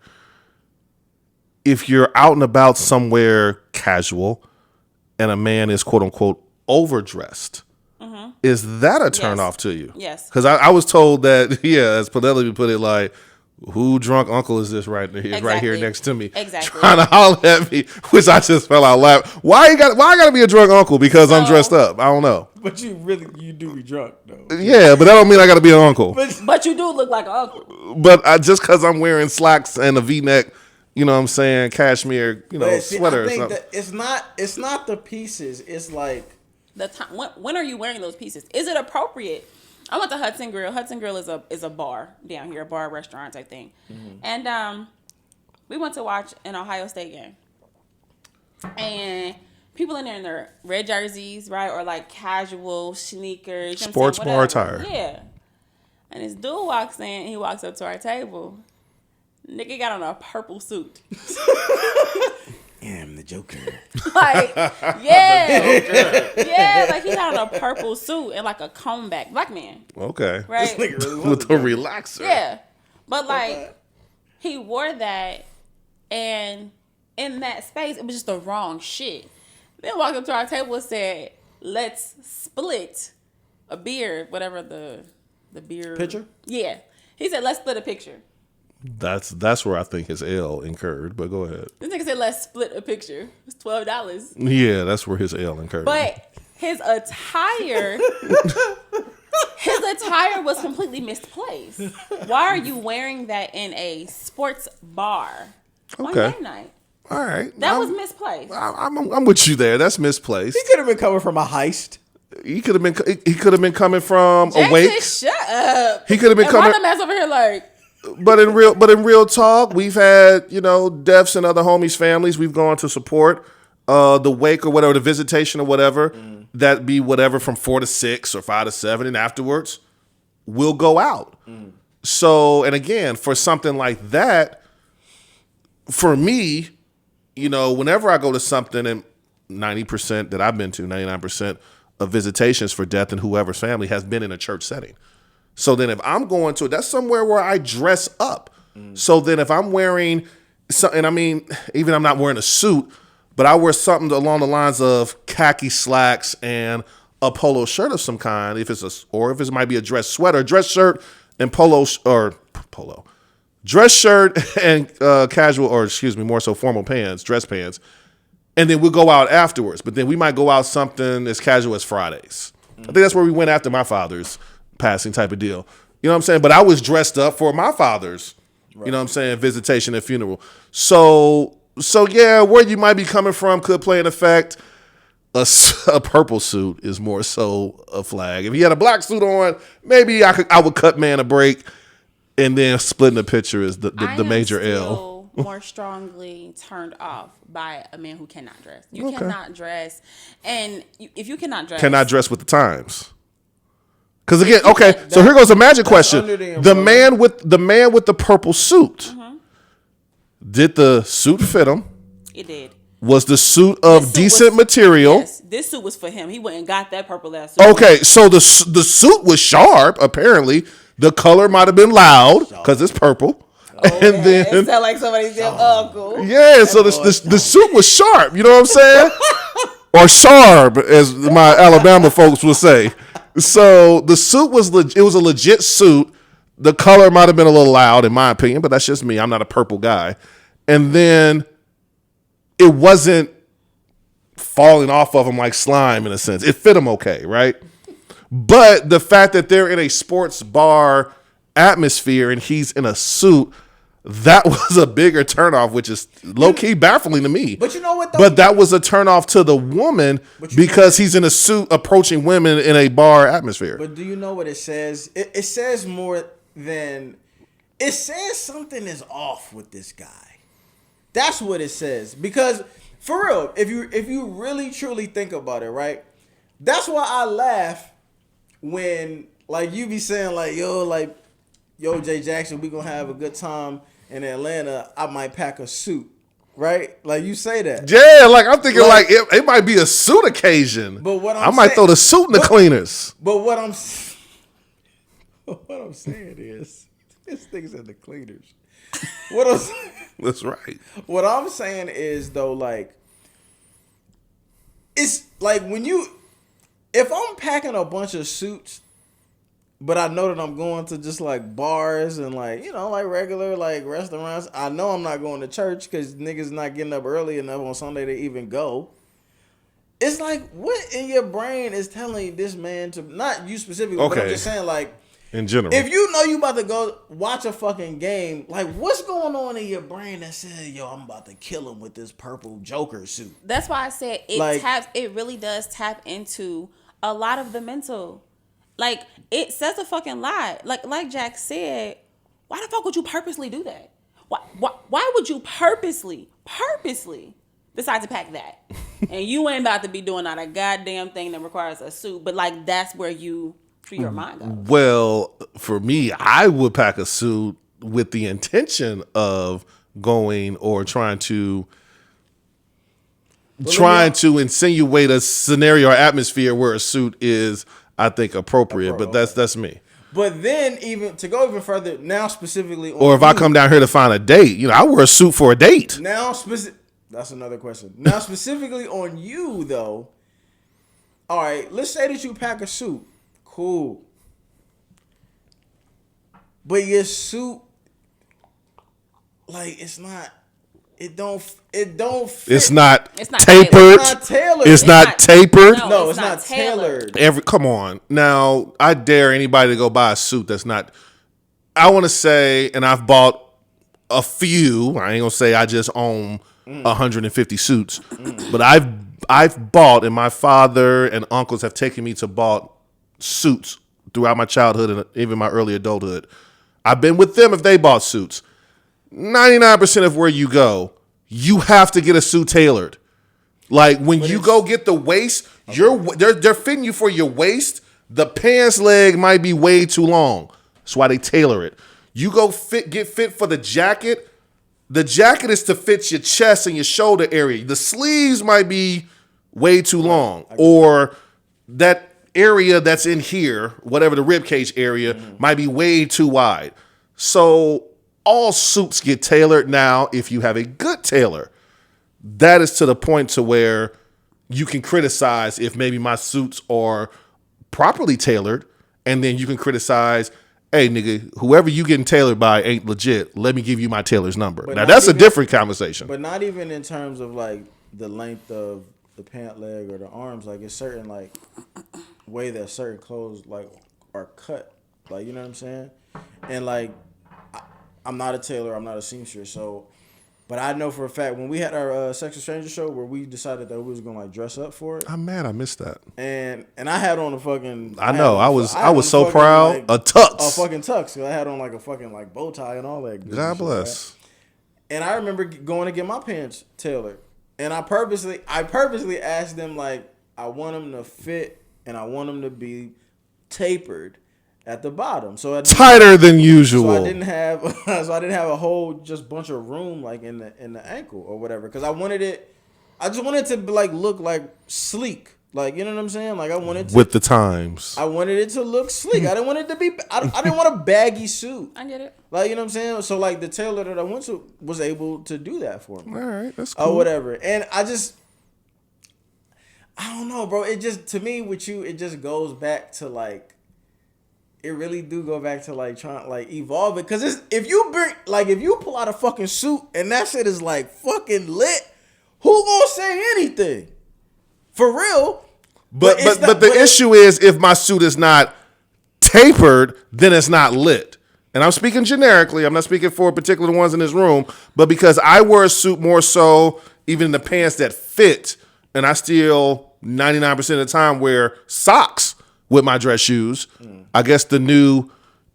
[SPEAKER 2] If you're out and about somewhere casual and a man is quote unquote overdressed, is that a turn off to you?
[SPEAKER 3] Yes.
[SPEAKER 2] Because I was told that, as Penelope put it, like, who drunk uncle is this right here, right here next to me?
[SPEAKER 3] Exactly.
[SPEAKER 2] Trying to holler at me, which I just fell out laughing. Why I gotta be a drunk uncle? Because I'm dressed up. I don't know.
[SPEAKER 1] But you do be drunk though.
[SPEAKER 2] Yeah, but that don't mean I gotta be an uncle.
[SPEAKER 3] But you do look like an uncle.
[SPEAKER 2] But just because I'm wearing slacks and a V-neck, you know what I'm saying, cashmere, sweater or something.
[SPEAKER 1] It's not the pieces. It's like
[SPEAKER 3] the time. When are you wearing those pieces? Is it appropriate? I went to Hudson Grill. Hudson Grill is a bar down here, a bar restaurant, I think. And we went to watch an Ohio State game. And people in there in their red jerseys, right? Or like casual sneakers. You know
[SPEAKER 2] Sports
[SPEAKER 3] what
[SPEAKER 2] bar
[SPEAKER 3] I'm saying?
[SPEAKER 2] attire.
[SPEAKER 3] Yeah. And this dude walks in, he walks up to our table. Nigga got on a purple suit.
[SPEAKER 1] I'm the Joker.
[SPEAKER 3] Like, yeah. Yeah, like he got on a purple suit and like a comeback. Black man.
[SPEAKER 2] Okay.
[SPEAKER 3] Right?
[SPEAKER 1] This nigga really was
[SPEAKER 2] With
[SPEAKER 1] a
[SPEAKER 2] a
[SPEAKER 1] Joker.
[SPEAKER 2] relaxer.
[SPEAKER 3] Yeah. But like, he wore that and in that space, it was just the wrong shit. Then walked up to our table and said, let's split a beer, whatever the beer.
[SPEAKER 1] Picture?
[SPEAKER 3] Yeah. He said, let's split a picture.
[SPEAKER 2] That's where I think his L incurred, but go ahead.
[SPEAKER 3] This nigga said, let's split a picture. It's $12.
[SPEAKER 2] Yeah, that's where his L incurred.
[SPEAKER 3] But his attire was completely misplaced. Why are you wearing that in a sports bar on game night?
[SPEAKER 2] All right.
[SPEAKER 3] That was misplaced.
[SPEAKER 2] I'm with you there. That's misplaced.
[SPEAKER 1] He could have been coming from a heist.
[SPEAKER 2] He could have been coming from a
[SPEAKER 3] Jackson,
[SPEAKER 2] wake.
[SPEAKER 3] shut up.
[SPEAKER 2] He could have been
[SPEAKER 3] And why
[SPEAKER 2] coming.
[SPEAKER 3] the man's over here like,
[SPEAKER 2] But in real talk, we've had, deaths in other homies' families. We've gone to support the wake or whatever, the visitation or whatever. That be whatever from 4 to 6 or 5 to 7, and afterwards we'll go out. So, and again, for something like that, for me, whenever I go to something, and 90% that I've been to, 99% of visitations for death in whoever's family has been in a church setting. So then if I'm going to, that's somewhere where I dress up. So then if I'm wearing, and I mean, even I'm not wearing a suit, but I wear something along the lines of khaki slacks and a polo shirt of some kind, or if it might be a dress sweater, dress shirt and polo, dress shirt and casual, or excuse me, more so formal pants, dress pants. And then we'll go out afterwards. But then we might go out something as casual as Fridays. I think that's where we went after my father's passing type of deal. You know what I'm saying? But I was dressed up for my father's, visitation and funeral. So yeah, where you might be coming from could play an effect. A purple suit is more so a flag. If he had a black suit on, maybe I would cut man a break, and then splitting the picture is the major L.
[SPEAKER 3] More strongly turned off by a man who cannot dress. You cannot dress, and if you cannot
[SPEAKER 2] dress with the times. Because again, okay, so here goes a magic question: the man with the purple suit, did the suit fit him?
[SPEAKER 3] It did.
[SPEAKER 2] Was the suit of decent material?
[SPEAKER 3] Yes, this suit was for him. He went and got that purple ass suit.
[SPEAKER 2] Okay, so the suit was sharp. Apparently, the color might have been loud because it's purple. And then
[SPEAKER 3] it sound like somebody's damn uncle.
[SPEAKER 2] Yeah, so the suit was sharp. You know what I'm saying? Or sharp, as my Alabama folks will say. So the suit was it was a legit suit. The color might have been a little loud, in my opinion, but that's just me. I'm not a purple guy. And then it wasn't falling off of him like slime in a sense. It fit him okay, right? But the fact that they're in a sports bar atmosphere and he's in a suit, that was a bigger turnoff, which is low-key baffling to me.
[SPEAKER 1] But you know what, though?
[SPEAKER 2] But that was a turnoff to the woman because he's in a suit approaching women in a bar atmosphere.
[SPEAKER 1] But do you know what it says? It says more than... It says something is off with this guy. That's what it says. Because, for real, if you really, truly think about it, right? That's why I laugh when, like, you be saying, like, yo, Jay Jackson, we gonna have a good time in Atlanta. I might pack a suit, right? Like you say that.
[SPEAKER 2] Yeah, like I'm thinking, like it might be a suit occasion.
[SPEAKER 1] But what
[SPEAKER 2] I might throw the suit in the cleaners.
[SPEAKER 1] But what I'm saying is, this thing's in the cleaners.
[SPEAKER 2] That's right.
[SPEAKER 1] What I'm saying is though, like, it's like if I'm packing a bunch of suits. But I know that I'm going to just like bars and like, like regular like restaurants. I know I'm not going to church because niggas not getting up early enough on Sunday to even go. It's like, what in your brain is telling this man to, not you specifically, but I'm just saying like,
[SPEAKER 2] in general,
[SPEAKER 1] if you know you about to go watch a fucking game, like what's going on in your brain that says, yo, I'm about to kill him with this purple Joker suit?
[SPEAKER 3] That's why I said it really does tap into a lot of the mental. Like, it says a fucking lie. Like Jack said, why the fuck would you purposely do that? Why would you purposely decide to pack that? and you ain't about to be doing not a goddamn thing that requires a suit. But like that's where your mind goes.
[SPEAKER 2] Well, for me, I would pack a suit with the intention of going or trying to insinuate a scenario or atmosphere where a suit is, I think, appropriate. But that's me.
[SPEAKER 1] But then, even to go even further, now specifically,
[SPEAKER 2] Or if I come down here to find a date, I wear a suit for a date.
[SPEAKER 1] That's another question. Now, specifically on you, though. All right, let's say that you pack a suit. Cool. But your suit, like, it's not. It don't fit.
[SPEAKER 2] It's not
[SPEAKER 3] tailored.
[SPEAKER 2] tapered.
[SPEAKER 1] It's not tailored.
[SPEAKER 2] It's not tapered.
[SPEAKER 1] No, it's not tailored.
[SPEAKER 2] Come on. Now, I dare anybody to go buy a suit that's not. I want to say, and I've bought a few. I ain't gonna say I just own 150 suits, but I've bought, and my father and uncles have taken me to bought suits throughout my childhood and even my early adulthood. I've been with them if they bought suits. 99% of where you go, you have to get a suit tailored. Like when you go get the waist, they're fitting you for your waist. The pants leg might be way too long. That's why they tailor it. You go get fit for the jacket. The jacket is to fit your chest and your shoulder area. The sleeves might be way too long, or that area that's in here, whatever the rib cage area, might be way too wide. So all suits get tailored now. If you have a good tailor, that is to the point to where you can criticize if maybe my suits are properly tailored, and then you can criticize, hey, nigga, whoever you getting tailored by ain't legit. Let me give you my tailor's number. Now, that's a different conversation.
[SPEAKER 1] But not even in terms of, like, the length of the pant leg or the arms. Like, it's certain, like, way that certain clothes, like, are cut. Like, you know what I'm saying? And, like, I'm not a tailor. I'm not a seamstress. So, but I know for a fact when we had our Sex Stranger show where we decided that we was gonna like dress up for it.
[SPEAKER 2] I'm mad I missed that.
[SPEAKER 1] And I had on a fucking.
[SPEAKER 2] I know. I was so proud. Like, a tux.
[SPEAKER 1] A fucking tux. Cause I had on like a fucking like bow tie and all that.
[SPEAKER 2] God bless.
[SPEAKER 1] Right? And I remember going to get my pants tailored, and I purposely asked them like I want them to fit and I want them to be tapered at the bottom, so
[SPEAKER 2] tighter than usual.
[SPEAKER 1] So I didn't have a whole just bunch of room like in the ankle or whatever. Because I just wanted to like look like sleek, like you know what I'm saying. Like I wanted to,
[SPEAKER 2] with the times.
[SPEAKER 1] I wanted it to look sleek. I didn't want it to be. I didn't want a baggy suit.
[SPEAKER 3] I get it.
[SPEAKER 1] Like you know what I'm saying. So like the tailor that I went to was able to do that for me.
[SPEAKER 2] All right, that's cool.
[SPEAKER 1] Or whatever, and I don't know, bro. It just to me with you, it just goes back to like. It really do go back to like trying like evolve it, cause it's if you pull out a fucking suit and that shit is like fucking lit, who gonna say anything? For real.
[SPEAKER 2] But the issue is if my suit is not tapered, then it's not lit. And I'm speaking generically. I'm not speaking for particular ones in this room, but because I wear a suit more so even in the pants that fit, and I still 99% of the time wear socks with my dress shoes. I guess the new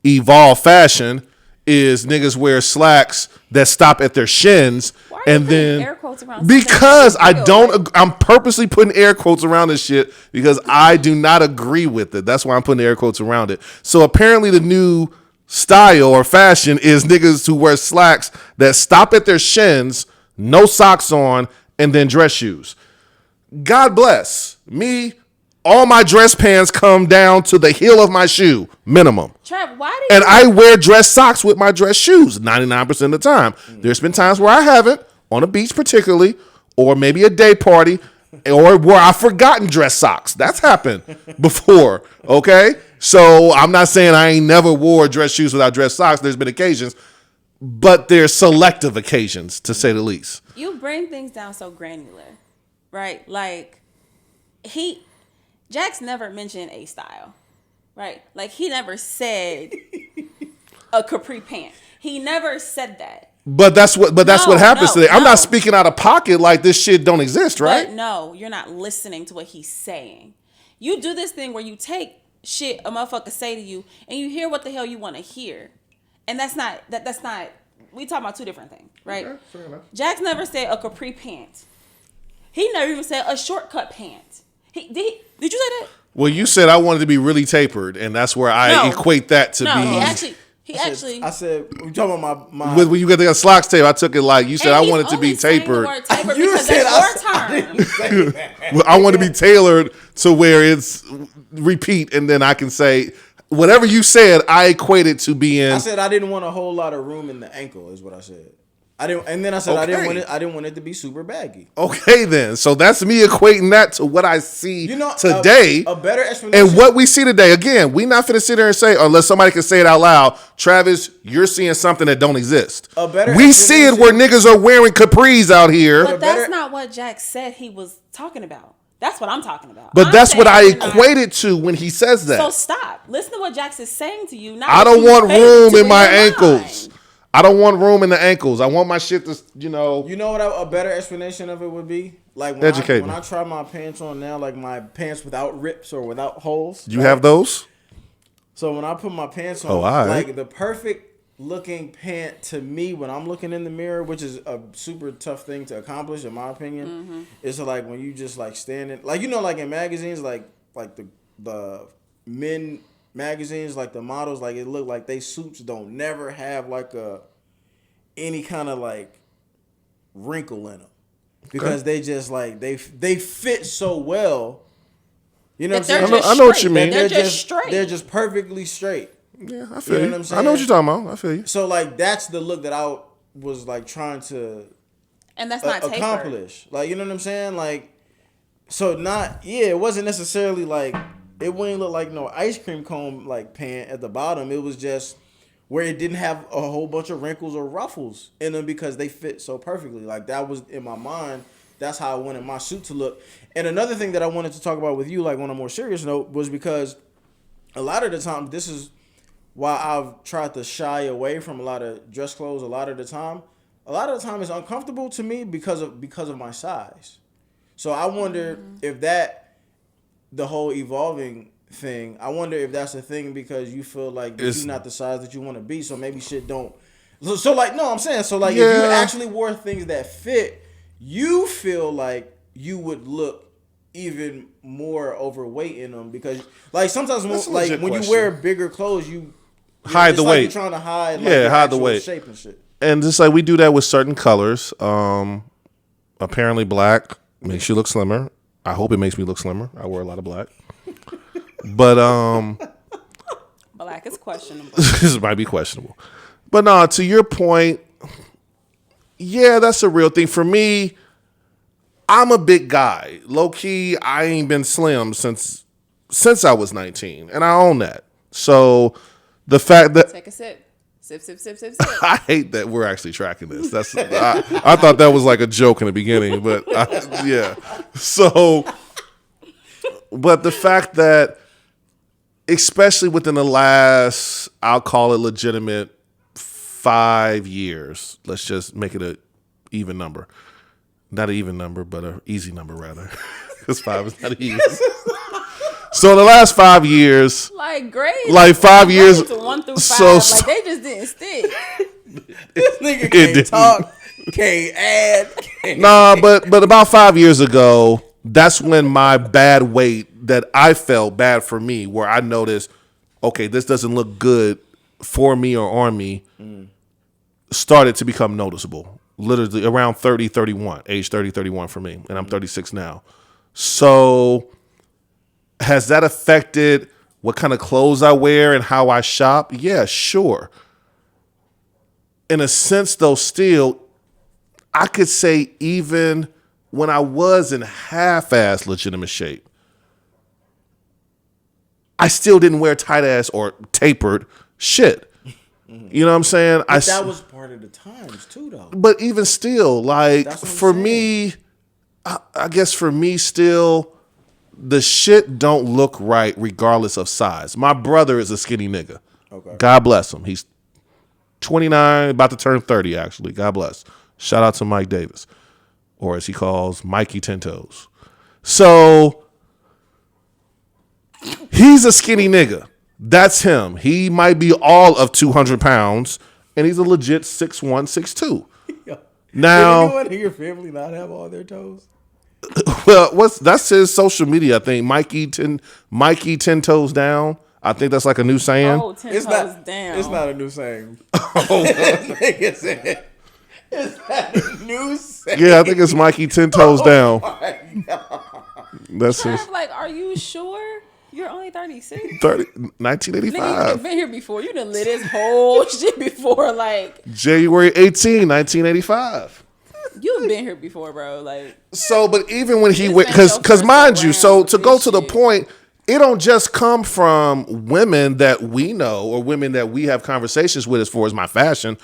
[SPEAKER 2] evolved fashion is niggas wear slacks that stop at their shins.
[SPEAKER 3] Why are you putting air quotes around
[SPEAKER 2] because I'm purposely putting air quotes around this shit because I do not agree with it. That's why I'm putting air quotes around it. So apparently the new style or fashion is niggas who wear slacks that stop at their shins, no socks on, and then dress shoes. God bless me. All my dress pants come down to the heel of my shoe, minimum.
[SPEAKER 3] Trav, why do you...
[SPEAKER 2] And I wear dress socks with my dress shoes 99% of the time. There's been times where I haven't, on a beach particularly, or maybe a day party, or where I've forgotten dress socks. That's happened before, okay? So I'm not saying I ain't never wore dress shoes without dress socks. There's been occasions, but there's selective occasions, to say the least.
[SPEAKER 3] You bring things down so granular, right? Like, Jax never mentioned a style, right? Like he never said a capri pant. He never said that.
[SPEAKER 2] But that's what happens today. I'm not speaking out of pocket like this shit don't exist, right?
[SPEAKER 3] But no, you're not listening to what he's saying. You do this thing where you take shit a motherfucker say to you and you hear what the hell you want to hear. And that's not we talking about two different things, right? Okay, fair enough. Jax never said a capri pant. He never even said a shortcut pant. Did you say that?
[SPEAKER 2] Well, you said I wanted to be really tapered, and that's where I equate that to be.
[SPEAKER 3] I
[SPEAKER 1] said, we talking about my
[SPEAKER 2] when you got the slacks tape, I took it like you said I wanted to be tapered.
[SPEAKER 3] You said
[SPEAKER 2] I want to be tailored to where it's repeat, and then I can say whatever you said. I equate it to being.
[SPEAKER 1] I said I didn't want a whole lot of room in the ankle. Is what I said. I didn't, and then I said I didn't want it to be super baggy.
[SPEAKER 2] Okay, then. So that's me equating that to what I see today.
[SPEAKER 1] A better explanation.
[SPEAKER 2] And what we see today. Again, we not finna sit there and say, unless somebody can say it out loud, Travis, you're seeing something that don't exist. We see it where niggas are wearing capris out here.
[SPEAKER 3] But that's not what Jack said he was talking about. That's what I'm talking about.
[SPEAKER 2] But that's what I equated to when he says that.
[SPEAKER 3] So stop. Listen to what Jack is saying to you.
[SPEAKER 2] I don't want room in my ankles. I don't want room in the ankles. I want my shit to,
[SPEAKER 1] You know what a better explanation of it would be? Like when I try my pants on now, like my pants without rips or without holes.
[SPEAKER 2] You have those?
[SPEAKER 1] So when I put my pants on, like the perfect looking pant to me when I'm looking in the mirror, which is a super tough thing to accomplish in my opinion, is like when you just like standing, like like in magazines, like the men magazines, like the models, like it look like they suits don't never have like any kind of like wrinkle in them because they just like they fit so well. You know what I'm saying?
[SPEAKER 2] I know what you mean.
[SPEAKER 3] They're just straight.
[SPEAKER 1] They're just perfectly straight.
[SPEAKER 2] Yeah, I feel
[SPEAKER 1] you.
[SPEAKER 2] Know what I'm saying? I know what you're talking about. I feel you.
[SPEAKER 1] So like that's the look that I was like trying to
[SPEAKER 3] and that's not
[SPEAKER 1] accomplish. Like you know what I'm saying? Like so it wasn't necessarily like it wouldn't look like no ice cream cone like pant at the bottom. It was just where it didn't have a whole bunch of wrinkles or ruffles in them because they fit so perfectly. Like that was in my mind. That's how I wanted my suit to look. And another thing that I wanted to talk about with you, like on a more serious note, was because a lot of the time, this is why I've tried to shy away from a lot of dress clothes. A lot of the time it's uncomfortable to me because of my size. So I wonder if the whole evolving thing, I wonder if that's a thing because you feel like you're not the size that you want to be, so maybe shit don't. So like, no, I'm saying, so like if you actually wore things that fit, you feel like you would look even more overweight in them because like sometimes when you wear bigger clothes, you
[SPEAKER 2] hide the weight.
[SPEAKER 1] You're trying to hide
[SPEAKER 2] hide the weight,
[SPEAKER 1] shape and shit.
[SPEAKER 2] And just like we do that with certain colors. Apparently black makes you look slimmer. I hope it makes me look slimmer. I wear a lot of black. But
[SPEAKER 3] black is questionable.
[SPEAKER 2] This might be questionable. But no, to your point, yeah, that's a real thing. For me, I'm a big guy. Low key, I ain't been slim since I was 19. And I own that. So the fact that
[SPEAKER 3] take a sip. Sip.
[SPEAKER 2] I hate that we're actually tracking this. I thought that was like a joke in the beginning, but yeah. So, but the fact that, especially within the last, I'll call it legitimate 5 years. Let's just make it a even number, not an even number, but an easy number rather, because 5 is not easy. So in the last 5 years,
[SPEAKER 3] like grades,
[SPEAKER 2] like 5 years,
[SPEAKER 3] to 1 through 5, like they just didn't stick.
[SPEAKER 1] This nigga can't talk, can't add.
[SPEAKER 2] Nah, but about 5 years ago, that's when my bad weight that I felt bad for me, where I noticed, okay, this doesn't look good for me or on me, started to become noticeable. Literally around 30, 31, age 30, 31 for me, and I'm 36 now. So has that affected what kind of clothes I wear and how I shop? Yeah, sure. In a sense, though, still, I could say even when I was in half-ass legitimate shape, I still didn't wear tight-ass or tapered shit. You know what I'm saying?
[SPEAKER 1] But that was part of the times, too, though.
[SPEAKER 2] But even still, like, for me, I guess for me still, the shit don't look right regardless of size. My brother is a skinny nigga.
[SPEAKER 1] Okay.
[SPEAKER 2] God bless him. He's 29, about to turn 30, actually. God bless. Shout out to Mike Davis, or as he calls, Mikey Ten Toes. So he's a skinny nigga. That's him. He might be all of 200 pounds, and he's a legit 6'1", 6'2". Now,
[SPEAKER 1] you want your family not have all their toes?
[SPEAKER 2] Well, that's his social media, I think. Mikey 10 toes down. I think that's like a new saying.
[SPEAKER 3] Oh, 10
[SPEAKER 1] It's
[SPEAKER 3] toes
[SPEAKER 1] not.
[SPEAKER 3] down.
[SPEAKER 1] It's not a new saying. Nigga said, it's not a new saying.
[SPEAKER 2] Yeah, I think it's Mikey 10 toes down.
[SPEAKER 1] My God.
[SPEAKER 2] That's his
[SPEAKER 3] Trav, like, are you sure? You're only 36.
[SPEAKER 2] 1985.
[SPEAKER 3] Nigga, you've been here before. You done lit this whole shit before. Like,
[SPEAKER 2] January 18, 1985.
[SPEAKER 3] you've been here before, bro. Like,
[SPEAKER 2] So, but even when he
[SPEAKER 3] This
[SPEAKER 2] went,
[SPEAKER 3] ain't your
[SPEAKER 2] because
[SPEAKER 3] first
[SPEAKER 2] mind you,
[SPEAKER 3] round
[SPEAKER 2] so
[SPEAKER 3] with
[SPEAKER 2] to
[SPEAKER 3] this
[SPEAKER 2] go to the
[SPEAKER 3] shit.
[SPEAKER 2] point, it don't just come from women that we know or women that we have conversations with as far as my fashion.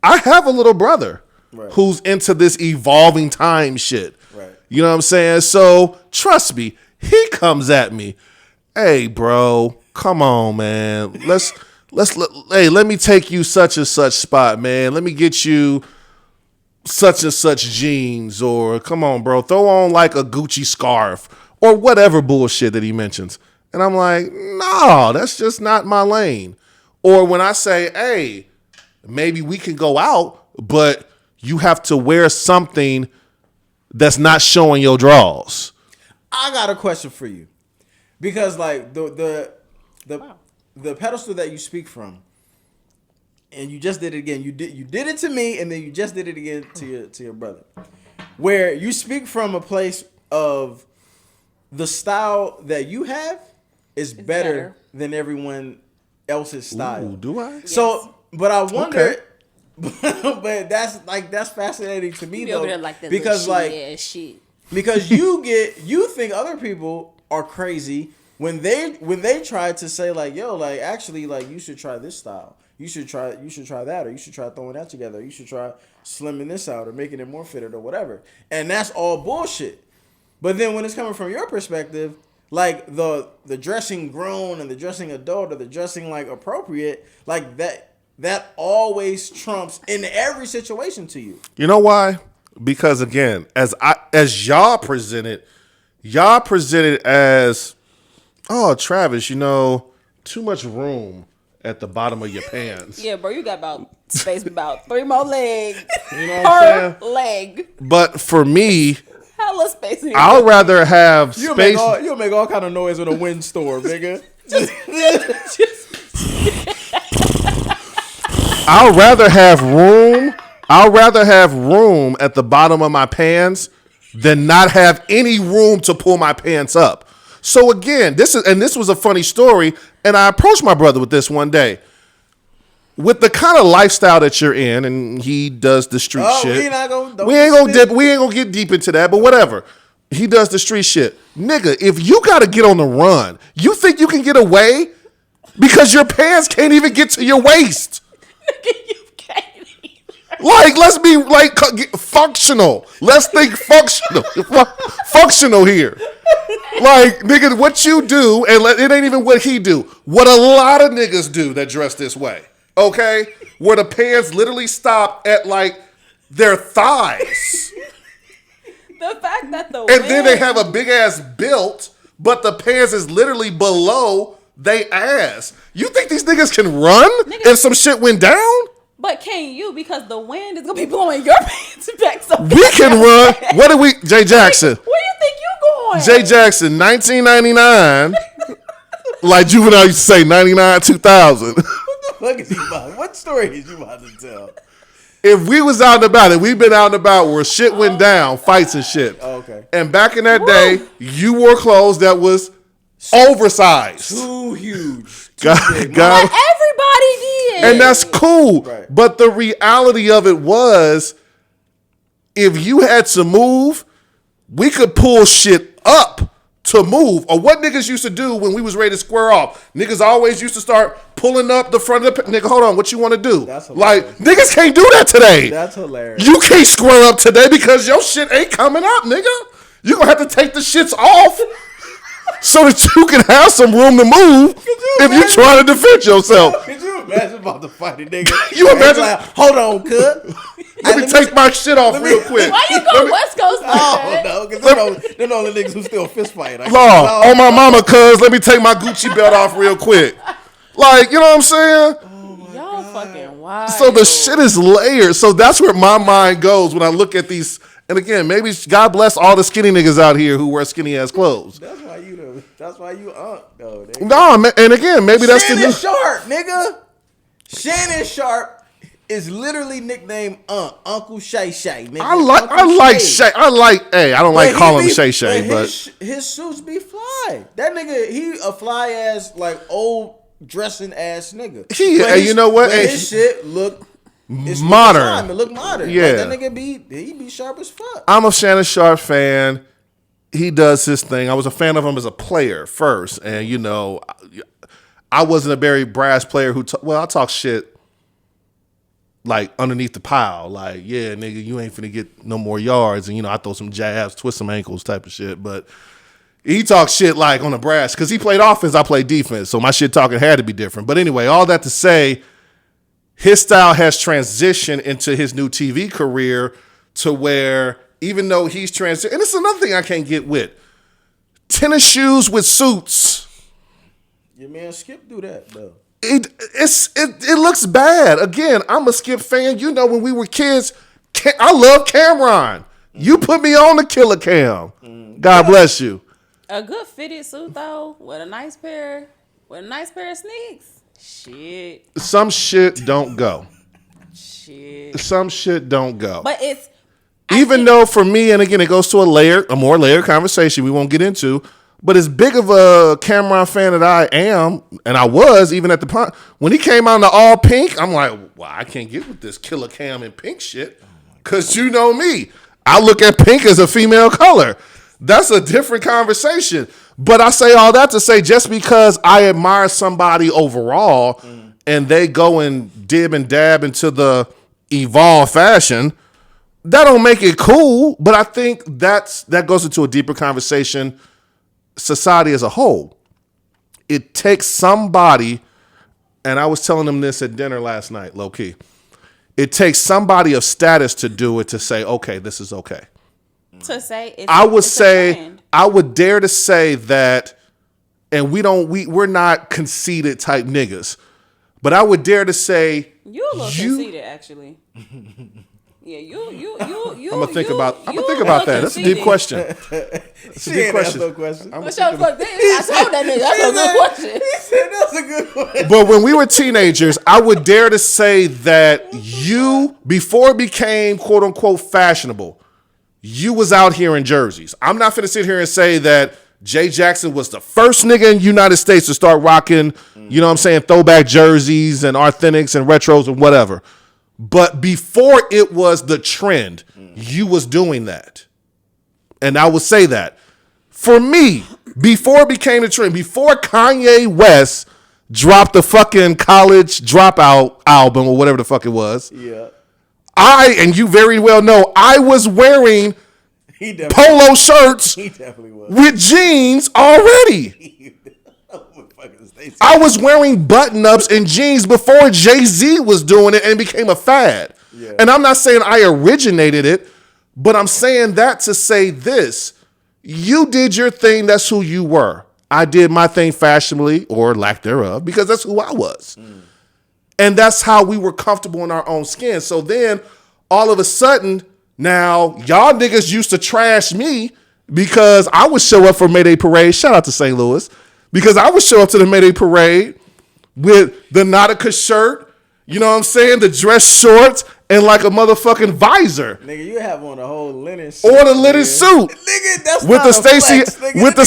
[SPEAKER 2] I have a little brother
[SPEAKER 1] Right.
[SPEAKER 2] who's into this evolving time shit.
[SPEAKER 1] Right.
[SPEAKER 2] You know what I'm saying? So trust me, he comes at me. Hey, bro, come on, man. Let me take you such and such spot, man. Let me get you such and such jeans, or come on, bro, throw on like a Gucci scarf or whatever bullshit that he mentions. And I'm like, no, that's just not my lane. Or when I say, hey, maybe we can go out, but you have to wear something that's not showing your draws.
[SPEAKER 1] I got a question for you, because like the pedestal that you speak from, and you just did it again. You did it to me, and then you just did it again to your brother, where you speak from a place of the style that you have is better than everyone else's style.
[SPEAKER 2] Ooh, do I?
[SPEAKER 1] So, but I wonder.
[SPEAKER 2] Okay.
[SPEAKER 1] But that's fascinating to me
[SPEAKER 3] you be
[SPEAKER 1] though,
[SPEAKER 3] over there like that
[SPEAKER 1] because
[SPEAKER 3] little
[SPEAKER 1] like
[SPEAKER 3] shit, shit.
[SPEAKER 1] because you think other people are crazy when they try to say like, yo, like actually like you should try this style, you should try that, or you should try throwing that together, or you should try slimming this out or making it more fitted or whatever, and that's all bullshit. But then when it's coming from your perspective, like the dressing grown and the dressing adult or the dressing like appropriate, like that always trumps in every situation to you.
[SPEAKER 2] You know why? Because again, as y'all presented as, oh, Travis, too much room at the bottom of your pants.
[SPEAKER 3] Yeah, bro, you got about space about 3 more legs
[SPEAKER 2] You know what I'm
[SPEAKER 3] per
[SPEAKER 2] saying?
[SPEAKER 3] leg.
[SPEAKER 2] But for me,
[SPEAKER 3] Hella space in here.
[SPEAKER 2] I'll rather have
[SPEAKER 1] You'll
[SPEAKER 2] space.
[SPEAKER 1] make all kind of noise in a windstorm, nigga.
[SPEAKER 2] I'll rather have room. I'll rather have room at the bottom of my pants than not have any room to pull my pants up. So again, this was a funny story, and I approached my brother with this one day. With the kind of lifestyle that you're in, and he does the street shit. We ain't gonna get deep into that, but whatever. He does the street shit. Nigga, if you gotta get on the run, you think you can get away? Because your pants can't even get to your waist.
[SPEAKER 3] You can't even.
[SPEAKER 2] Like, let's be like functional. Let's think functional. Functional here. Like, nigga, what you do, and it ain't even what he do. What a lot of niggas do that dress this way. Okay? Where the pants literally stop at like their thighs.
[SPEAKER 3] The fact that
[SPEAKER 2] And then they have a big ass built, but the pants is literally below they ass. You think these niggas can run if some shit went down?
[SPEAKER 3] But can you? Because the wind is gonna be blowing your pants back. So
[SPEAKER 2] We can run. What do we? Jay Jackson.
[SPEAKER 3] Where do you think you going?
[SPEAKER 2] Jay Jackson, 1999. Like Juvenile used to say, 99, 2000.
[SPEAKER 1] What is he about? What story is you about to tell?
[SPEAKER 2] If we was out and about, and we've been out and about where shit went down, fights and shit.
[SPEAKER 1] Oh, okay.
[SPEAKER 2] And back in that day, you wore clothes that was oversized.
[SPEAKER 1] Too huge.
[SPEAKER 2] God,
[SPEAKER 3] But everybody did.
[SPEAKER 2] and that's cool.
[SPEAKER 1] Right.
[SPEAKER 2] But the reality of it was, if you had to move, we could pull shit up to move. Or what niggas used to do when we was ready to square off. Niggas always used to start pulling up the front of the... Nigga, hold on. What you want to do?
[SPEAKER 1] That's
[SPEAKER 2] like,
[SPEAKER 1] hilarious.
[SPEAKER 2] niggas can't do that today.
[SPEAKER 1] That's hilarious.
[SPEAKER 2] You can't square up today because your shit ain't coming up, nigga. You gonna have to take the shits off so that you can have some room to move if you're trying to defend yourself.
[SPEAKER 1] Could you imagine about to fight a nigga?
[SPEAKER 2] You imagine-
[SPEAKER 1] Like, hold on, cut.
[SPEAKER 2] Let me take my shit off real quick.
[SPEAKER 3] Why you go West Coast like
[SPEAKER 1] Oh
[SPEAKER 3] that?
[SPEAKER 1] no, because they're the only niggas who still fist fight.
[SPEAKER 2] Law, on my mama, cuz, let me take my Gucci belt off real quick. Like, you know what I'm saying?
[SPEAKER 3] Y'all fucking wild.
[SPEAKER 2] So the shit is layered. So that's where my mind goes when I look at these And again, maybe God bless all the skinny niggas out here who wear skinny ass clothes.
[SPEAKER 1] That's why you though.
[SPEAKER 2] No, and again, maybe that's
[SPEAKER 1] Shannon
[SPEAKER 2] the new.
[SPEAKER 1] Sharp, nigga. Shannon Sharp is literally nicknamed Uncle Shay Shay. Nigga.
[SPEAKER 2] I like Shay. I don't like calling him Shay Shay, but
[SPEAKER 1] his suits be fly. That nigga, he a fly ass like old dressing ass nigga.
[SPEAKER 2] You know what?
[SPEAKER 1] But his shit look
[SPEAKER 2] modern.
[SPEAKER 1] It look modern.
[SPEAKER 2] Yeah,
[SPEAKER 1] like, that nigga be sharp as fuck.
[SPEAKER 2] I'm a Shannon Sharp fan. He does his thing. I was a fan of him as a player first, and you know, I wasn't a very brass player who. I talk shit. Like underneath the pile, like, yeah, nigga, you ain't finna get no more yards. And, you know, I throw some jabs, twist some ankles type of shit. But he talks shit like on the brass because he played offense, I played defense. So my shit talking had to be different. But anyway, all that to say, his style has transitioned into his new TV career to where even though he's transitioned, and it's another thing I can't get with, tennis shoes with suits.
[SPEAKER 1] Your man Skip do that, though.
[SPEAKER 2] It looks bad. Again, I'm a Skip fan. You know, when we were kids, I love Cameron. You put me on the Killer Cam. God bless you.
[SPEAKER 3] A good fitted suit though, with a nice pair of sneaks. Shit.
[SPEAKER 2] Some shit don't go.
[SPEAKER 3] Shit.
[SPEAKER 2] Some shit don't go.
[SPEAKER 3] But it's
[SPEAKER 2] even though for me, and again, it goes to a more layered conversation we won't get into. But as big of a Cameron fan that I am, and I was even at the point when he came out in the all pink, I'm like, well, I can't get with this Killer Cam in pink shit. Cause you know me, I look at pink as a female color. That's a different conversation. But I say all that to say, just because I admire somebody overall, and they go and dib and dab into the evolved fashion, that don't make it cool. But I think that goes into a deeper conversation. Society as a whole, it takes somebody, and I was telling them this at dinner last night, low key. It takes somebody of status to do it, to say, okay, this is okay.
[SPEAKER 3] To say,
[SPEAKER 2] I would dare to say that, and we're not conceited type niggas, but I would dare to say
[SPEAKER 3] you a little conceited, actually. Yeah, you.
[SPEAKER 2] I'm gonna think about that. That's a deep question. It's a deep question.
[SPEAKER 3] What's your fuck? I told that nigga. That's a good question.
[SPEAKER 1] He said that's a good question.
[SPEAKER 2] But when we were teenagers, I would dare to say that you, before it became quote unquote fashionable, you was out here in jerseys. I'm not finna sit here and say that Jay Jackson was the first nigga in the United States to start rocking, you know what I'm saying, throwback jerseys and authentics and retros and whatever. But before it was the trend, you was doing that. And I would say that. For me, before it became the trend, before Kanye West dropped the fucking College Dropout album or whatever the fuck it was,
[SPEAKER 1] yeah,
[SPEAKER 2] and you very well know, I was wearing polo shirts with jeans already. I was wearing button-ups and jeans before Jay-Z was doing it and became a fad. Yeah. And I'm not saying I originated it, but I'm saying that to say this. You did your thing, that's who you were. I did my thing fashionably, or lack thereof, because that's who I was. And that's how we were comfortable in our own skin. So then, all of a sudden, now, y'all niggas used to trash me because I would show up for Mayday Parade. Shout out to St. Louis. Because I would show up to the Mayday Parade with the Nautica shirt, you know what I'm saying, the dress shorts, and like a motherfucking visor.
[SPEAKER 1] Nigga, you have on a whole linen suit.
[SPEAKER 2] Or the linen suit.
[SPEAKER 1] Nigga, that's
[SPEAKER 2] with
[SPEAKER 1] not
[SPEAKER 2] the
[SPEAKER 1] Stacey
[SPEAKER 2] with the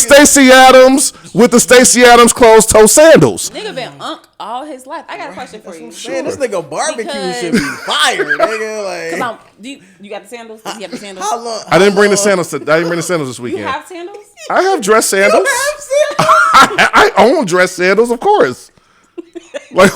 [SPEAKER 2] Stacey Adams closed toe sandals.
[SPEAKER 3] Nigga been all his life. I got a question for you.
[SPEAKER 1] Man, this nigga barbecue should be fire, nigga. Like,
[SPEAKER 3] you got the sandals? Does he have the sandals?
[SPEAKER 1] How long?
[SPEAKER 2] I didn't bring the sandals. I didn't bring the sandals this weekend.
[SPEAKER 3] You have sandals?
[SPEAKER 2] I have dress sandals.
[SPEAKER 1] You have sandals?
[SPEAKER 2] I own dress sandals, of course. Like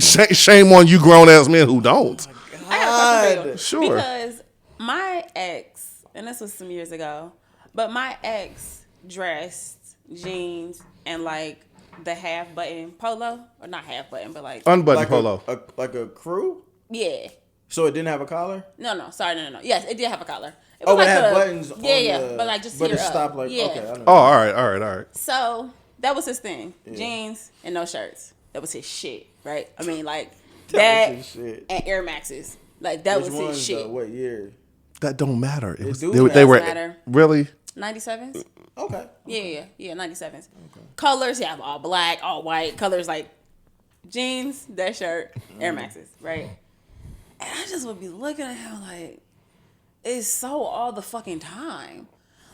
[SPEAKER 2] shame on you grown ass men who don't.
[SPEAKER 3] I got a question for you.
[SPEAKER 2] Sure.
[SPEAKER 3] Because my ex, and this was some years ago, but my ex dressed jeans and like the half button polo, or not half button, but like
[SPEAKER 2] unbuttoned polo,
[SPEAKER 1] like a crew.
[SPEAKER 3] Yeah.
[SPEAKER 1] So it didn't have a collar?
[SPEAKER 3] No. Sorry, no. Yes, it did have a collar.
[SPEAKER 1] It was like it had buttons.
[SPEAKER 3] Yeah, but like just
[SPEAKER 1] but
[SPEAKER 3] here
[SPEAKER 1] it stopped
[SPEAKER 3] up.
[SPEAKER 1] like
[SPEAKER 3] yeah.
[SPEAKER 1] Okay. I know.
[SPEAKER 2] Oh, all right.
[SPEAKER 3] So that was his thing: jeans and no shirts. That was his shit, right? I mean, like that and Air Maxes. Like that was his shit.
[SPEAKER 1] What year?
[SPEAKER 2] That don't matter. It was,
[SPEAKER 1] do
[SPEAKER 2] they were
[SPEAKER 3] matter.
[SPEAKER 2] really
[SPEAKER 3] 97s.
[SPEAKER 1] Okay.
[SPEAKER 3] Yeah, 97s. Okay. Colors, yeah, all black, all white. Colors like jeans, that shirt, Air Maxes, right? And I just would be looking at him like, it's so all the fucking time.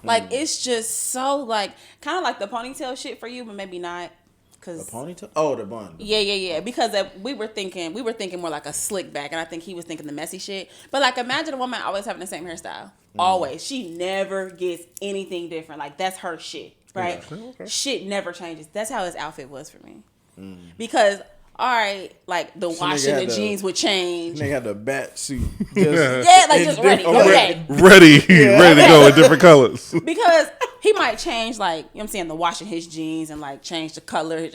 [SPEAKER 3] Like, it's just so, like, kind of like the ponytail shit for you, but maybe not. Cause,
[SPEAKER 1] the ponytail? Oh, the bun.
[SPEAKER 3] Yeah. Because we were thinking more like a slick back, and I think he was thinking the messy shit. But, like, imagine a woman always having the same hairstyle. Always. She never gets anything different. Like, that's her shit, right? Yeah. Okay. Shit never changes. That's how his outfit was for me. Because... all right, like the washing the jeans would change.
[SPEAKER 1] They got the bat suit.
[SPEAKER 3] Just ready. Okay.
[SPEAKER 2] Ready to go in different colors.
[SPEAKER 3] Because he might change, like, you know what I'm saying, the washing his jeans and like change the color.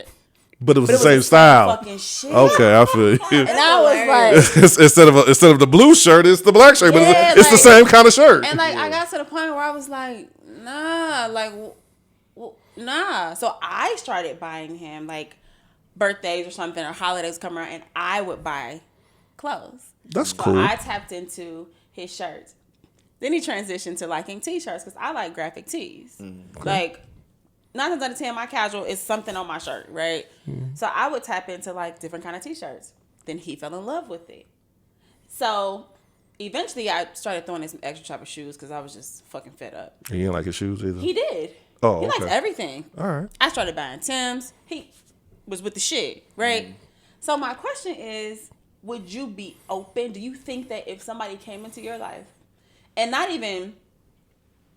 [SPEAKER 2] But it was the same style.
[SPEAKER 3] Fucking shit.
[SPEAKER 2] Okay, I feel you.
[SPEAKER 3] And I was like,
[SPEAKER 2] instead of the blue shirt, it's the black shirt, but it's the same kind of shirt.
[SPEAKER 3] And like I got to the point where I was like, nah, nah. So I started buying him like birthdays or something or holidays come around, and I would buy clothes.
[SPEAKER 2] That's cool.
[SPEAKER 3] I tapped into his shirts. Then he transitioned to liking t-shirts because I like graphic tees. Okay. Like 9 times out of 10, my casual is something on my shirt, right? So I would tap into like different kind of t-shirts. Then he fell in love with it. So eventually, I started throwing in some extra type of shoes because I was just fucking fed up.
[SPEAKER 2] He didn't like his shoes either.
[SPEAKER 3] He did.
[SPEAKER 2] Oh,
[SPEAKER 3] he
[SPEAKER 2] okay.
[SPEAKER 3] liked everything.
[SPEAKER 2] All right.
[SPEAKER 3] I started buying Timbs. He was with the shit, right? So my question is, would you be open? Do you think that if somebody came into your life and not even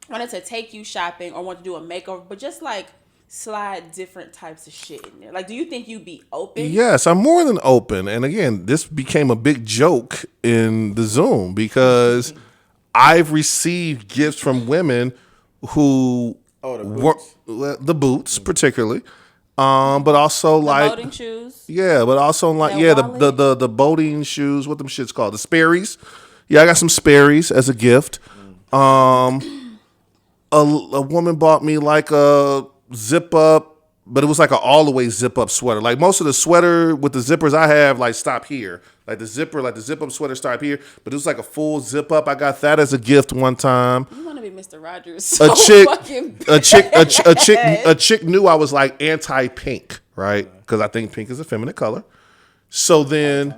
[SPEAKER 3] wanted to take you shopping or want to do a makeover, but just like slide different types of shit in there, like, do you think you'd be open?
[SPEAKER 2] Yes, I'm more than open. And again, this became a big joke in the Zoom because I've received gifts from women who the boots particularly. But also like
[SPEAKER 3] boating shoes.
[SPEAKER 2] Yeah, but also like the boating shoes. What them shits called? The Sperry's. Yeah, I got some Sperry's as a gift. A woman bought me like a zip up, but it was like an all the way zip up sweater. Like most of the sweater with the zippers I have like stop here. Like the zip up sweater stop here, but it was like a full zip up. I got that as a gift one time.
[SPEAKER 3] You want to be Mr. Rogers?
[SPEAKER 2] A chick knew I was like anti-pink, right? Because I think pink is a feminine color. So then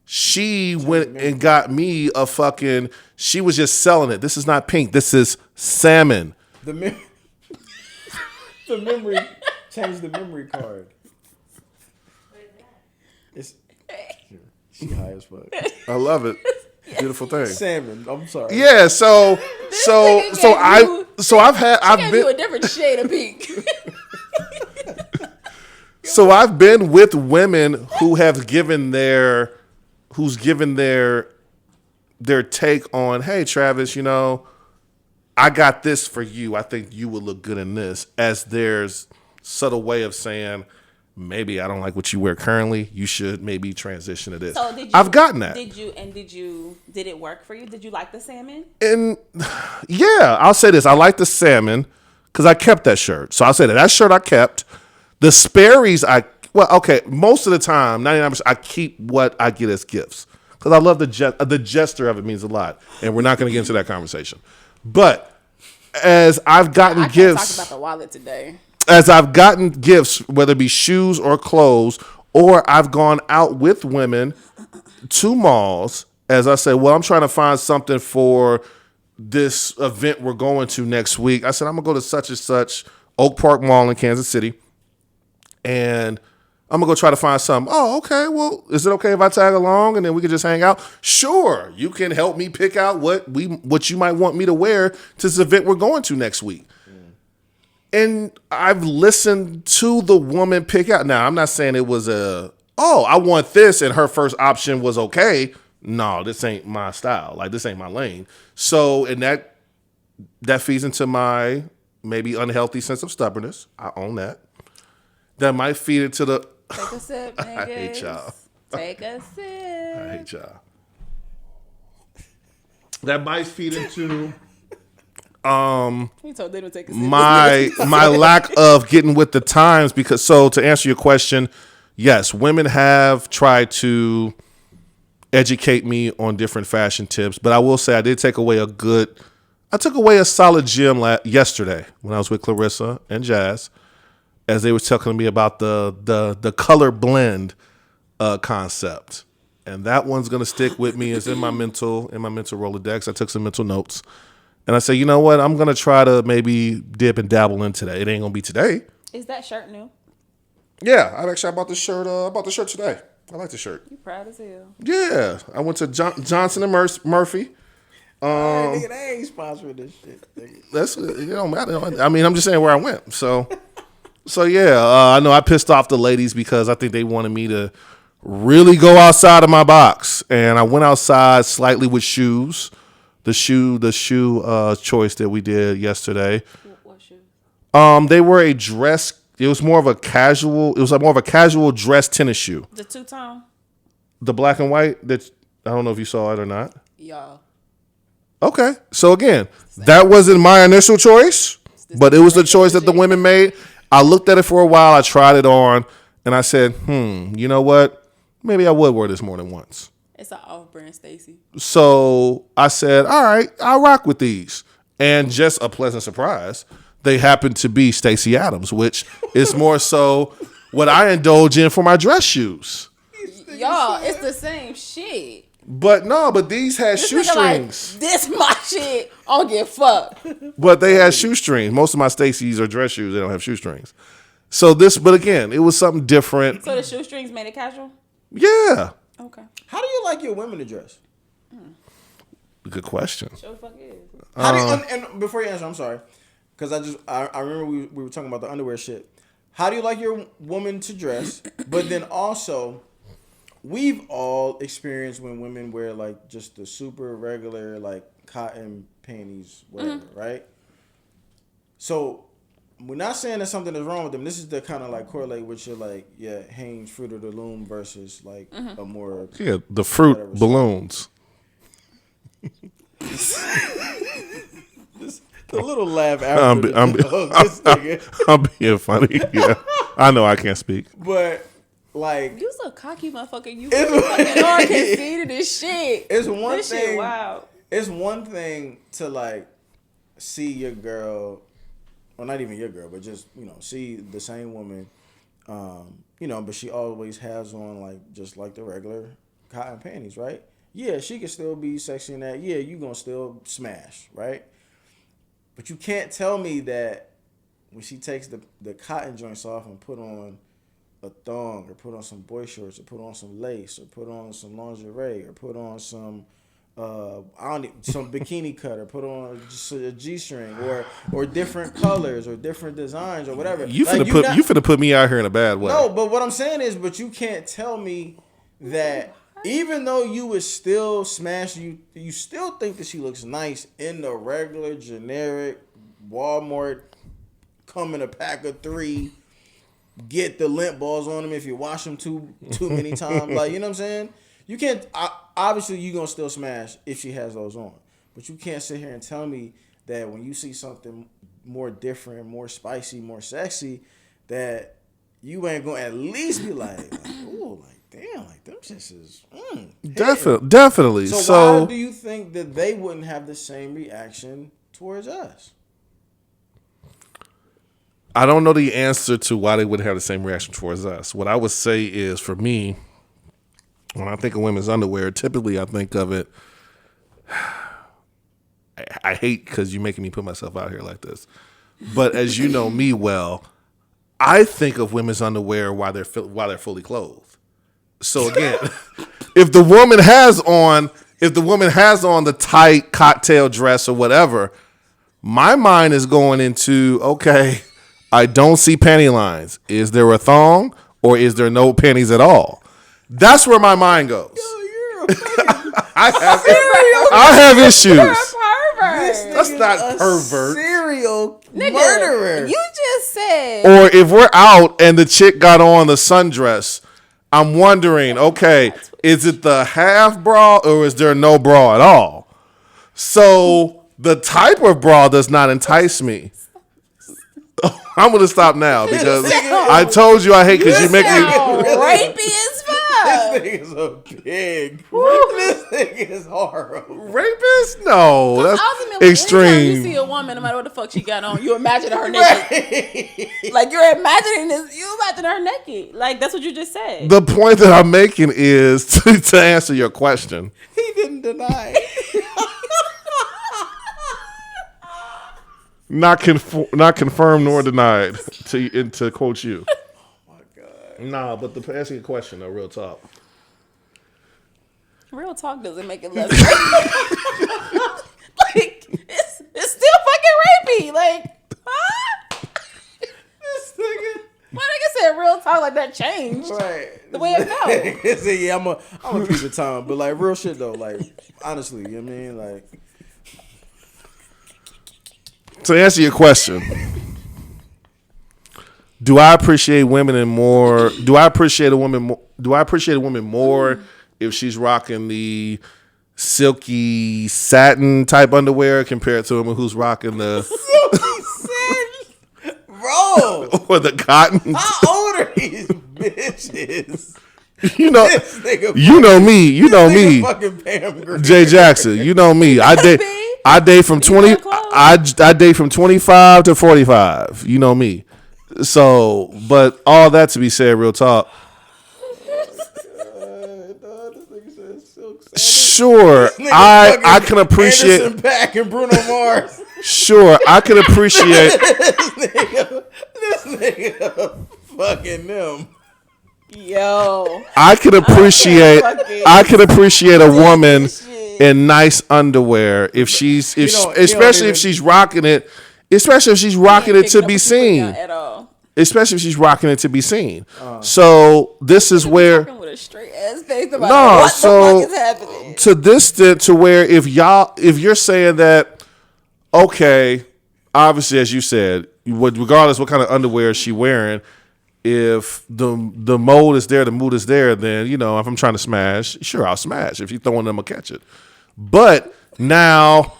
[SPEAKER 2] she went and got me a fucking. She was just selling it. This is not pink. This is salmon.
[SPEAKER 1] The memory. Change the memory card. It's. She high as fuck.
[SPEAKER 2] I love it. Beautiful thing.
[SPEAKER 1] Salmon. I'm sorry.
[SPEAKER 2] Yeah. I've
[SPEAKER 3] been you a different shade of pink.
[SPEAKER 2] So I've been with women who have given their take on, hey Travis, you know, I got this for you. I think you would look good in this. As there's subtle way of saying, maybe I don't like what you wear currently. You should maybe transition to this. So I've gotten that.
[SPEAKER 3] Did it work for you? Did you like the salmon?
[SPEAKER 2] And yeah, I'll say this. I like the salmon because I kept that shirt. So I'll say that shirt I kept. The Sperry's most of the time, 99%, I keep what I get as gifts because I love the gesture of it means a lot. And we're not going to get into that conversation. But as I've gotten gifts. I can't
[SPEAKER 3] talk about the wallet today.
[SPEAKER 2] As I've gotten gifts, whether it be shoes or clothes, or I've gone out with women to malls, as I say, well, I'm trying to find something for this event we're going to next week. I said, I'm going to go to such and such Oak Park Mall in Kansas City, and I'm going to go try to find something. Oh, okay. Well, is it okay if I tag along and then we can just hang out? Sure. You can help me pick out what you might want me to wear to this event we're going to next week. And I've listened to the woman pick out. Now, I'm not saying it was I want this, and her first option was okay. No, this ain't my style. Like, this ain't my lane. So, and that feeds into my maybe unhealthy sense of stubbornness. I own that. That might feed into the...
[SPEAKER 3] Take a sip, niggas.
[SPEAKER 2] I hate y'all.
[SPEAKER 3] Take a sip.
[SPEAKER 2] I hate y'all. That might feed into... my lack of getting with the times, because to answer your question, yes, women have tried to educate me on different fashion tips. But I will say I did take away a solid gem yesterday when I was with Clarissa and Jazz, as they were telling me about the color blend concept. And that one's gonna stick with me. It's in my mental Rolodex. I took some mental notes. And I say, you know what? I'm gonna try to maybe dip and dabble in today. It ain't gonna be today.
[SPEAKER 3] Is that shirt new?
[SPEAKER 2] Yeah, I bought the shirt. I bought the shirt today. I like the shirt.
[SPEAKER 3] You proud as hell.
[SPEAKER 2] Yeah, I went to Johnson and Murphy.
[SPEAKER 1] Nigga, they ain't sponsoring this shit. Nigga.
[SPEAKER 2] That's matter. I mean, I'm just saying where I went. So yeah, I know I pissed off the ladies because I think they wanted me to really go outside of my box, and I went outside slightly with shoes. The shoe choice that we did yesterday.
[SPEAKER 3] What shoe?
[SPEAKER 2] They were a dress. It was more of a casual. It was like more of a casual dress tennis shoe.
[SPEAKER 3] The two-tone?
[SPEAKER 2] The black and white. That I don't know if you saw it or not.
[SPEAKER 3] Y'all.
[SPEAKER 2] Okay, so again, that wasn't my initial choice, but it was the choice that the women made. I looked at it for a while. I tried it on, and I said, you know what? Maybe I would wear this more than once.
[SPEAKER 3] It's an off-brand Stacy.
[SPEAKER 2] So I said, all right, I'll rock with these. And just a pleasant surprise, they happen to be Stacey Adams, which is more so what I indulge in for my dress shoes.
[SPEAKER 3] Y'all, it's the same shit.
[SPEAKER 2] But these had shoestrings.
[SPEAKER 3] Like, this my shit. I'll get fucked.
[SPEAKER 2] But they had shoestrings. Most of my Stacey's are dress shoes. They don't have shoestrings. But again, it was something different.
[SPEAKER 3] So the shoestrings made it casual?
[SPEAKER 2] Yeah.
[SPEAKER 3] Okay.
[SPEAKER 1] How do you like your women to dress?
[SPEAKER 2] Good question.
[SPEAKER 3] Sure the fuck is.
[SPEAKER 1] How do you, and before you answer, I'm sorry, because I remember we were talking about the underwear shit. How do you like your woman to dress? But then also, we've all experienced when women wear like just the super regular like cotton panties, whatever, right? So we're not saying that something is wrong with them. This is the kind of like correlate with your like Hanes Fruit of the Loom versus like a more
[SPEAKER 2] the fruit balloons.
[SPEAKER 1] The little laugh after
[SPEAKER 2] I'm being funny. Yeah, I know I can't speak,
[SPEAKER 1] but like
[SPEAKER 3] you so cocky, motherfucker. You fucking hard conceited this shit.
[SPEAKER 1] It's one
[SPEAKER 3] this
[SPEAKER 1] thing.
[SPEAKER 3] Shit, wow.
[SPEAKER 1] It's one thing to like see your girl. Well, not even your girl, but just, see the same woman, but she always has on, like, just like the regular cotton panties, right? Yeah, she can still be sexy in that. Yeah, you gonna still smash, right? But you can't tell me that when she takes the cotton joints off and put on a thong or put on some boy shorts or put on some lace or put on some lingerie or put on some... some bikini cut or put on just a G-string or different colors or different designs or whatever.
[SPEAKER 2] You finna put me out here in a bad way.
[SPEAKER 1] No, but what I'm saying is, but you can't tell me that even though you would still smash, you still think that she looks nice in the regular generic Walmart, come in a pack of 3, get the lint balls on them if you wash them too many times. Like, you know what I'm saying? You can't. Obviously, you're gonna still smash if she has those on, but you can't sit here and tell me that when you see something more different, more spicy, more sexy, that you ain't gonna at least be like ooh, like damn, like them shits is
[SPEAKER 2] definitely.
[SPEAKER 1] So why do you think that they wouldn't have the same reaction towards us?
[SPEAKER 2] I don't know the answer to why they wouldn't have the same reaction towards us. What I would say is, for me, when I think of women's underwear, typically I think of it. I hate because you're making me put myself out here like this, but as you know me well, I think of women's underwear while they're fully clothed. So again, if the woman has on the tight cocktail dress or whatever, my mind is going into, okay, I don't see panty lines. Is there a thong or is there no panties at all? That's where my mind goes.
[SPEAKER 1] Yo,
[SPEAKER 2] I have issues.
[SPEAKER 3] You're a pervert.
[SPEAKER 2] That's not pervert.
[SPEAKER 1] Serial murderer.
[SPEAKER 3] You just said.
[SPEAKER 2] Or if we're out and the chick got on the sundress, I'm wondering, okay, is it the half bra or is there no bra at all? So the type of bra does not entice me. I'm going to stop now because I told you I hate because you make me
[SPEAKER 3] rapey as fuck.
[SPEAKER 1] nigga's a pig. This nigga is horrible.
[SPEAKER 2] Rapist? No, that's
[SPEAKER 3] ultimately,
[SPEAKER 2] extreme.
[SPEAKER 3] anytime you see a woman, no matter what the fuck she got on, you imagine her naked. Like you're imagining this, you imagine her naked. Like that's what you just said.
[SPEAKER 2] The point that I'm making is to answer your question.
[SPEAKER 1] He didn't deny it.
[SPEAKER 2] Not confirmed nor denied. To quote you.
[SPEAKER 1] Oh my god.
[SPEAKER 2] Nah, but to answer your question, though, real talk.
[SPEAKER 3] Real talk doesn't make it less rapey. Like it's still fucking rapey. Like, huh?
[SPEAKER 1] This nigga.
[SPEAKER 3] My nigga said real talk like that changed
[SPEAKER 1] Right.
[SPEAKER 3] the way it felt.
[SPEAKER 1] He said, yeah, I'm a piece of time. But like real shit though, like honestly, you know what I mean? Like
[SPEAKER 2] To answer your question, do I appreciate women more? Do I appreciate a woman more if she's rocking the silky satin type underwear compared to a woman who's rocking the
[SPEAKER 1] bro,
[SPEAKER 2] or the cotton?
[SPEAKER 1] how old are these bitches?
[SPEAKER 2] You know,
[SPEAKER 1] This nigga
[SPEAKER 2] you know me. You know me.
[SPEAKER 1] Fucking Pam Grier.
[SPEAKER 2] Jay Jackson. You know me. I date from 20. I date from 25 to 45. You know me. So, but all that to be said, real talk. Sure, I can appreciate.
[SPEAKER 1] Anderson .Paak and Bruno Mars.
[SPEAKER 2] Sure, I can appreciate.
[SPEAKER 1] This nigga, fucking them.
[SPEAKER 3] Yo,
[SPEAKER 2] I can appreciate a woman in nice underwear especially if she's rocking it to be seen.
[SPEAKER 3] At all.
[SPEAKER 2] Especially if she's rocking it to be seen. So this is where
[SPEAKER 3] With a straight ass face about
[SPEAKER 2] no.
[SPEAKER 3] what
[SPEAKER 2] So
[SPEAKER 3] the fuck is happening?
[SPEAKER 2] to this to where if you're saying that, okay, obviously as you said, regardless what kind of underwear is she wearing, if the mode is there, the mood is there, then if I'm trying to smash, sure I'll smash. If you're throwing them, I'll catch it. But now,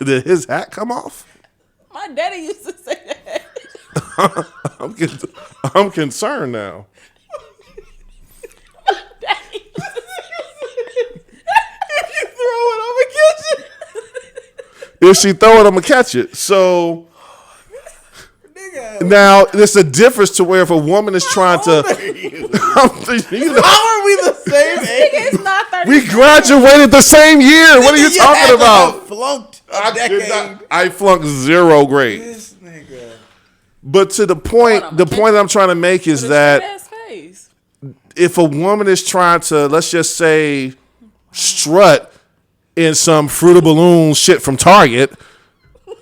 [SPEAKER 2] did his hat come off?
[SPEAKER 3] My daddy used to say that.
[SPEAKER 2] I'm concerned now.
[SPEAKER 3] Daddy used to
[SPEAKER 1] If you throw it, I'ma catch it.
[SPEAKER 2] If she throw it, I'm gonna catch it. So
[SPEAKER 1] Nigga,
[SPEAKER 2] now there's a difference to where if a woman is trying to,
[SPEAKER 1] how are we the same age?
[SPEAKER 3] It's not 30.
[SPEAKER 2] we graduated the same year. What are you talking about?
[SPEAKER 1] Flunked a decade.
[SPEAKER 2] I flunked 0 grade.
[SPEAKER 1] This nigga.
[SPEAKER 2] But to the point, the point that I'm trying to make is that
[SPEAKER 3] Face.
[SPEAKER 2] if a woman is trying to, let's just say, strut in some Fruit of Balloons shit from Target,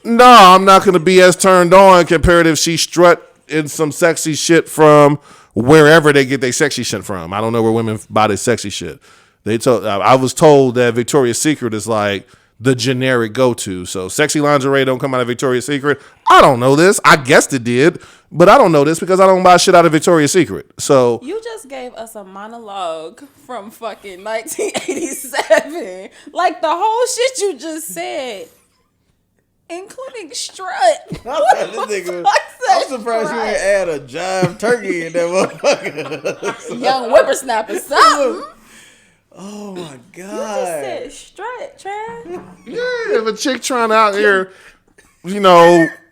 [SPEAKER 2] no, I'm not going to be as turned on compared if she strut in some sexy shit from wherever they get their sexy shit from. I don't know where women buy their sexy shit. I was told that Victoria's Secret is like the generic go-to. So sexy lingerie don't come out of Victoria's Secret. I don't know this. I guessed it did, but I don't know this because I don't buy shit out of Victoria's Secret. So
[SPEAKER 3] You just gave us a monologue from fucking 1987. Like the whole shit you just said, including strut.
[SPEAKER 1] I'm surprised you ain't add a jive turkey in that motherfucker.
[SPEAKER 3] Young whippersnapper, something.
[SPEAKER 1] Oh my
[SPEAKER 3] You just
[SPEAKER 1] god.
[SPEAKER 3] said strut, Trav.
[SPEAKER 2] yeah, if a chick trying out here,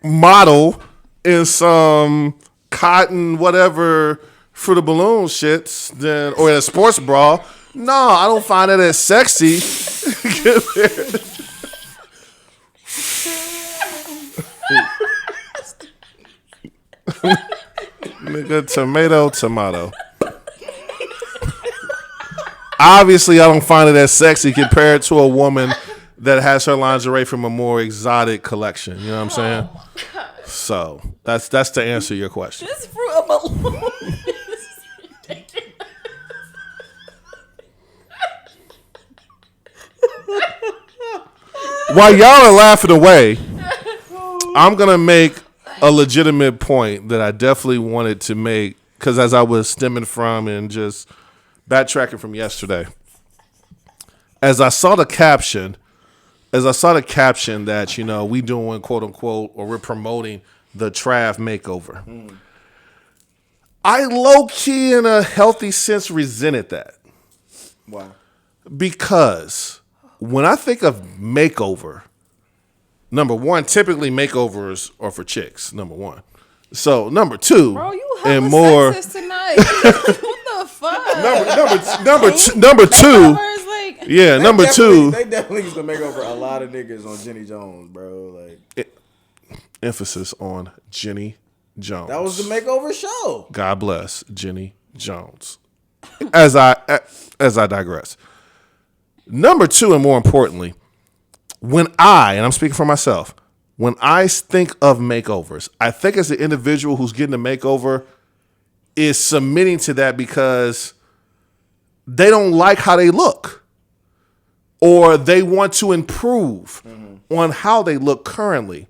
[SPEAKER 2] model in some cotton whatever Fruit of Balloon shits, then or in a sports bra, no, I don't find it as sexy. Nigga, tomato. Obviously, I don't find it as sexy compared to a woman that has her lingerie from a more exotic collection. You know what I'm saying? So that's to answer your question.
[SPEAKER 3] This Fruit of Balloon is ridiculous.
[SPEAKER 2] While y'all are laughing away, I'm gonna make a legitimate point that I definitely wanted to make because as I was stemming from and just backtracking from yesterday, as I saw the caption that we doing quote unquote or we're promoting the Trav makeover. I low-key, in a healthy sense, resented that.
[SPEAKER 1] Why?
[SPEAKER 2] Because when I think of makeover, number one, typically makeovers are for chicks, number one. So, number two,
[SPEAKER 3] Bro, you
[SPEAKER 2] and
[SPEAKER 3] hella
[SPEAKER 2] more.
[SPEAKER 3] sexist tonight. What the fuck?
[SPEAKER 2] Number two.
[SPEAKER 3] Makeovers, like,
[SPEAKER 2] Yeah, number two.
[SPEAKER 1] They definitely used to make over a lot of niggas on Jenny Jones, bro. Like,
[SPEAKER 2] Emphasis on Jenny Jones.
[SPEAKER 1] that was the makeover show.
[SPEAKER 2] God bless Jenny Jones. As I digress. Number two, and more importantly, and I'm speaking for myself, when I think of makeovers, I think as the individual who's getting a makeover is submitting to that because they don't like how they look, or they want to improve on how they look currently.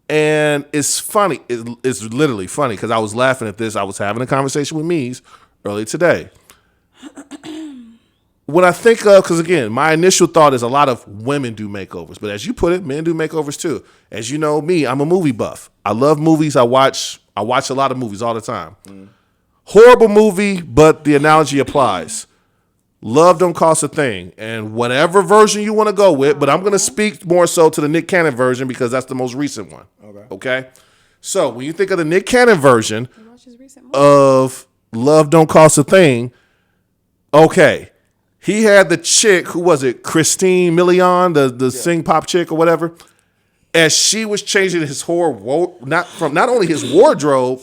[SPEAKER 2] And it's funny. It's literally funny because I was laughing at this. I was having a conversation with Mies earlier today. When I think of, because again, my initial thought is a lot of women do makeovers, but as you put it, men do makeovers too. As you know me, I'm a movie buff. I love movies. I watch a lot of movies all the time. Horrible movie, but the analogy applies. Love don't cost a thing, and whatever version you want to go with, but I'm going to speak more so to the Nick Cannon version because that's the most recent one. Okay? So when you think of the Nick Cannon version of Love Don't Cost a Thing, okay, he had the chick, who was it, Christine Milian, the sing pop chick or whatever, as she was changing his not only his wardrobe,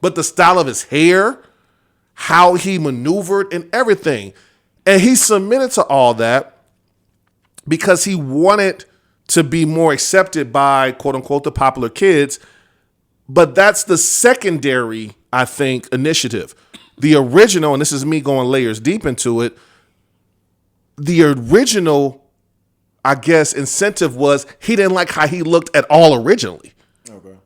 [SPEAKER 2] but the style of his hair, how he maneuvered and everything. And he submitted to all that because he wanted to be more accepted by, quote unquote, the popular kids. But that's the secondary, I think, initiative. The original, and this is me going layers deep into it, the original, I guess, incentive was he didn't like how he looked at all originally. Okay.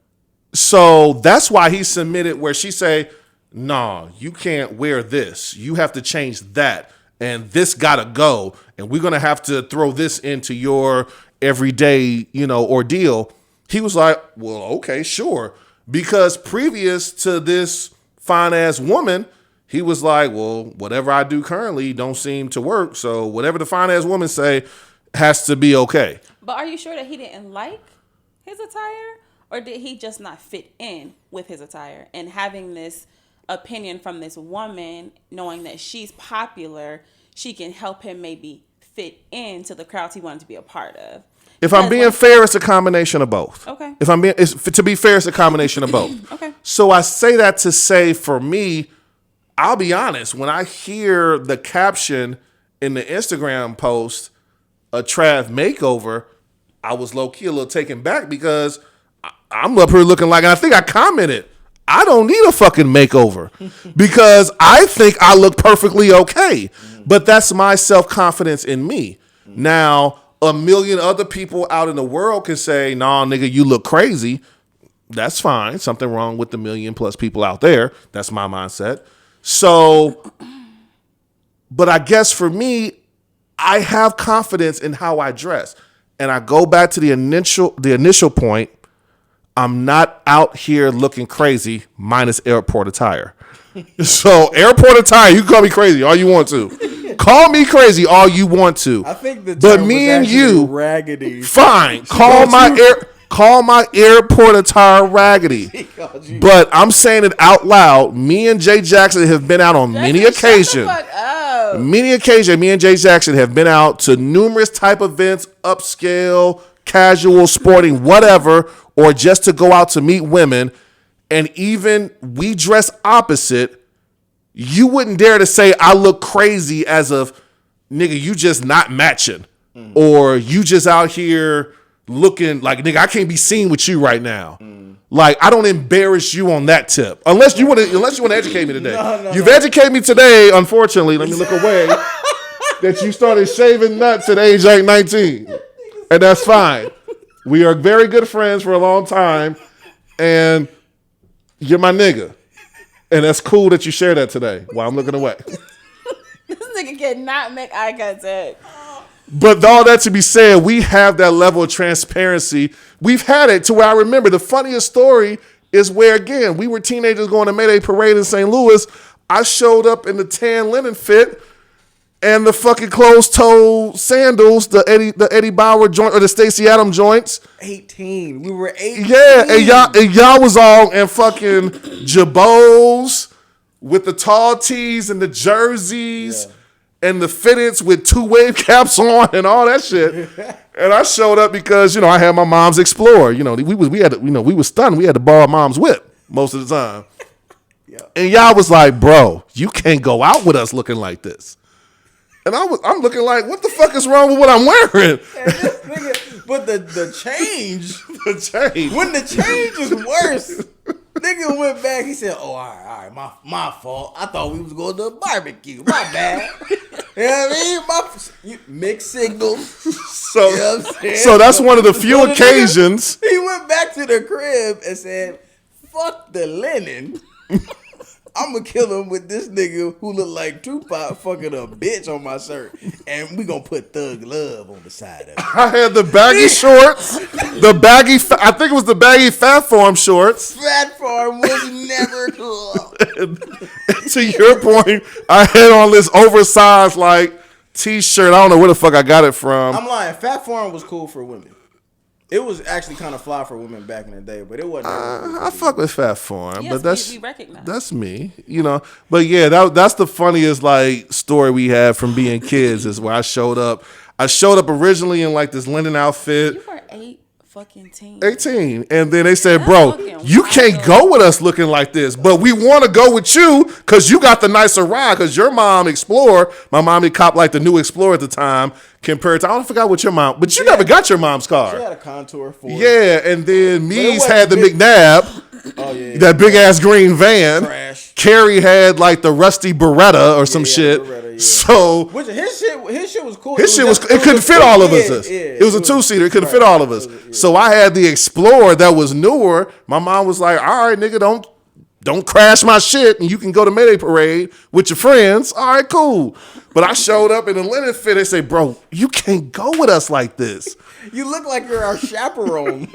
[SPEAKER 2] So that's why he submitted where she say, nah, you can't wear this. You have to change that. And this gotta go, and we're gonna have to throw this into your everyday, ordeal. He was like, well, okay, sure. Because previous to this fine ass woman, he was like, well, whatever I do currently don't seem to work. So whatever the fine ass woman say has to be okay.
[SPEAKER 3] But are you sure that he didn't like his attire, or did he just not fit in with his attire? And having this opinion from this woman, knowing that she's popular, she can help him maybe fit into the crowds he wanted to be a part of.
[SPEAKER 2] If I'm being fair, it's a combination of both.
[SPEAKER 3] Okay.
[SPEAKER 2] To be fair, it's a combination of both.
[SPEAKER 3] Okay.
[SPEAKER 2] So I say that to say, for me, I'll be honest, when I hear the caption in the Instagram post, a Trav makeover, I was low-key a little taken back because I'm up here looking like, and I think I commented, I don't need a fucking makeover because I think I look perfectly okay. But that's my self-confidence in me. Now, a million other people out in the world can say, nah, nigga, you look crazy. That's fine. Something wrong with the million plus people out there. That's my mindset. So, but I guess for me, I have confidence in how I dress. And I go back to the initial point. I'm not out here looking crazy minus airport attire. So airport attire, you can call me crazy all you want to. Call me crazy all you want to.
[SPEAKER 1] I think the
[SPEAKER 2] but
[SPEAKER 1] term
[SPEAKER 2] me
[SPEAKER 1] was
[SPEAKER 2] and you
[SPEAKER 1] raggedy.
[SPEAKER 2] Fine. Call my airport attire raggedy. But I'm saying it out loud. Me and Jay Jackson have been out on many occasions. Many occasions, me and Jay Jackson have been out to numerous type events, upscale, casual, sporting, whatever, or just to go out to meet women. And even we dress opposite. You wouldn't dare to say I look crazy as of, nigga, you just not matching. Or you just out here looking like, nigga, I can't be seen with you right now. Like, I don't embarrass you on that tip. Unless you want to educate me today. You've educated me today, unfortunately. Let me look away. That you started shaving nuts at age like 19. And that's fine. We are very good friends for a long time. And you're my nigga. And that's cool that you share that today while I'm looking away.
[SPEAKER 3] This nigga cannot make eye contact.
[SPEAKER 2] But all that to be said, we have that level of transparency. We've had it to where I remember the funniest story is where, again, we were teenagers going to Mayday Parade in St. Louis. I showed up in the tan linen fit and the fucking closed-toe sandals, the Eddie Bauer joint or the Stacey Adams joints.
[SPEAKER 1] 18. We were 18.
[SPEAKER 2] Yeah, and y'all was all in fucking jabots with the tall tees and the jerseys and the fitteds with 2 wave caps on and all that shit. And I showed up because, I had my mom's Explorer. We was stunned. We had to borrow mom's whip most of the time. And y'all was like, bro, you can't go out with us looking like this. And I'm looking like, what the fuck is wrong with what I'm wearing?
[SPEAKER 1] But the change.
[SPEAKER 2] The change.
[SPEAKER 1] When the change is worse. Nigga went back. He said, "Oh, all right, my fault. I thought we was going to a barbecue. My bad." You know what I mean? Mixed signals.
[SPEAKER 2] So,
[SPEAKER 1] you know what I'm saying?
[SPEAKER 2] So that's one of the few occasions.
[SPEAKER 1] He went back to the crib and said, "Fuck the linen. I'm gonna kill him with this nigga who look like Tupac fucking a bitch on my shirt, and we gonna put Thug Love on the side of it."
[SPEAKER 2] I had the baggy shorts, I think it was the baggy Fat Farm shorts.
[SPEAKER 1] Fat Farm was never cool.
[SPEAKER 2] And to your point, I had on this oversized t-shirt. I don't know where the fuck I got it from.
[SPEAKER 1] I'm lying. Fat Farm was cool for women. It was actually kind of fly for women back in the day, but it wasn't.
[SPEAKER 2] I fuck with Fat Farm,
[SPEAKER 3] yes,
[SPEAKER 2] but that's
[SPEAKER 3] we recognize.
[SPEAKER 2] That's me, But yeah, that's the funniest story we had from being kids is where I showed up. I showed up originally in this linen outfit.
[SPEAKER 3] You were 18,
[SPEAKER 2] 18, and then they said, "Bro, you can't go with us looking like this, but we want to go with you because you got the nicer ride. Because your mom Explorer, my mommy copped the new Explorer at the time." Compared to, I forgot what your mom, but you never got your mom's car.
[SPEAKER 1] She had a Contour for it.
[SPEAKER 2] Yeah, and then Mees had the McNabb.
[SPEAKER 1] Oh, yeah.
[SPEAKER 2] That big ass green van.
[SPEAKER 1] Trash.
[SPEAKER 2] Carrie had the rusty Beretta or some shit.
[SPEAKER 1] Beretta, yeah.
[SPEAKER 2] So
[SPEAKER 1] which his shit was cool.
[SPEAKER 2] It couldn't fit all of us. It was a 2-seater. It couldn't fit all of us. So I had the Explorer that was newer. My mom was like, "All right, nigga, don't crash my shit, and you can go to Mayday Parade with your friends. All right, cool." But I showed up in a linen fit. They say, "Bro, you can't go with us like this.
[SPEAKER 1] You look like you're our chaperone."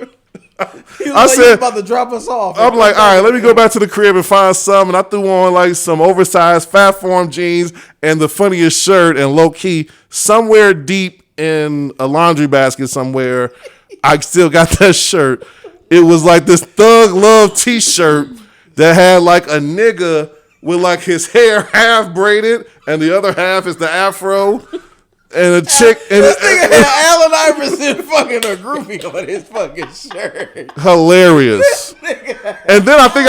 [SPEAKER 2] I said,
[SPEAKER 1] "You about to drop us off."
[SPEAKER 2] I'm like, "All right, let me go back to the crib and find some." And I threw on some oversized Fat Farm jeans and the funniest shirt. And low key, somewhere deep in a laundry basket somewhere, I still got that shirt. It was this Thug Love T-shirt that had a nigga with his hair half braided and the other half is the afro. And a chick. And
[SPEAKER 1] this nigga had Allen Iverson fucking a groupie on his fucking shirt.
[SPEAKER 2] Hilarious. And then I think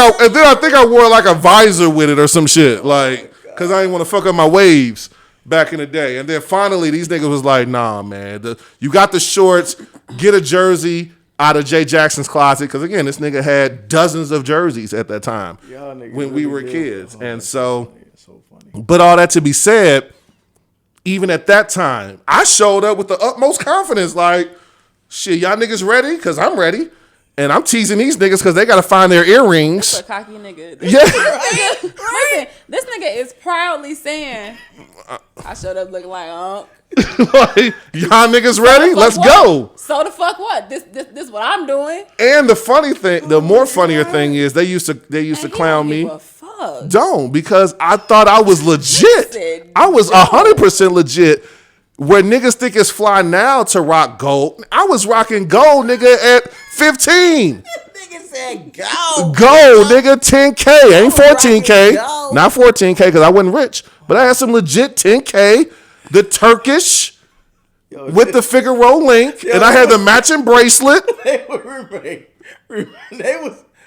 [SPEAKER 2] I wore a visor with it or some shit, because I didn't want to fuck up my waves back in the day. And then finally these niggas was like, "Nah, man, you got the shorts. Get a jersey out of Jay Jackson's closet." Because again, this nigga had dozens of jerseys at that time when we were kids, and so. But all that to be said. Even at that time, I showed up with the utmost confidence. Shit, y'all niggas ready? Because I'm ready. And I'm teasing these niggas because they got to find their earrings.
[SPEAKER 3] That's a cocky nigga.
[SPEAKER 2] Yeah.
[SPEAKER 3] Listen, this nigga is proudly saying, "I showed up looking like Unc."
[SPEAKER 2] Y'all niggas ready? Let's go.
[SPEAKER 3] So the fuck what? This what I'm doing.
[SPEAKER 2] And the funny thing, the more funnier thing is they used to clown me. Don't, because I thought I was legit. I was 100% legit. Where niggas think it's fly now to rock gold, I was rocking gold, nigga, at 15.
[SPEAKER 1] Nigga said gold.
[SPEAKER 2] Gold, nigga, 10K. Ain't 14K. Not 14K because I wasn't rich. But I had some legit 10K. The Turkish with the Figaro link. And I had the matching bracelet.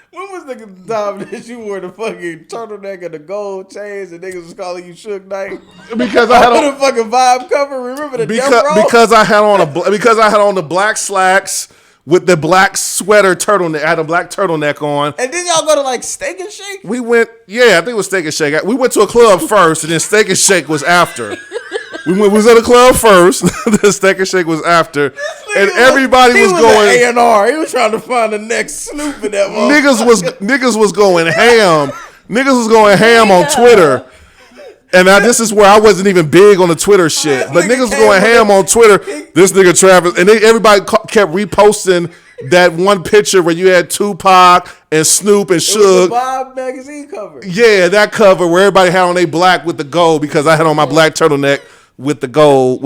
[SPEAKER 1] When was the time that you wore the fucking turtleneck and the gold chains and niggas was calling you Suge Knight?
[SPEAKER 2] Because I had
[SPEAKER 1] on the fucking Vibe cover. Remember the
[SPEAKER 2] because I had on the black slacks with the black sweater turtleneck. I had a black turtleneck on.
[SPEAKER 1] And then y'all go to Steak and Shake?
[SPEAKER 2] We went, I think it was Steak and Shake. We went to a club first, and then Steak and Shake was after. We was at a club first. The Steak and Shake was after, and everybody was going
[SPEAKER 1] A&R. He was trying to find the next Snoop in that
[SPEAKER 2] motherfucker. Niggas was going ham. Niggas was going ham on Twitter. And this is where I wasn't even big on the Twitter shit, but niggas was going ham on Twitter. This nigga Travis, and everybody kept reposting that one picture where you had Tupac and Snoop and
[SPEAKER 1] It was the
[SPEAKER 2] Suge.
[SPEAKER 1] Bob magazine cover.
[SPEAKER 2] Yeah, that cover where everybody had on their black with the gold because I had on my black turtleneck with the gold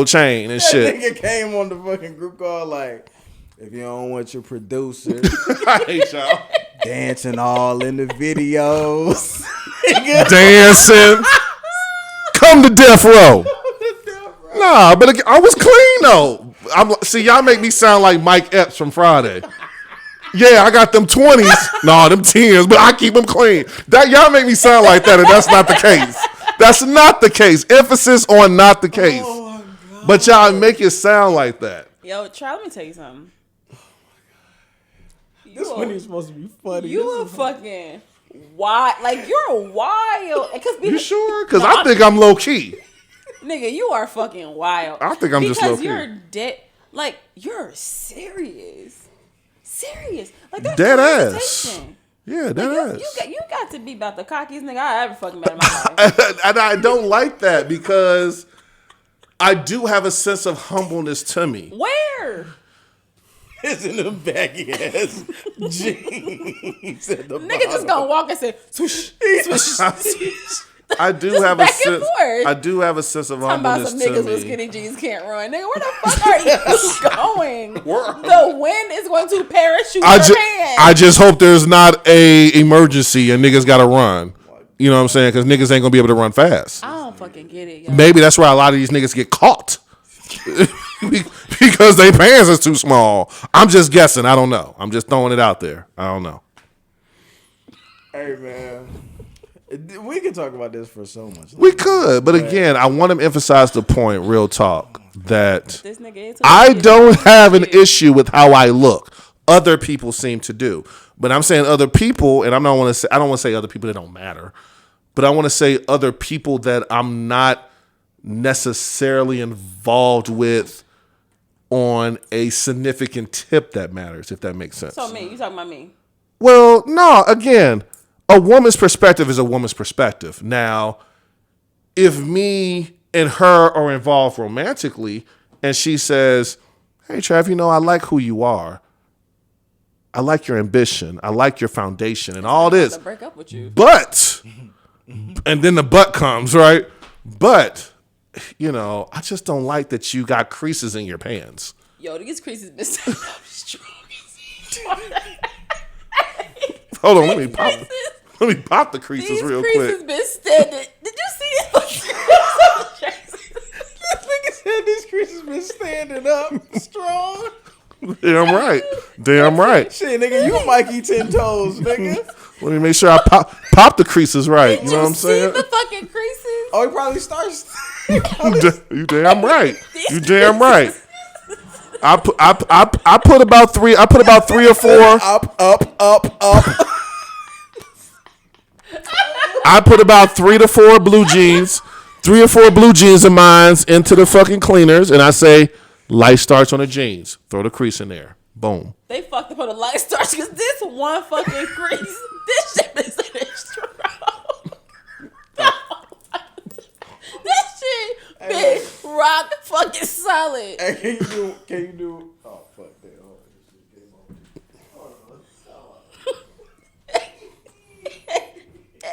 [SPEAKER 2] chain and
[SPEAKER 1] That
[SPEAKER 2] shit.
[SPEAKER 1] nigga came on the fucking group call like, if you don't want your producer
[SPEAKER 2] I hate y'all.
[SPEAKER 1] dancing all in the videos.
[SPEAKER 2] Dancing. Come to death row. Nah, but I was clean though. See, y'all make me sound like Mike Epps from Friday. Yeah, I got them 20s. Nah, them 10s, but I keep them clean. That y'all make me sound like that, and that's not the case. That's not the case. Emphasis on not the case.
[SPEAKER 1] Oh my God.
[SPEAKER 2] But y'all make it sound like that.
[SPEAKER 3] Yo, Trav, let me tell you something.
[SPEAKER 1] This one is supposed to be funny.
[SPEAKER 3] You a fucking wild. Like, you're wild.
[SPEAKER 2] You sure? Because I think I'm low key.
[SPEAKER 3] Nigga, you are fucking wild.
[SPEAKER 2] I think I'm just low key.
[SPEAKER 3] Because you're dead. Like, you're serious. Serious. Like, there's
[SPEAKER 2] Dead
[SPEAKER 3] no
[SPEAKER 2] ass.
[SPEAKER 3] hesitation.
[SPEAKER 2] Yeah, dead
[SPEAKER 3] Like,
[SPEAKER 2] ass.
[SPEAKER 3] you got to be about the cockiest nigga I ever fucking met in my life.
[SPEAKER 2] And I don't like that because I do have a sense of humbleness to me.
[SPEAKER 3] Where?
[SPEAKER 1] It's in the baggy ass jeans at the
[SPEAKER 3] Nigga just gonna walk and say, swoosh, swoosh.
[SPEAKER 2] I do
[SPEAKER 3] Just
[SPEAKER 2] have a
[SPEAKER 3] back and
[SPEAKER 2] sense.
[SPEAKER 3] forth.
[SPEAKER 2] I do have a sense of
[SPEAKER 3] Talking about
[SPEAKER 2] humbleness
[SPEAKER 3] some
[SPEAKER 2] to
[SPEAKER 3] niggas with
[SPEAKER 2] me.
[SPEAKER 3] skinny jeans can't run. Nigga, where the fuck are you going? The wind is going to parachute your hand.
[SPEAKER 2] I just hope there's not a emergency and niggas gotta run. You know what I'm saying? Because niggas ain't gonna be able to run fast.
[SPEAKER 3] I don't fucking get it, yo.
[SPEAKER 2] Maybe that's why a lot of these niggas get caught. Because their pants is too small. I'm just guessing. I don't know. I'm just throwing it out there. I don't know.
[SPEAKER 1] Hey man, we could talk about this for so much.
[SPEAKER 2] We could, but again, I want to emphasize the point, real talk, that
[SPEAKER 3] This nigga is
[SPEAKER 2] I don't have an issue with how I look. Other people seem to do. But I'm saying other people, and I don't want to say other people that don't matter, but I want to say other people that I'm not necessarily involved with on a significant tip that matters, if that makes sense.
[SPEAKER 3] So me, you talking about me?
[SPEAKER 2] Well, no, again, a woman's perspective is a woman's perspective. Now, if me and her are involved romantically and she says, hey, Trav, I like who you are. I like your ambition. I like your foundation and all this.
[SPEAKER 3] To break up with you.
[SPEAKER 2] But, and then the but comes, right? But, I just don't like that you got creases in your pants.
[SPEAKER 3] Yo, these creases been standing up strong as
[SPEAKER 2] Hold on, let me pop the creases
[SPEAKER 3] These
[SPEAKER 2] real
[SPEAKER 3] creases
[SPEAKER 2] quick.
[SPEAKER 3] been standing. Did you see
[SPEAKER 1] This nigga said these creases been standing up strong.
[SPEAKER 2] Damn right. Damn right.
[SPEAKER 1] Shit, nigga, you Mikey 10 toes, nigga.
[SPEAKER 2] Let me make sure I pop the creases right. You know what I'm saying?
[SPEAKER 3] the fucking creases?
[SPEAKER 1] Oh, he probably starts.
[SPEAKER 2] You damn right. You damn right. I put about three or four.
[SPEAKER 1] Up.
[SPEAKER 2] I put about 3 to 4 blue jeans, 3 or 4 blue jeans of mine into the fucking cleaners, and I say, light starch on the jeans. Throw the crease in there. Boom.
[SPEAKER 3] They fucked up on the light starch because this one fucking crease, this shit been standing strong. This shit been rock fucking solid.
[SPEAKER 1] Hey, can you do? Oh fuck that!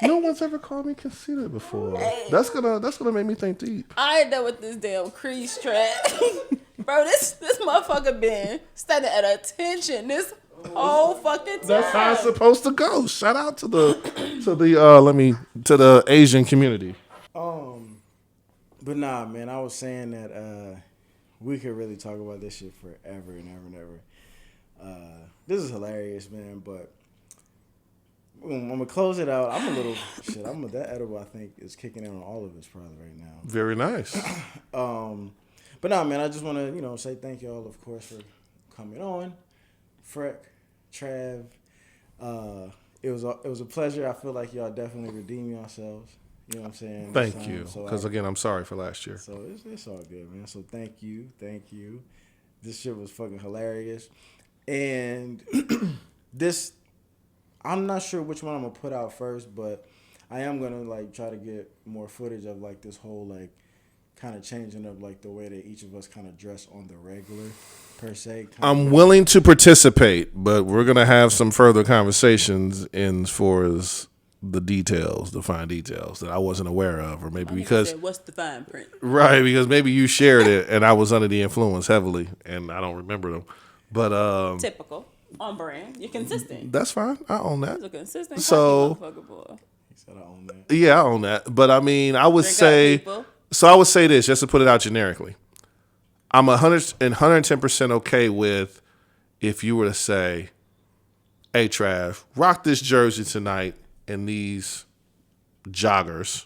[SPEAKER 2] No one's ever called me conceited before. That's gonna make me think deep.
[SPEAKER 3] I ain't done with this damn crease track. Bro, this motherfucker been standing at attention this whole fucking time.
[SPEAKER 2] That's how it's supposed to go. Shout out to the Asian community.
[SPEAKER 1] But nah, man, I was saying that we could really talk about this shit forever and ever and ever. This is hilarious, man, but I'm gonna close it out. I'm a little shit. That edible I think is kicking in on all of us probably right now.
[SPEAKER 2] Very nice.
[SPEAKER 1] But nah, man, I just want to say thank you all, of course, for coming on. Freck, Trav, it was a pleasure. I feel like y'all definitely redeemed yourselves. You know what I'm saying?
[SPEAKER 2] Thank you. Because again, I'm sorry for last year.
[SPEAKER 1] So it's all good, man. So thank you. This shit was fucking hilarious. And this, I'm not sure which one I'm gonna put out first, but I am gonna try to get more footage of this whole kind of changing up like the way that each of us kind of dress on the regular per se.
[SPEAKER 2] I'm willing to participate, but we're gonna have some further conversations in for as the details, the fine details that I wasn't aware of, or maybe because
[SPEAKER 3] what's the fine print?
[SPEAKER 2] right, because maybe you shared it and I was under the influence heavily and I don't remember them. But
[SPEAKER 3] Typical. On brand. You're consistent.
[SPEAKER 2] that's fine. I own that.
[SPEAKER 3] You're consistent.
[SPEAKER 2] So
[SPEAKER 3] Motherfucker, boy.
[SPEAKER 1] He said I own that.
[SPEAKER 2] yeah, I own that. But I mean, I would
[SPEAKER 3] Drink up,
[SPEAKER 2] say
[SPEAKER 3] people.
[SPEAKER 2] so. I would say this just to put it out generically. I'm 110% okay with if you were to say, "Hey, Trav, rock this jersey tonight and these joggers."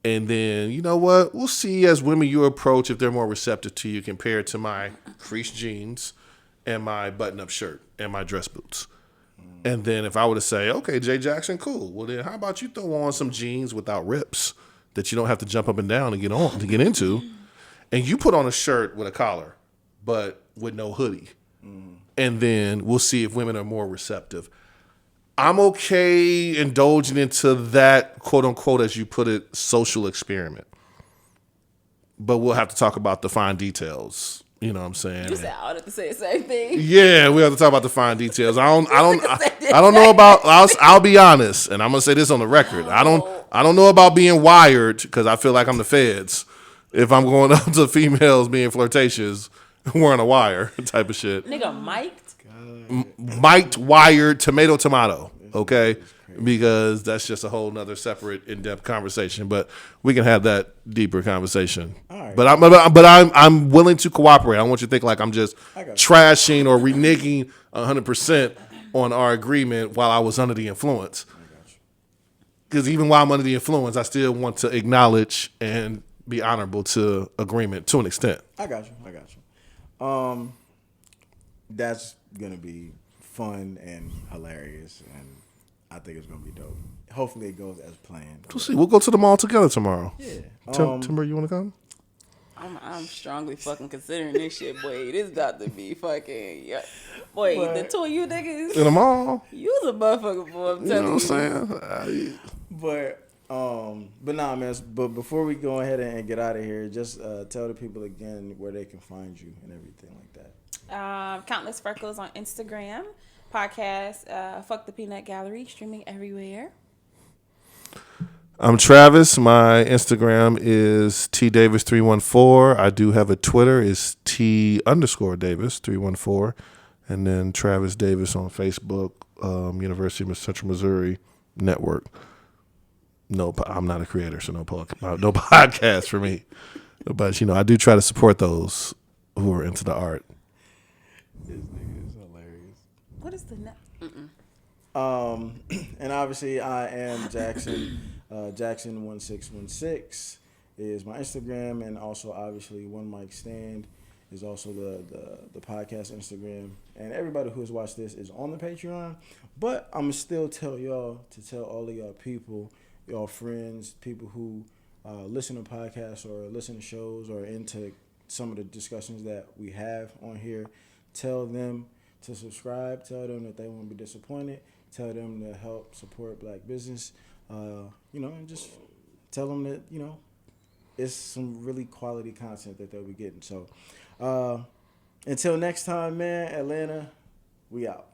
[SPEAKER 2] And then, you know what? We'll see as women you approach if they're more receptive to you compared to my creased jeans and my button-up shirt and my dress boots. And then if I were to say, okay, Jay Jackson, cool. Well, then how about you throw on some jeans without rips that you don't have to jump up and down to get into, and you put on a shirt with a collar, but with no hoodie. And then we'll see if women are more receptive. I'm okay indulging into that, quote unquote, as you put it, social experiment. But we'll have to talk about the fine details. You know what I'm saying?
[SPEAKER 3] You said I would have to say the same thing.
[SPEAKER 2] Yeah, we have to talk about the fine details. I don't know about. I'll be honest, and I'm gonna say this on the record. I don't know about being wired because I feel like I'm the feds. If I'm going up to females being flirtatious, wearing a wire type of shit.
[SPEAKER 3] Nigga, mic'd.
[SPEAKER 2] Mic'd, wired, tomato. Okay, because that's just a whole nother separate in-depth conversation. But we can have that deeper conversation.
[SPEAKER 1] All right.
[SPEAKER 2] But I'm willing to cooperate. I don't want you to think like I'm just trashing or reneging 100% on our agreement while I was under the influence. Because even while I'm under the influence, I still want to acknowledge and be honorable to agreement to an extent.
[SPEAKER 1] I got you. That's gonna be fun and hilarious, and I think it's gonna be dope. Hopefully, it goes as planned.
[SPEAKER 2] We'll see. We'll go to the mall together tomorrow.
[SPEAKER 1] Yeah.
[SPEAKER 2] Timber, you want to come?
[SPEAKER 3] I'm strongly fucking considering this shit, boy. This got to be fucking. Yeah. Boy, the two of you niggas.
[SPEAKER 2] In the mall.
[SPEAKER 3] You's a motherfucker, boy. I'm
[SPEAKER 2] You know
[SPEAKER 3] telling
[SPEAKER 2] what I'm saying?
[SPEAKER 1] But nah, man. But before we go ahead and get out of here, just tell the people again where they can find you and everything like that.
[SPEAKER 3] Countless Freckles on Instagram. Podcast, Fuck the Peanut Gallery, streaming everywhere.
[SPEAKER 2] I'm Travis. My Instagram is tdavis314. I do have a Twitter. It's T_Davis314. And then Travis Davis on Facebook, University of Central Missouri Network. No, I'm not a creator, so no podcast for me. But, I do try to support those who are into the art.
[SPEAKER 1] This nigga is hilarious.
[SPEAKER 3] What is the next?
[SPEAKER 1] And obviously I am Jackson. Jackson1616 is my Instagram, and also obviously One Mic Stand is also the podcast Instagram. And everybody who has watched this is on the Patreon. But I'm gonna still tell y'all to tell all of y'all people, y'all friends, people who listen to podcasts or listen to shows or into some of the discussions that we have on here. Tell them to subscribe. Tell them that they won't be disappointed. Tell them to help support black business. And just tell them that, it's some really quality content that they'll be getting. So, until next time, man, Atlanta, we out.